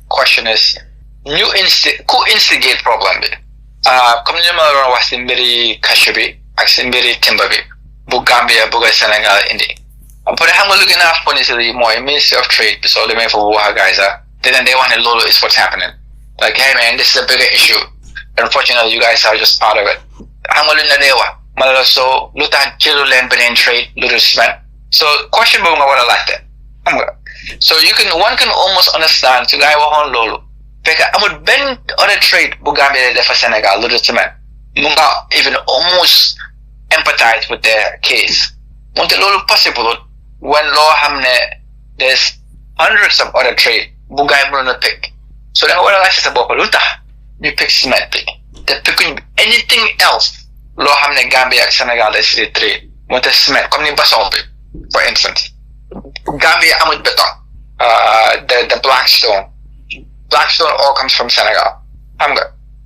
question is who instigate problem bi. Comme ni ma la wax si mbiri cashew bi ak si mbiri timber bi bu Gambia bu Senegal indi. But xam nga lu gën a funny si li mooy Ministry of Trade bi soo demee fa bu wax guys then they want to lolo is what's happening. Like, hey man, this is a bigger issue. Unfortunately, you guys are just part of it. So, trade, so, question so one can almost understand to guy wahon lolo. I would bend other trade Bugambia for Senegal, even almost empathize with their case. Want lolo possible when law hamne there's hundreds of other trade Bugambia pick. So then what I like is about Paluta. You pick cement pick. They pick anything else. Lo hamne Gambia Senegal is the trade. Want the cement. Come in Basalt, for instance. Gambia amud beton. The black stone. Black stone all comes from Senegal.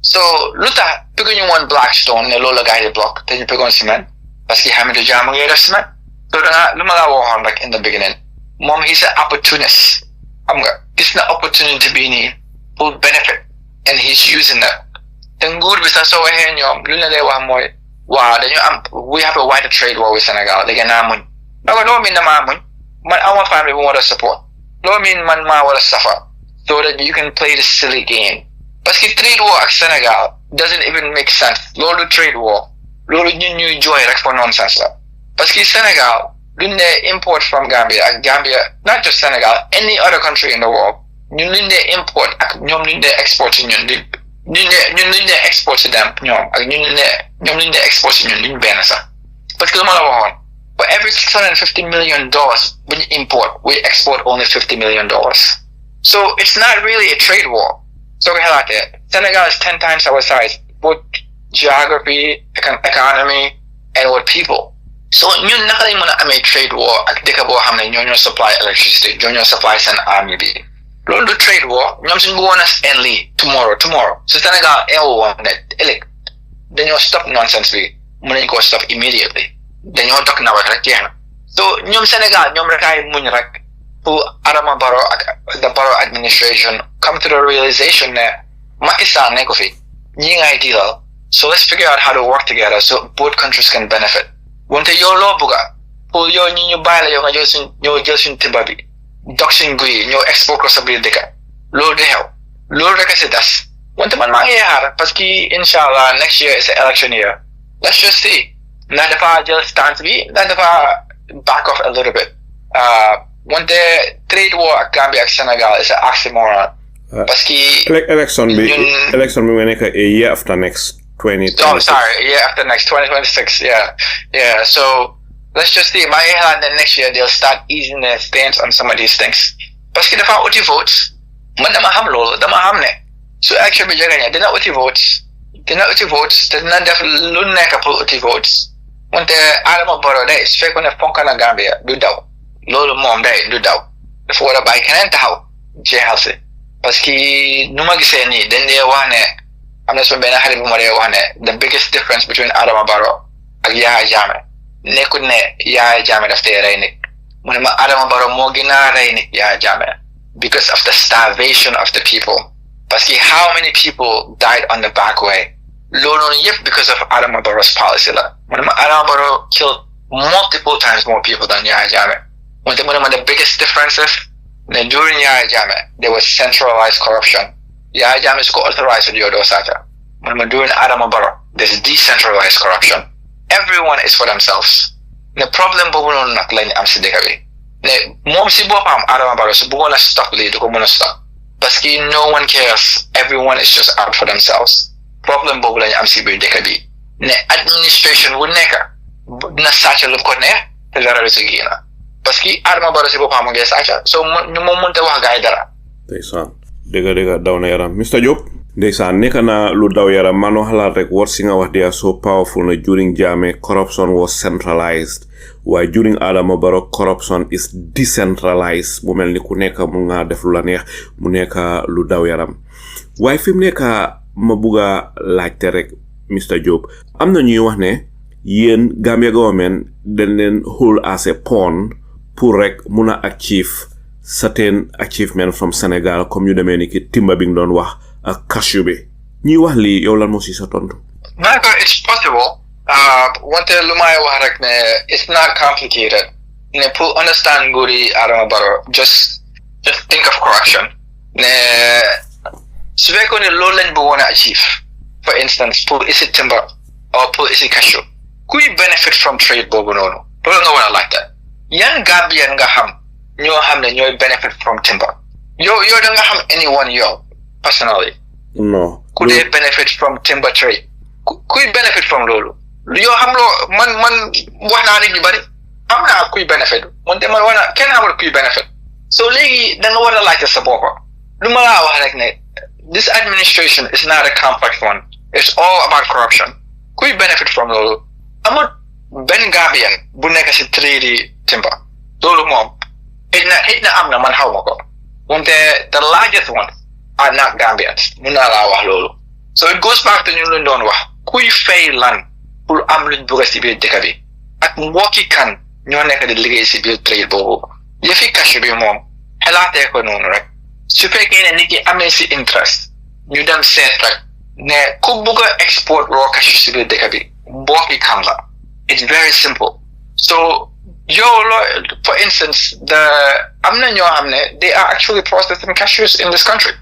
So luta piguñu won Blackstone ne lola gaay block te ñu pigon cement parce que Hamidou Dia mo ngi def cement. So luma la waxon rek in the beginning. Mom he's an opportunist. Xam nga gis na opportunity bi ni pour benefit and he's using that. Te nguur bi sax soo waxee ñoom lu ne lay wax mooy waaw dañu am we have a wider trade war with Senegal léegi naa muñ naka loo mean na maa muñ man awa family bu war a support loo mean man maa war a suffer so that you can play this silly game parce que trade war ak Senegal doesn't even make sense loolu trade war loolu ñun ñuy jooy rek for nonsense la parce que Senegal luñ ne import from Gambia ak Gambia not just Senegal any other country in the world ñun luñ ne import ak ñoom luñ ne export ci ñun luñ ne export ci dem ñoom ak ñoom luñ ne export ci ñun luñ benn sax parce que lu ma la waxoon for every $650 million when you import we export only $50 million so it's not really a trade war so ko xalaatee Senegal is 10 times our size both geography economy and with people so ñun naka lañ mën a amee trade war ak dëkk boo xam ne ñoo supply electricity ñoo supply seen army bi loolu du trade war ñoom suñu bëggoon a end lii tomorrow so Senegal woon ne ëllëg dañoo stop nonsense bi mën nañ koo stop immediately dañoo dog na rek jeex na so ñoom Senegal ñoom rek ay muñ rek pour Adama Barrow ak the Barrow administration come to the realization ne Macky Sall ne ko fi ñi ngay dealal so let's figure out how to work together so both countries can benefit wante yow loo bëgga pour yow ñi ñu bàyyi la yow nga jël suñ timba bi dog suñ guy ñëw export ko sa biir dëkk loolu di xew loolu rek a si des wante man maa ngi xaar parce que inshallah next year is an election year let's just see ndax dafa jël stance bi ndax dafa back off a little bit wante trade war ak Gambia ak Senegal is an oxymoron parce que
election bi nga nekk a year after next 2026
oh sorry year after next 2026 yeah so let's just see my hand then next year they'll start easing their stance on some of these things parce que dafa uti votes man dama xam loolu dama xam ne su election bi jege dina uti votes te dina def lu nekk pour uti votes wante Adama Barrow day su fekkoon ne fonk na Gambia du daw loolu moom day du daw dafa war a bàyyi keneen taxaw jeexal si parce que nu ma gisee nii dañ dee wax ne am na suma benn xarit bu ma dee wax ne the biggest difference between Adama Barrow ak Yahya Jammeh nekkul ne Yahya Jammeh daf tey rey nit mu ne ma Adama Barrow moo gën a rey nit Yahya Jammeh because of the starvation of the people parce que how many people died on the back way loolu yëpp because of Adama Barrow's policy la mu ne ma Adama Barrow killed multiple times more people than Yahya Jammeh wante mu ne ma the biggest difference is ne during Yahya Jammeh there was centralized corruption Yahya Jammeh is authorized to do sata mu ne ma during Adama Barrow there's decentralized corruption everyone is for themselves ne problem boobu noonu nag lañ am si dëkk bi ne moom si boppam Adama Barrow su bëggoon a stop lii du ko mën a stop parce que no one cares everyone is just out for themselves problem boobu lañ am si biir dëkk bi ne administration bu nekk dina sàcc lu ko neex te dara du si génn parce que Adama Barrow si boppam mu ngi sàcc so ñu moom mënta wax gaay dara
ndeysaan dëgg daw na yaram Mr Diop ndeysaan nekk na lu daw yaram manoo xalaat rek what si nga wax they are so powerful na during Jammeh corruption was centralized waaye during Adama Barrow corruption is decentralized mu mel ni ku nekk mu nga def lu la neex mu nekk lu daw yaram waaye fi mu nekk ma bugg a laajte rek Mr Diop am na ñuy wax ne yéen Gambia government dañ leen hold as a pawn pour rek mun a achieve certain achievement from Senegal comme ñu demee ni ki timba bi nga doon wax ak cashew bi ñuy wax lii yow lan moo si sa tontu.
It's possible wante lu may wax rek ne it's not complicated ne pour understand nguuri Adama Barrow just think of corruption ne su fekkoon ne loolu lañ bëggoon a achieve for instance pour isi timber or pour isi cashew kuy benefit from trade boobu noonu loolu nga war a laajte yan Gambian nga xam ñoo xam ne ñooy benefit from timber yow da nga xam anyone yow personally
no
ku dee benefit from timber trade kuy benefit from loolu yoo xam loo man wax naa nit ñu bari am naa kuy benefit wante man war naa kenn xamul kuy benefit so léegi da nga war a laajte sa bopp lu ma laa wax rek ne this administration is not a complex one it's all about corruption kuy benefit from loolu amul benn Gambian bu nekk si trade timber loolu moom xëy na am na man xaw ma ko wante the largest ones are not Gambians mun naa laa wax loolu So it goes back to ñu leen doon wax kuy fay lan pour am luñ bëgg si biir dëkk bi ak mbokki kan ñoo nekk di liggéey si biir trade boobu yëfi cash bi moom xalaatee ko noonu rek su fekkee ne nit ki amee si interest ñu dem seet rek ne ku bëgg a export raw cash si biir dëkk bi mbokki kan la it's very simple so for instance am na ñoo xam ne they are actually processing cashews in this country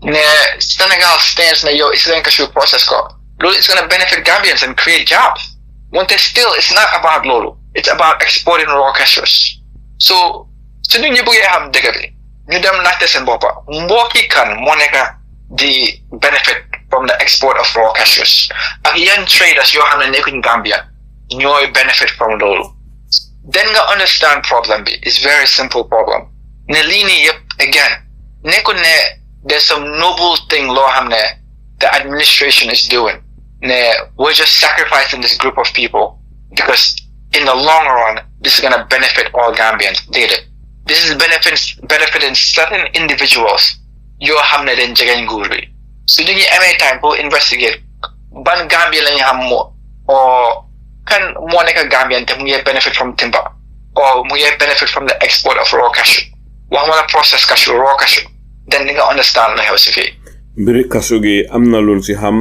ne Senegal stands ne yow is leen cashew process ko loolu is going to benefit Gambians and create jobs wante still it's not about loolu it's about exporting raw cashews so su nit ñi bëggee xam dëgg bi ñu dem laajte seen boppa mbokki kan moo nekk di benefit from the export of raw cashews ak yan traders yoo xam ne nekkuñ Gambia ñooy benefit from loolu then nga understand problem bi is very simple problem ne lii nii yëpp again nekkul ne there's some noble thing loo xam ne the administration is doing ne we're just sacrificing this group of people because in the long run this is going to benefit all Gambians this is benefiting certain individuals yoo xam ne dañ jegeñ nguur bi su ñu amee time pour investigate ban Gambia lañu xam o kan moo nekk Gambian te mu ngi benefit from timber or mu ngi benefit from the export of raw cashew waxuma la process cashew raw cashew then di nga understand la xew si fii
mbiri cashew gi am na loolu si xam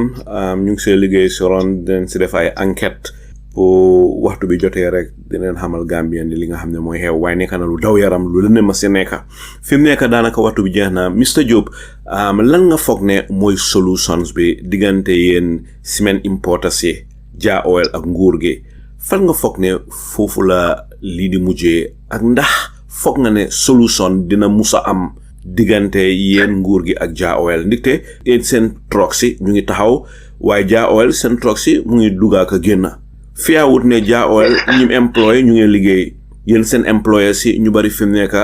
ñu ngi see liggéey si ron den si def ay enquête pour waxtu bi jotee rek dineen xamal Gambien li nga xam ne mooy xew waaye nekk na lu daw yaram lu leen ma si nekk fi mu nekk daanaka waxtu bi jeex na Mr Jobe lan nga foog ne mooy solutions bi diggante yéen cement importers yi Jah Oil ak nguur gi fan nga foog ne foofu la lii di mujjee ak ndax foog nga ne solution dina musa am diggante yéen nguur gi ak Jah Oil ndikte yéen seen truck si ñu ngi taxaw waaye Jah Oil seen truck si mu ngi dugga ak génn fiyaawut ne Jah Oil ñim employé ñu ngi liggéey yéen seen employé si ñu bari fi mu nekk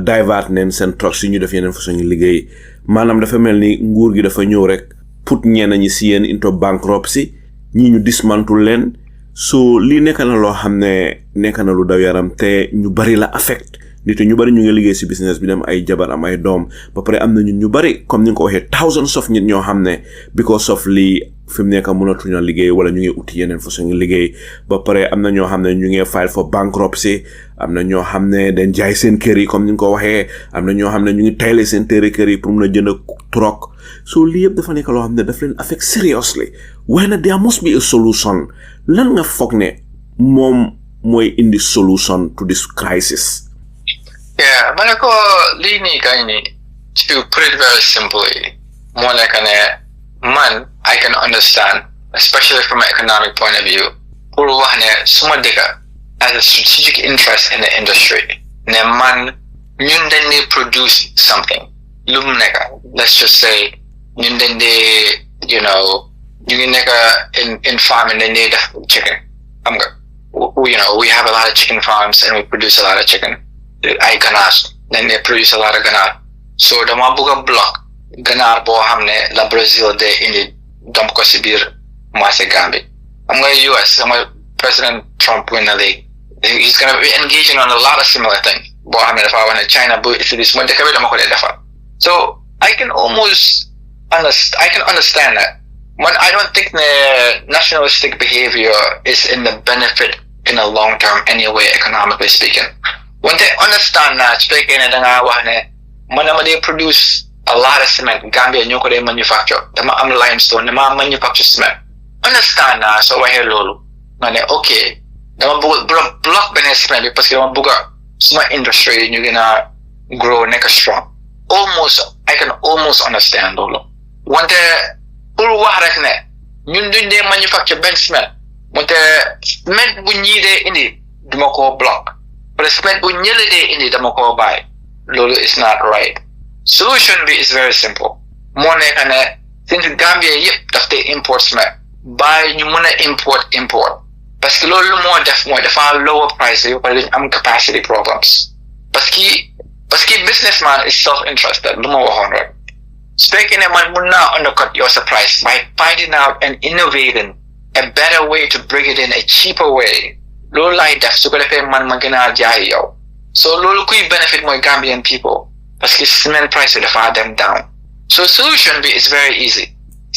divert neen seen truck si ñu def yeneen façon ngi liggéey maanaam dafa mel ni nguur gi dafa ñëw rek put ñenn ñi si yéen into bankruptcy ñi ñu dismantul leen so lii nekk na loo xam ne nekk na lu daw yaram te ñu bari la affect nit ñu bari ñu ngi liggéey si business bi dem ay jabar am ay doom ba pare am na ñu bari comme ni nga ko waxee thousands of nit ñoo xam ne because of lii fi mu nekk mënatuñu liggéey wala ñu ngi uti yeneen façon liggéey ba pare am na ñoo xam ne ñu ngi file for bankruptcy am na ñoo xam ne dañ jaay seen kër yi comme ni nga ko waxee am na ñoo xam ne ñu ngi tayle seen téere kër yi pour mun a jënd truck so lii yëpp dafa nekk loo xam ne daf leen affect seriously waaye nag there must be a solution lan nga foog ne moom mooy indi solution to this crisis.
Yeah, ma ne ko lii nii kañ ni to put it very simply moo nekk ne man I can understand especially from an economic point of view pour wax ne suma dëkka has a strategic interest in the industry ne man ñun dañ di produce something lu mu nekk let's just say ñun dañ di ñu ngi nekk in farming dañ di def chicken xam nga we have a lot of chicken farms and we produce a lot of chicken ay ganaar dañ di produce a lot of ganaar so dama bëgg a block ganaar boo xam ne la Brazil de indi dump ko si biir marché Gambie xam nga US sama President Trump win na léegi he's gonna be engaging on a lot of similar things boo xam ne dafa wax ne China bu isi suma dëkk bi dama ko dee defar so I can understand that man I don't think the nationalistic behavior is in the benefit in the long term anyway economically speaking when they understand that speaking ne danga wax ne man dama dee produce a lot of cement Gambia ñoo ko dee manufacture dama am limestone dama manufacture cement understand na so waxee loolu nga ne ok dama bëgg block beneen cement bi parce que dama bëgg suma industry ñu gën a grow nekk strong I can almost understand loolu wante pour wax rek ne ñun duñ dee manufacture benn cement wante cement bu ñii dee indi duma ko block wala cement bu ñële dee indi dama ko bàyyi loolu is not right solution bi is very simple moo nekk ne since Gambia yëpp daf te import cement bàyyi ñu mën a import parce que loolu moo def mooy dafa lower price yi wala dañu am capacity problems parce que businessman is self-interested lu ma waxoon rek su fekkee ne man mun naa undercut your price by finding out and innovating a better way to bring it in a cheaper way loolu laay def su ko defee man ma gën a jaay yow so loolu kuy benefit mooy Gambian people parce que cement price dafa dem down so solution bi is very easy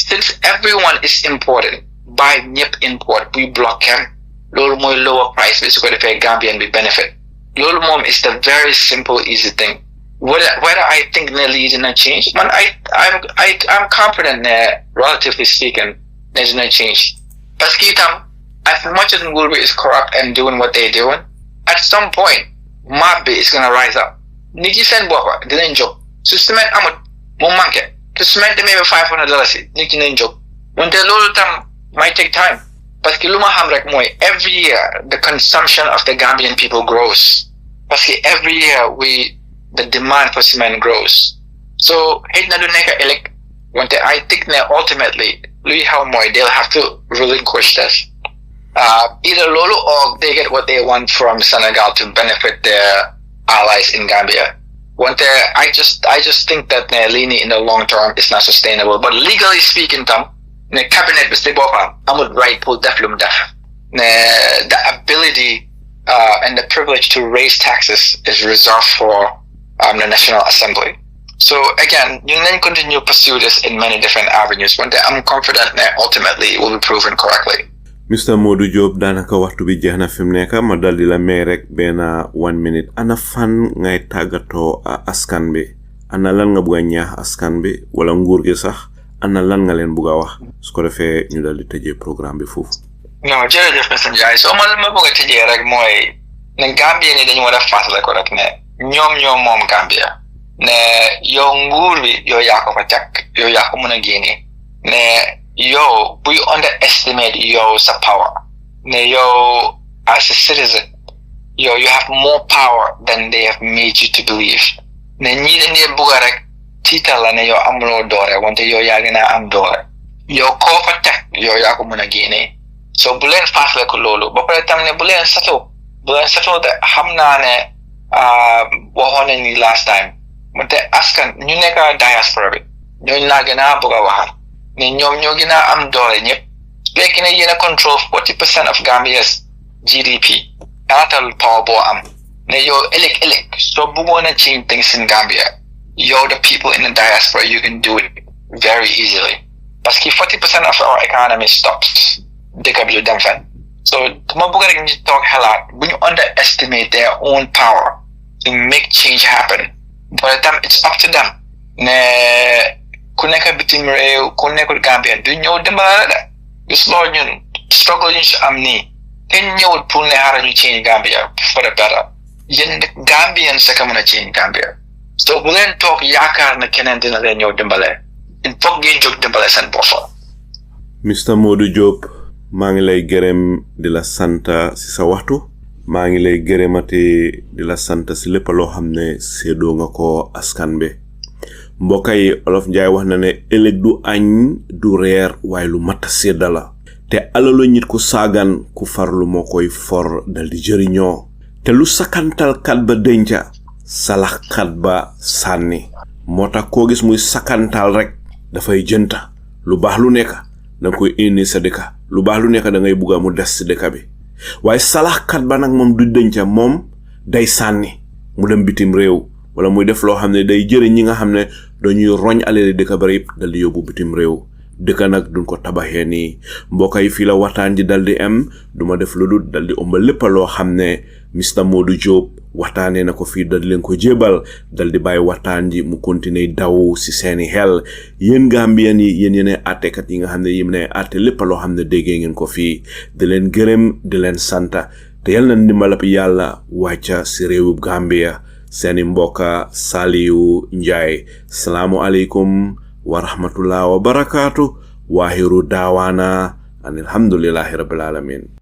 since everyone is important, buy ñëpp import, we block kenn loolu mooy lower price bi su ko defee Gambian bi benefit loolu moom is the very simple easy thing. Whether I think ne lii dina change, man I'm confident ne relatively speaking ne dina change. Parce que itam as much as nguur bi is corrupt and doing what they're doing, at some point map bi is gonna rise up. Nit yi seen boppa dinañ jóg su cement amut mu manqué su cement demee ba $500 nit yi nañ jóg wante loolu tam might take time parce que lu ma xam rek mooy every year the consumption of the Gambian people grows parce que every year the demand for cement grows so xëy na du nekk ëllëg wante I think ne ultimately luy xaw mooy they'll have to relinquish this either loolu or they get what they want from Senegal to benefit their allies in Gambia. I just think that Lini in the long term is not sustainable. But legally speaking, the cabinet is the right pull def. The ability and the privilege to raise taxes is reserved for the National Assembly. So again, you can continue to pursue this in many different avenues. I'm confident that ultimately it will be proven correctly.
Mr. Modou Job danaka waxtu bi jeexna fim nekk ma daldi la may rek benn 1 minute ana fan ngay tàggatoo askan bi ana lan nga bëgg a ñaax askan bi wala nguur gi sax ana lan nga leen bëgg a wax su ko defee ñu daldi tëjee programme bi foofu.
non jërëjëf Mr. Ndiaye so man ma bëgg a tëjee rek mooy ne Gambia ni dañu war a fàttali ko rek ne ñoom moom Gambia ne yow nguur bi yow yaa ko fa teg yow yaa ko mën a génne ne yo, we underestimate yo's power. Yo, as a citizen, you have more power than they have made you to believe. Ne bugarek titala ne yo amlo dore, wante yo yagina am dore. Yo kofa tek yo yako muna gene. So bulen fasle ko lolo. Bapare tam ne bulen sato de hamna ne wahone ni last time. Wante askan ñu neka diaspora bi. Ñoo nagina buga wahar. ñoo gina am doole ñëpp léegi ne yéen a control 40% of Gambia's GDP daatal power boo am ne yow ëllëg soo bëggoon a change things in Gambia yow the people in the diaspora you can do it very easily parce que 40% of our economy stops dëkk bi du dem fen so dama bëgg rek ñu toog xalaat bu ñu underestimate their own power to make change happen but then it's up to them ne ku nekk bitim réew ku nekkul Gambia du ñëw dimbala la gis loolu ñun struggle ñu am nii te ñëwul pour ne xaaral ñu change Gambia for the better yéen Gambian sa ka mën a change Gambia so bu leen toog yaakaar na keneen dina leen ñëw dimbale il faut ngeen jóg dimbale seen bopp.
Mr. Modou Job maa ngi lay gërëm di la sant si sa waxtu maa ngi lay gërëmati di la sant si lépp loo xam ne séedoo nga ko askan bi mbokay Olof Njaay wax na ne ëllëg du añ du reer waaye lu mat a sédda la te alalu nit ku saagan ku farlu moo koy for dal di jëriñoo te lu sakantal kat ba denca salax kat ba sànni moo tax koo gis muy sakantal rek dafay jënta lu baax lu nekk danga koy indi sa dëkka lu baax lu nekk da ngay bugga mu des si dëkka bi waaye salax kat ba nag moom du denca moom day sànni mu dem bitim réew wala muy def loo xam ne day jëriñ ñi nga xam ne dañuy roñ alali dëkk ba yëpp dal di yóbbu bitim réew dëkk nag duñ ko tabaxee nii mbokk yi fii la waxtaan ji dal di am duma def lu dul dal di ëmba lépp loo xam ne Mr. Modou Job waxtaanee na ko fii dal di leen ko jébal dal di bàyyi waxtaan ji mu continuer daw si seeni xel yéen Gambien yi yéen yeneen àttekat yi nga xam ne yéen ne àtte lépp loo xam ne déggee ngeen ko fii di leen gërëm di leen santa te yal na ndimbalab yàlla wàcca si réewu Gambia seeni mbokka Saliu Njaay salaamu aleykum wa rahmatullah wa barakaatu waahiru daawaana an alhamdulillahi rabbil alamin